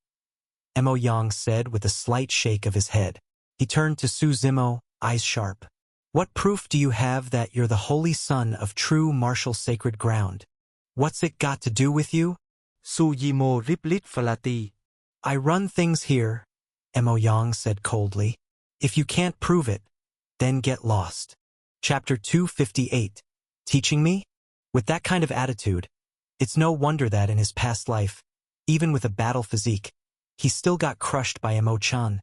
Emo Yang said with a slight shake of his head. He turned to Su Zimo, eyes sharp. What proof do you have that you're the holy son of true martial sacred ground? What's it got to do with you? Su Zimo riplit falati. I run things here, Emo Yang said coldly. If you can't prove it, then get lost. Chapter 258. Teaching me? With that kind of attitude, it's no wonder that in his past life, even with a battle physique, he still got crushed by Emo-chan.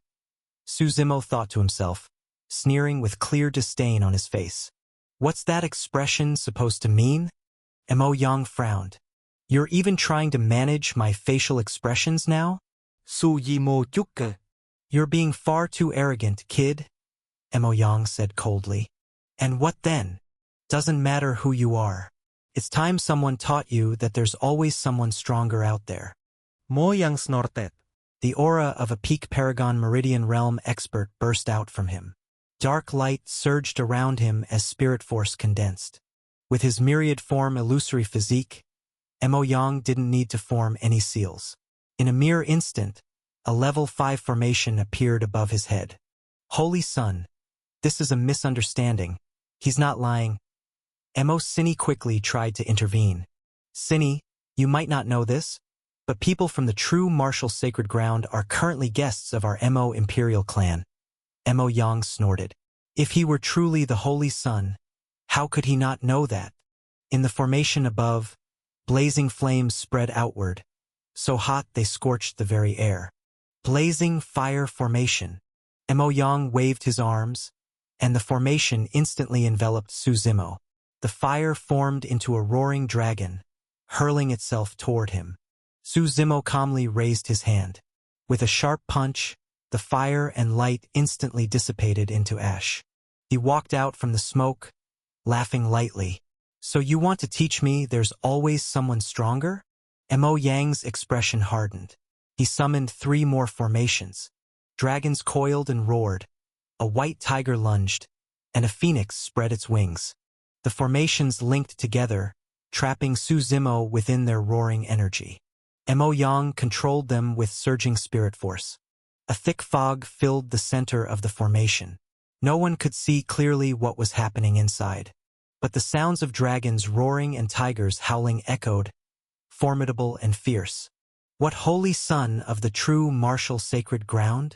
Su Zimo thought to himself, sneering with clear disdain on his face. What's that expression supposed to mean? Emo Yang frowned. You're even trying to manage my facial expressions now? Su Zimo chukka. You're being far too arrogant, kid, Emo Yang said coldly. And what then? Doesn't matter who you are. It's time someone taught you that there's always someone stronger out there. Mo Yang snorted. The aura of a peak Paragon Meridian Realm expert burst out from him. Dark light surged around him as spirit force condensed. With his myriad form illusory physique, Emo Yang didn't need to form any seals. In a mere instant, a level 5 formation appeared above his head. Holy Son, this is a misunderstanding. He's not lying. Emosini quickly tried to intervene. Sini, you might not know this, but people from the true martial sacred ground are currently guests of our Emo Imperial clan. Emo Yang snorted. If he were truly the Holy Son, how could he not know that? In the formation above, blazing flames spread outward, so hot they scorched the very air. Blazing fire formation. Emo Yang waved his arms, and the formation instantly enveloped Su Zimo. The fire formed into a roaring dragon, hurling itself toward him. Su Zimo calmly raised his hand. With a sharp punch, the fire and light instantly dissipated into ash. He walked out from the smoke, laughing lightly. So you want to teach me there's always someone stronger? Emo Yang's expression hardened. He summoned 3 more formations. Dragons coiled and roared. A white tiger lunged, and a phoenix spread its wings. The formations linked together, trapping Su Zimo within their roaring energy. Emo Yang controlled them with surging spirit force. A thick fog filled the center of the formation. No one could see clearly what was happening inside, but the sounds of dragons roaring and tigers howling echoed, formidable and fierce. What holy son of the true martial sacred ground?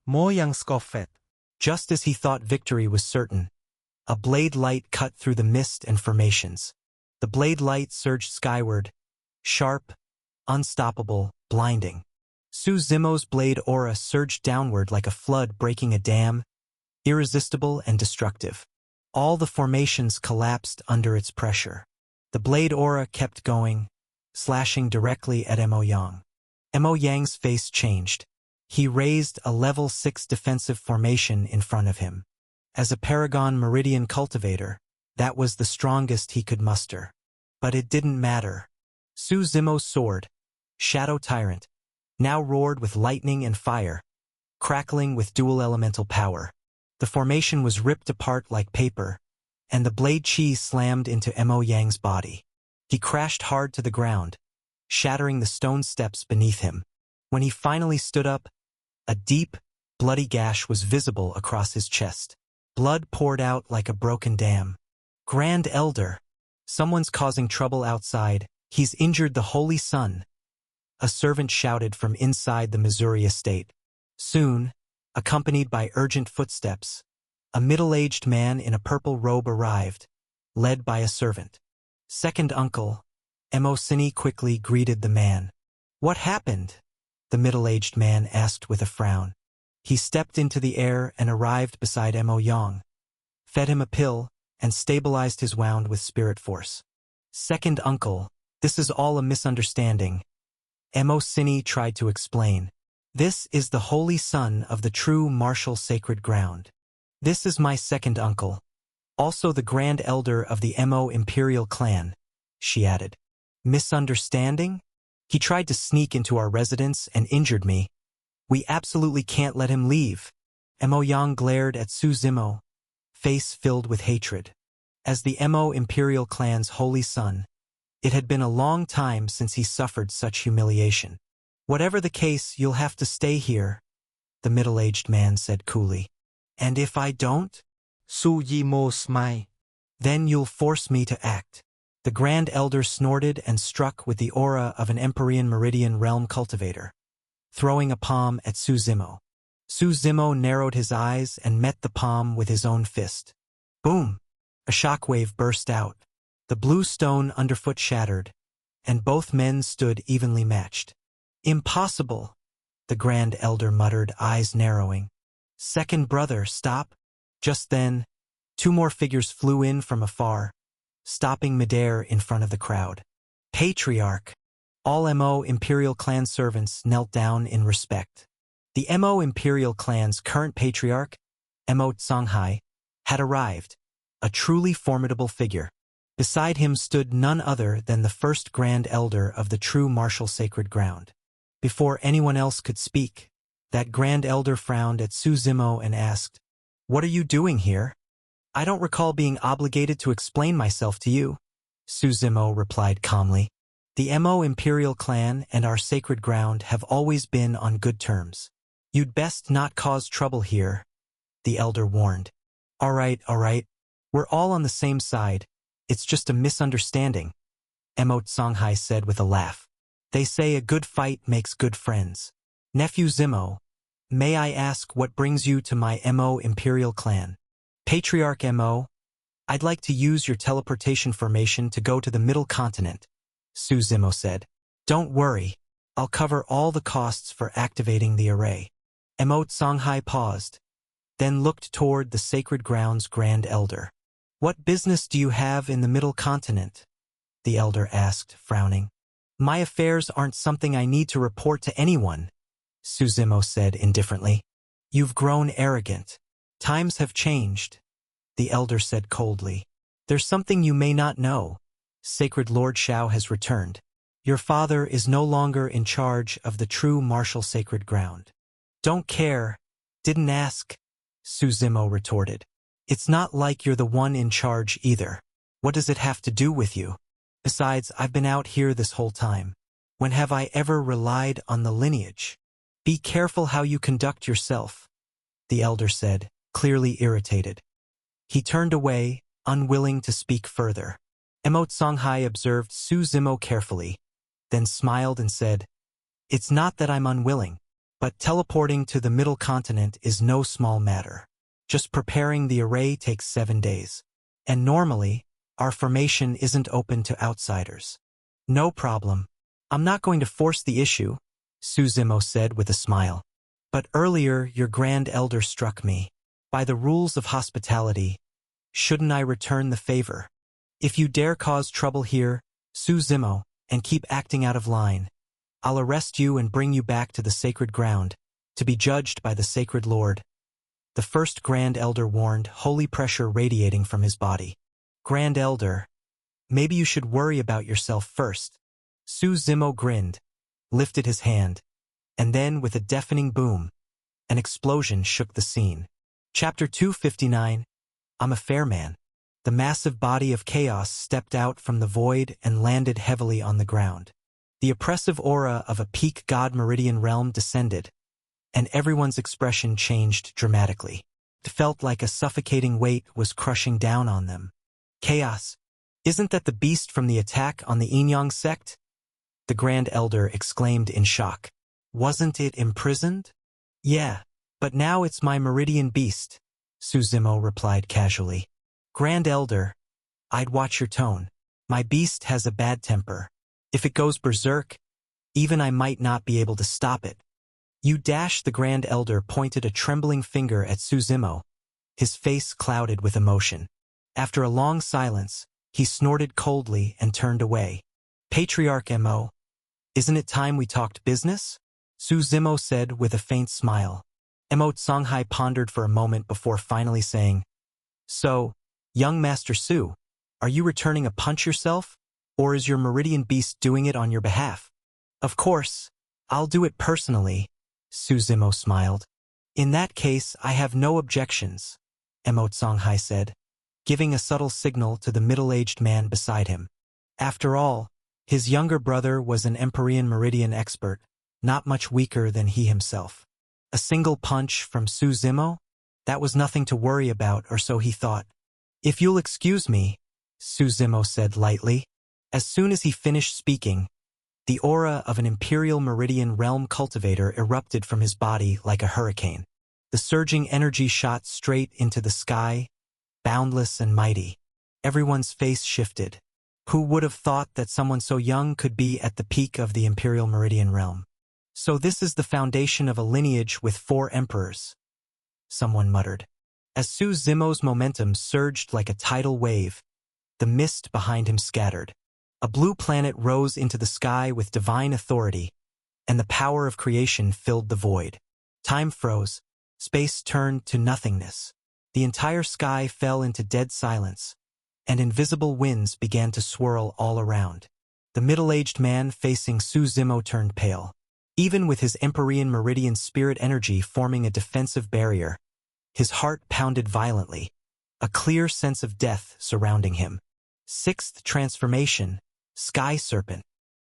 Mo Yang scoffed. Just as he thought victory was certain, a blade light cut through the mist and formations. The blade light surged skyward, sharp, unstoppable, blinding. Su Zimo's blade aura surged downward like a flood breaking a dam, irresistible and destructive. All the formations collapsed under its pressure. The blade aura kept going, slashing directly at Mo Yang. Mo Yang's face changed. He raised a level 6 defensive formation in front of him. As a Paragon Meridian cultivator, that was the strongest he could muster. But it didn't matter. Su Zimo's sword, Shadow Tyrant, now roared with lightning and fire, crackling with dual elemental power. The formation was ripped apart like paper, and the blade chi slammed into Mo Yang's body. He crashed hard to the ground, shattering the stone steps beneath him. When he finally stood up, a deep, bloody gash was visible across his chest. Blood poured out like a broken dam. Grand Elder! Someone's causing trouble outside. He's injured the Holy Sun. A servant shouted from inside the Missouri estate. Soon, accompanied by urgent footsteps, a middle-aged man in a purple robe arrived, led by a servant. Second uncle, Mo Sini quickly greeted the man. What happened? The middle-aged man asked with a frown. He stepped into the air and arrived beside Mo Yang, fed him a pill, and stabilized his wound with spirit force. Second uncle, this is all a misunderstanding. Mo Sini tried to explain. This is the holy son of the true martial sacred ground. This is my second uncle, also the Grand Elder of the Mo Imperial clan, she added. Misunderstanding? He tried to sneak into our residence and injured me. We absolutely can't let him leave. Mo Yang glared at Su Zimo, face filled with hatred. As the Mo Imperial clan's holy son, it had been a long time since he suffered such humiliation. Whatever the case, you'll have to stay here, the middle-aged man said coolly. And if I don't? Su Zimo smiled. Then you'll force me to act. The Grand Elder snorted and struck with the aura of an Empyrean Meridian realm cultivator, throwing a palm at Su Zimo. Su Zimo narrowed his eyes and met the palm with his own fist. Boom! A shockwave burst out. The blue stone underfoot shattered, and both men stood evenly matched. Impossible, the Grand Elder muttered, eyes narrowing. Second brother, stop. Just then, two more figures flew in from afar, stopping midair in front of the crowd. Patriarch! All Mo Imperial clan servants knelt down in respect. The Mo Imperial clan's current patriarch, Mo Songhai, had arrived, a truly formidable figure. Beside him stood none other than the first Grand Elder of the true martial sacred ground. Before anyone else could speak, that Grand Elder frowned at Su Zimo and asked, What are you doing here? I don't recall being obligated to explain myself to you. Su Zimo replied calmly. The Mo Imperial clan and our sacred ground have always been on good terms. You'd best not cause trouble here, the elder warned. All right, we're all on the same side. It's just a misunderstanding, Mo Songhai said with a laugh. They say a good fight makes good friends. Nephew Zimo, may I ask what brings you to my Mo Imperial clan? Patriarch Mo, I'd like to use your teleportation formation to go to the Middle Continent, Su Zimo said. Don't worry, I'll cover all the costs for activating the array. Mo Songhai paused, then looked toward the Sacred Ground's Grand Elder. What business do you have in the Middle Continent? The elder asked, frowning. My affairs aren't something I need to report to anyone, Su Zimo said indifferently. You've grown arrogant. Times have changed, the elder said coldly. There's something you may not know. Sacred Lord Shao has returned. Your father is no longer in charge of the true martial sacred ground. Don't care. Didn't ask, Su Zimo retorted. It's not like you're the one in charge either. What does it have to do with you? Besides, I've been out here this whole time. When have I ever relied on the lineage? Be careful how you conduct yourself, the elder said, clearly irritated. He turned away, unwilling to speak further. Mo Songhai observed Su Zimo carefully, then smiled and said, It's not that I'm unwilling, but teleporting to the Middle Continent is no small matter. Just preparing the array takes 7 days. And normally, our formation isn't open to outsiders. No problem. I'm not going to force the issue, Su Zimo said with a smile. But earlier your Grand Elder struck me. By the rules of hospitality, shouldn't I return the favor? If you dare cause trouble here, Su Zimo, and keep acting out of line, I'll arrest you and bring you back to the sacred ground, to be judged by the sacred Lord. The first Grand Elder warned, holy pressure radiating from his body. Grand Elder, maybe you should worry about yourself first. Su Zimo grinned, lifted his hand, and then, with a deafening boom, an explosion shook the scene. Chapter 259, I'm a fair man. The massive body of chaos stepped out from the void and landed heavily on the ground. The oppressive aura of a peak god meridian realm descended, and everyone's expression changed dramatically. It felt like a suffocating weight was crushing down on them. Chaos, isn't that the beast from the attack on the Inyang sect? The Grand Elder exclaimed in shock. Wasn't it imprisoned? Yeah, but now it's my meridian beast, Su Zimo replied casually. Grand Elder, I'd watch your tone. My beast has a bad temper. If it goes berserk, even I might not be able to stop it. The Grand Elder pointed a trembling finger at Su Zimo, his face clouded with emotion. After a long silence, he snorted coldly and turned away. Patriarch Mo, isn't it time we talked business? Su Zimo said with a faint smile. Mo Songhai pondered for a moment before finally saying, So, young Master Su, are you returning a punch yourself? Or is your meridian beast doing it on your behalf? Of course, I'll do it personally, Su Zimo smiled. In that case, I have no objections, Mo Songhai said, giving a subtle signal to the middle-aged man beside him. After all, his younger brother was an Empyrean meridian expert, not much weaker than he himself. A single punch from Su Zimo? That was nothing to worry about, or so he thought. If you'll excuse me, Su Zimo said lightly. As soon as he finished speaking, the aura of an Imperial Meridian Realm cultivator erupted from his body like a hurricane. The surging energy shot straight into the sky, boundless and mighty. Everyone's face shifted. Who would have thought that someone so young could be at the peak of the Imperial Meridian Realm? So this is the foundation of a lineage with 4 emperors, someone muttered. As Su Zimo's momentum surged like a tidal wave, the mist behind him scattered. A blue planet rose into the sky with divine authority, and the power of creation filled the void. Time froze. Space turned to nothingness. The entire sky fell into dead silence, and invisible winds began to swirl all around. The middle-aged man facing Su Zimo turned pale. Even with his Empyrean Meridian spirit energy forming a defensive barrier, his heart pounded violently, a clear sense of death surrounding him. 6th transformation, Sky Serpent.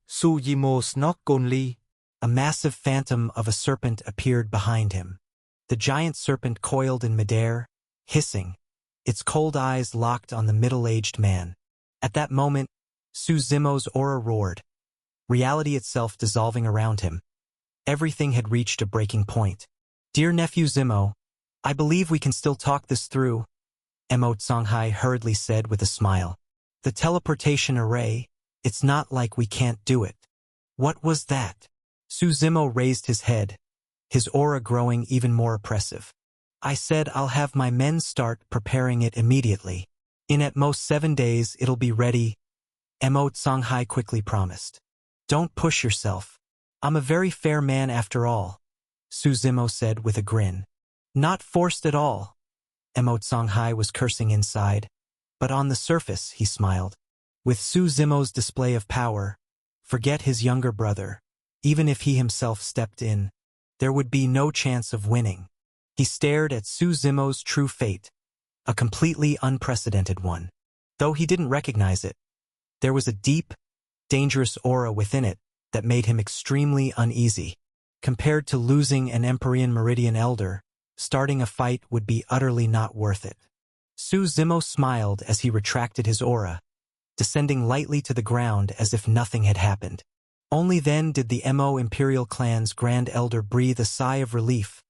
Su Zimo snork only. A massive phantom of a serpent appeared behind him. The giant serpent coiled in midair, hissing, its cold eyes locked on the middle-aged man. At that moment, Su Zimo's aura roared, reality itself dissolving around him. Everything had reached a breaking point. Dear nephew Zimo, I believe we can still talk this through, Mo Songhai hurriedly said with a smile. The teleportation array, it's not like we can't do it. What was that? Su Zimo raised his head, his aura growing even more oppressive. I said I'll have my men start preparing it immediately. In at most 7 days it'll be ready, Mo Songhai quickly promised. Don't push yourself. I'm a very fair man after all, Su Zimo said with a grin. Not forced at all. Mo Songhai was cursing inside, but on the surface he smiled. With Su Zimo's display of power, forget his younger brother. Even if he himself stepped in, there would be no chance of winning. He stared at Su Zimo's true fate, a completely unprecedented one. Though he didn't recognize it, there was a deep, dangerous aura within it that made him extremely uneasy. Compared to losing an Empyrean Meridian Elder, starting a fight would be utterly not worth it. Su Zimo smiled as he retracted his aura, descending lightly to the ground as if nothing had happened. Only then did the Mo Imperial Clan's Grand Elder breathe a sigh of relief,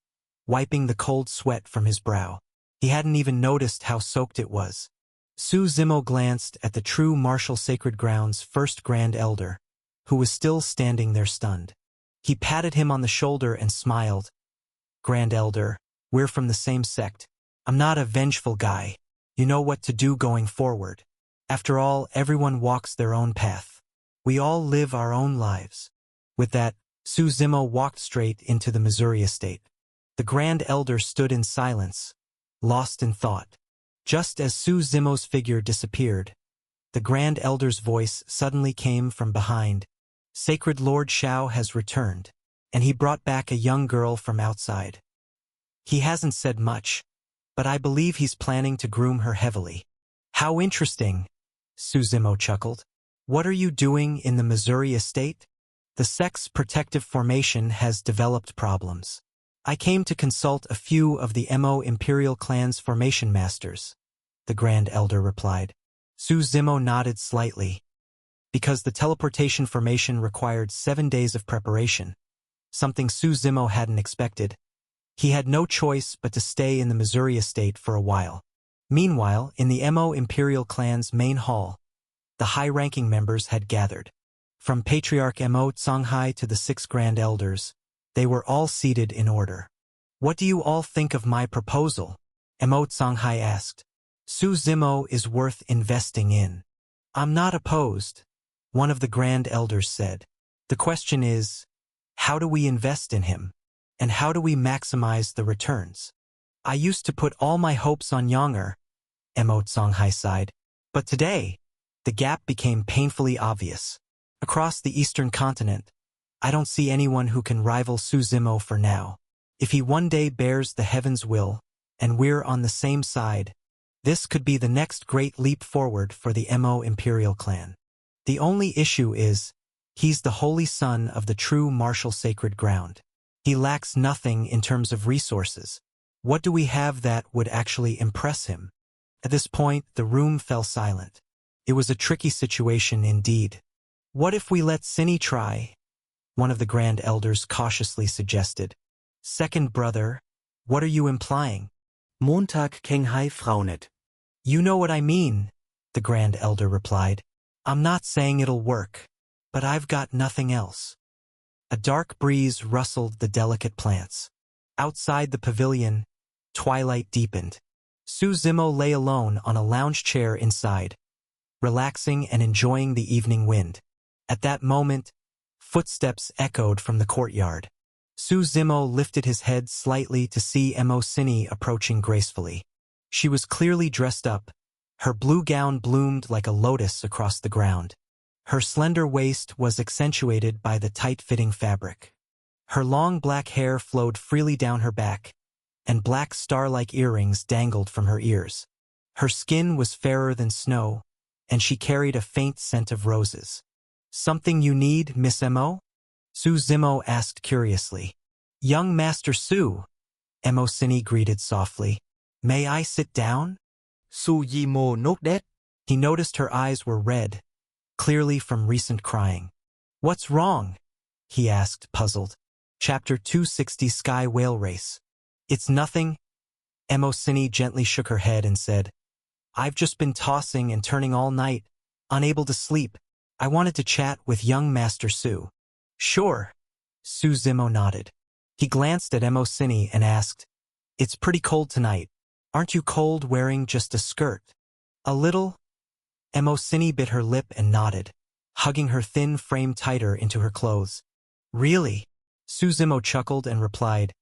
wiping the cold sweat from his brow. He hadn't even noticed how soaked it was. Su Zimo glanced at the true martial sacred ground's first Grand Elder, who was still standing there stunned. He patted him on the shoulder and smiled. Grand Elder, we're from the same sect. I'm not a vengeful guy. You know what to do going forward. After all, everyone walks their own path. We all live our own lives. With that, Su Zimo walked straight into the Missouri estate. The Grand Elder stood in silence, lost in thought. Just as Su Zimo's figure disappeared, the Grand Elder's voice suddenly came from behind. Sacred Lord Shao has returned, and he brought back a young girl from outside. He hasn't said much, but I believe he's planning to groom her heavily. How interesting, Su Zimo chuckled. What are you doing in the Missouri estate? The Sex Protective Formation has developed problems. I came to consult a few of the Mo Imperial Clan's formation masters, the Grand Elder replied. Su Zimo nodded slightly. Because the teleportation formation required 7 days of preparation, something Su Zimo hadn't expected, he had no choice but to stay in the Missouri estate for a while. Meanwhile, in the Mo Imperial Clan's main hall, the high-ranking members had gathered. From Patriarch Mo Songhai to the 6 Grand Elders, they were all seated in order. What do you all think of my proposal? Mo Songhai asked. Su Zimo is worth investing in. I'm not opposed, one of the Grand Elders said. The question is, how do we invest in him? And how do we maximize the returns? I used to put all my hopes on Younger, Mo Songhai sighed. But today, the gap became painfully obvious. Across the eastern continent, I don't see anyone who can rival Su Zimo for now. If he one day bears the heaven's will, and we're on the same side, this could be the next great leap forward for the Mo Imperial Clan. The only issue is, he's the holy son of the true martial sacred ground. He lacks nothing in terms of resources. What do we have that would actually impress him? At this point, the room fell silent. It was a tricky situation indeed. What if we let Cinny try? One of the Grand Elders cautiously suggested. Second brother, what are you implying? Montag Kenghai fraunet. You know what I mean, the Grand Elder replied. I'm not saying it'll work, but I've got nothing else. A dark breeze rustled the delicate plants. Outside the pavilion, twilight deepened. Su Zimo lay alone on a lounge chair inside, relaxing and enjoying the evening wind. At that moment, footsteps echoed from the courtyard. Su Zimo lifted his head slightly to see Mo Cinny approaching gracefully. She was clearly dressed up. Her blue gown bloomed like a lotus across the ground. Her slender waist was accentuated by the tight-fitting fabric. Her long black hair flowed freely down her back, and black star-like earrings dangled from her ears. Her skin was fairer than snow, and she carried a faint scent of roses. Something you need, Miss Mo? Su Zimo asked curiously. Young Master Su, Mo Cinny greeted softly. May I sit down? Su Zimo nốt đét. He noticed her eyes were red, clearly from recent crying. What's wrong? He asked, puzzled. Chapter 260 Sky Whale Race. It's nothing. Mo Cinny gently shook her head and said, I've just been tossing and turning all night, unable to sleep. I wanted to chat with young Master Su. Sure. Su Zimo nodded. He glanced at Mo Cinny and asked, It's pretty cold tonight. Aren't you cold wearing just a skirt? A little? Mo Cinny bit her lip and nodded, hugging her thin frame tighter into her clothes. Really? Su Zimo chuckled and replied,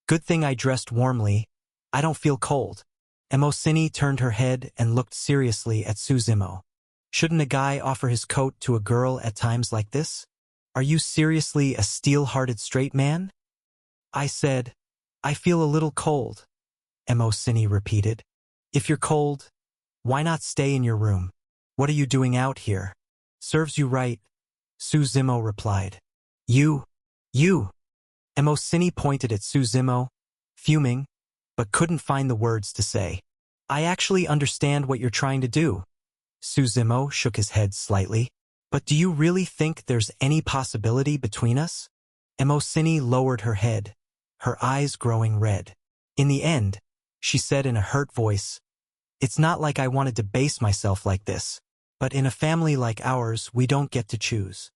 Good thing I dressed warmly. I don't feel cold. Mo Cinny turned her head and looked seriously at Su Zimo. Shouldn't a guy offer his coat to a girl at times like this? Are you seriously a steel-hearted straight man? I said, I feel a little cold, Mo Cinny repeated. If you're cold, why not stay in your room? What are you doing out here? Serves you right, Su Zimo replied. You. Mo Cinny pointed at Su Zimo, fuming, but couldn't find the words to say. I actually understand what you're trying to do. Su Zimo shook his head slightly. But do you really think there's any possibility between us? Mo Cinny lowered her head, her eyes growing red. In the end, she said in a hurt voice, It's not like I wanted to base myself like this, but in a family like ours, we don't get to choose.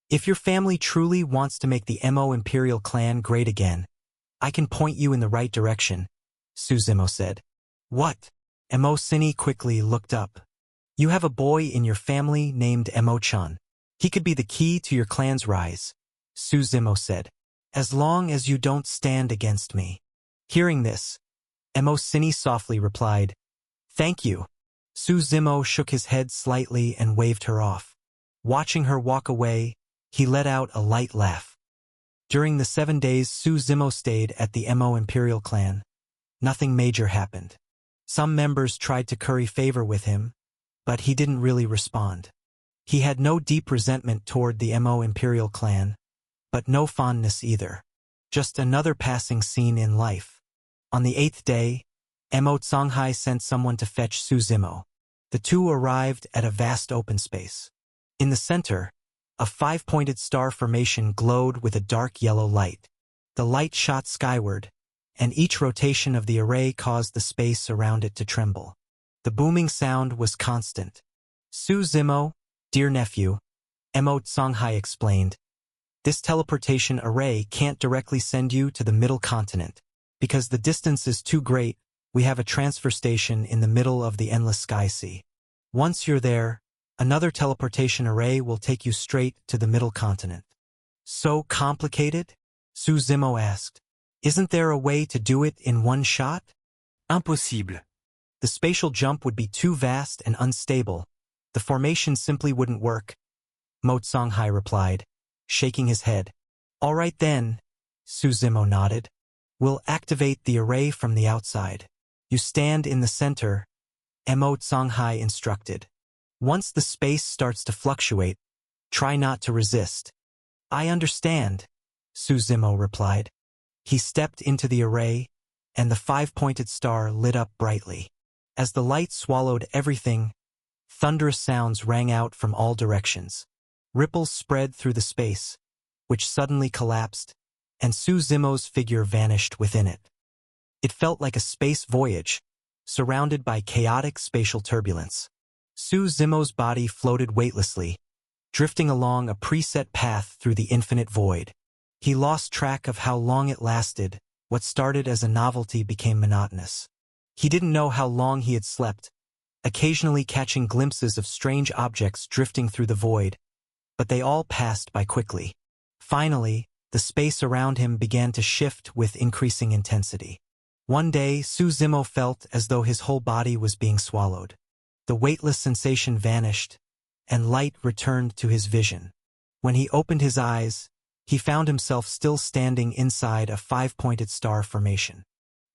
If your family truly wants to make the Mo Imperial Clan great again, I can point you in the right direction, Su Zimo said. What? Mo Cinny quickly looked up. You have a boy in your family named Mo Chan. He could be the key to your clan's rise, Su Zimo said. As long as you don't stand against me. Hearing this, Emo Cine softly replied, Thank you. Su Zimo shook his head slightly and waved her off. Watching her walk away, he let out a light laugh. During the 7 days Su Zimo stayed at the Emo Imperial clan, nothing major happened. Some members tried to curry favor with him, but he didn't really respond. He had no deep resentment toward the Emo Imperial clan, but no fondness either. Just another passing scene in life. On the 8th day, Emo Songhai sent someone to fetch Su Zimo. The two arrived at a vast open space. In the center, a 5-pointed star formation glowed with a dark yellow light. The light shot skyward, and each rotation of the array caused the space around it to tremble. The booming sound was constant. Su Zimo, dear nephew, Emo Songhai explained, this teleportation array can't directly send you to the middle continent. Because the distance is too great, we have a transfer station in the middle of the endless sky sea. Once you're there, another teleportation array will take you straight to the middle continent. So complicated? Su Zimo asked. Isn't there a way to do it in one shot? Impossible. The spatial jump would be too vast and unstable. The formation simply wouldn't work, Mo Songhai replied, shaking his head. All right then, Su Zimo nodded. We'll activate the array from the outside. You stand in the center, Emo Songhai instructed. Once the space starts to fluctuate, try not to resist. I understand, Su Zimo replied. He stepped into the array, and the 5-pointed star lit up brightly. As the light swallowed everything, thunderous sounds rang out from all directions. Ripples spread through the space, which suddenly collapsed, and Su Zimo's figure vanished within it. It felt like a space voyage, surrounded by chaotic spatial turbulence. Su Zimo's body floated weightlessly, drifting along a preset path through the infinite void. He lost track of how long it lasted. What started as a novelty became monotonous. He didn't know how long he had slept, occasionally catching glimpses of strange objects drifting through the void, but they all passed by quickly. Finally, the space around him began to shift with increasing intensity. One day, Su Zimo felt as though his whole body was being swallowed. The weightless sensation vanished, and light returned to his vision. When he opened his eyes, he found himself still standing inside a 5-pointed star formation.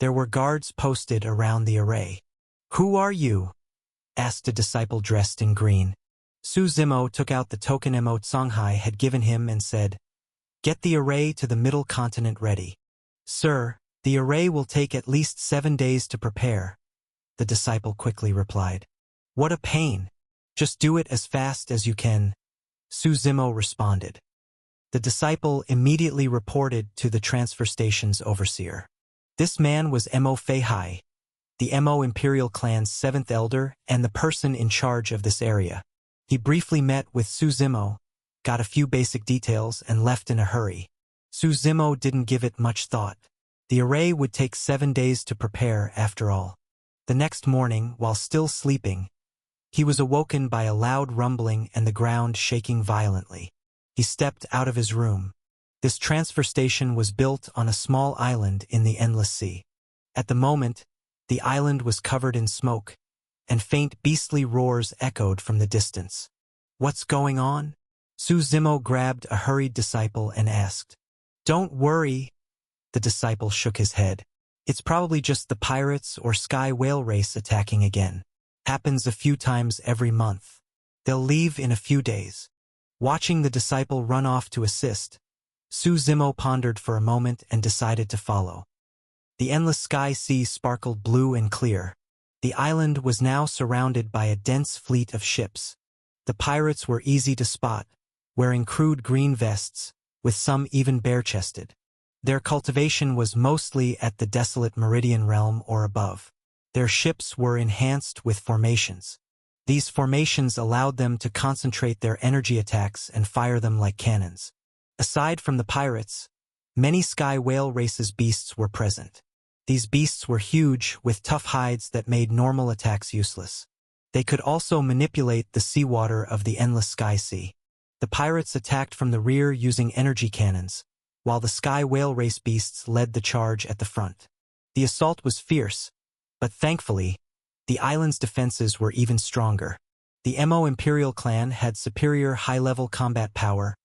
There were guards posted around the array. Who are you? Asked a disciple dressed in green. Su Zimo took out the token Emo Songhai had given him and said, Get the array to the middle continent ready. Sir, the array will take at least 7 days to prepare, the disciple quickly replied. What a pain. Just do it as fast as you can, Su Zimo responded. The disciple immediately reported to the transfer station's overseer. This man was Emo Feihai, the Emo Imperial clan's 7th elder and the person in charge of this area. He briefly met with Su Zimo, got a few basic details, and left in a hurry. Su Zimo didn't give it much thought. The array would take 7 days to prepare after all. The next morning, while still sleeping, he was awoken by a loud rumbling and the ground shaking violently. He stepped out of his room. This transfer station was built on a small island in the endless sea. At the moment, the island was covered in smoke, and faint beastly roars echoed from the distance. What's going on? Su Zimo grabbed a hurried disciple and asked. Don't worry, the disciple shook his head. It's probably just the pirates or sky whale race attacking again. Happens a few times every month. They'll leave in a few days. Watching the disciple run off to assist, Su Zimo pondered for a moment and decided to follow. The endless sky sea sparkled blue and clear. The island was now surrounded by a dense fleet of ships. The pirates were easy to spot, wearing crude green vests, with some even bare-chested. Their cultivation was mostly at the desolate Meridian realm or above. Their ships were enhanced with formations. These formations allowed them to concentrate their energy attacks and fire them like cannons. Aside from the pirates, many sky whale races beasts were present. These beasts were huge, with tough hides that made normal attacks useless. They could also manipulate the seawater of the endless sky sea. The pirates attacked from the rear using energy cannons, while the Sky Whale race beasts led the charge at the front. The assault was fierce, but thankfully, the island's defenses were even stronger. The Mo Imperial clan had superior high-level combat power,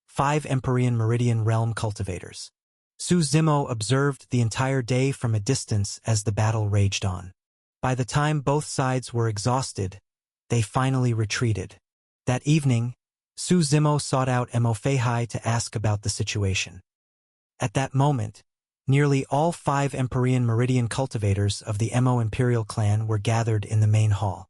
5 Empyrean Meridian Realm cultivators. Su Zimo observed the entire day from a distance as the battle raged on. By the time both sides were exhausted, they finally retreated. That evening, Su Zimo sought out Mo Feihai to ask about the situation. At that moment, nearly all 5 Empyrean Meridian cultivators of the Mo Imperial clan were gathered in the main hall.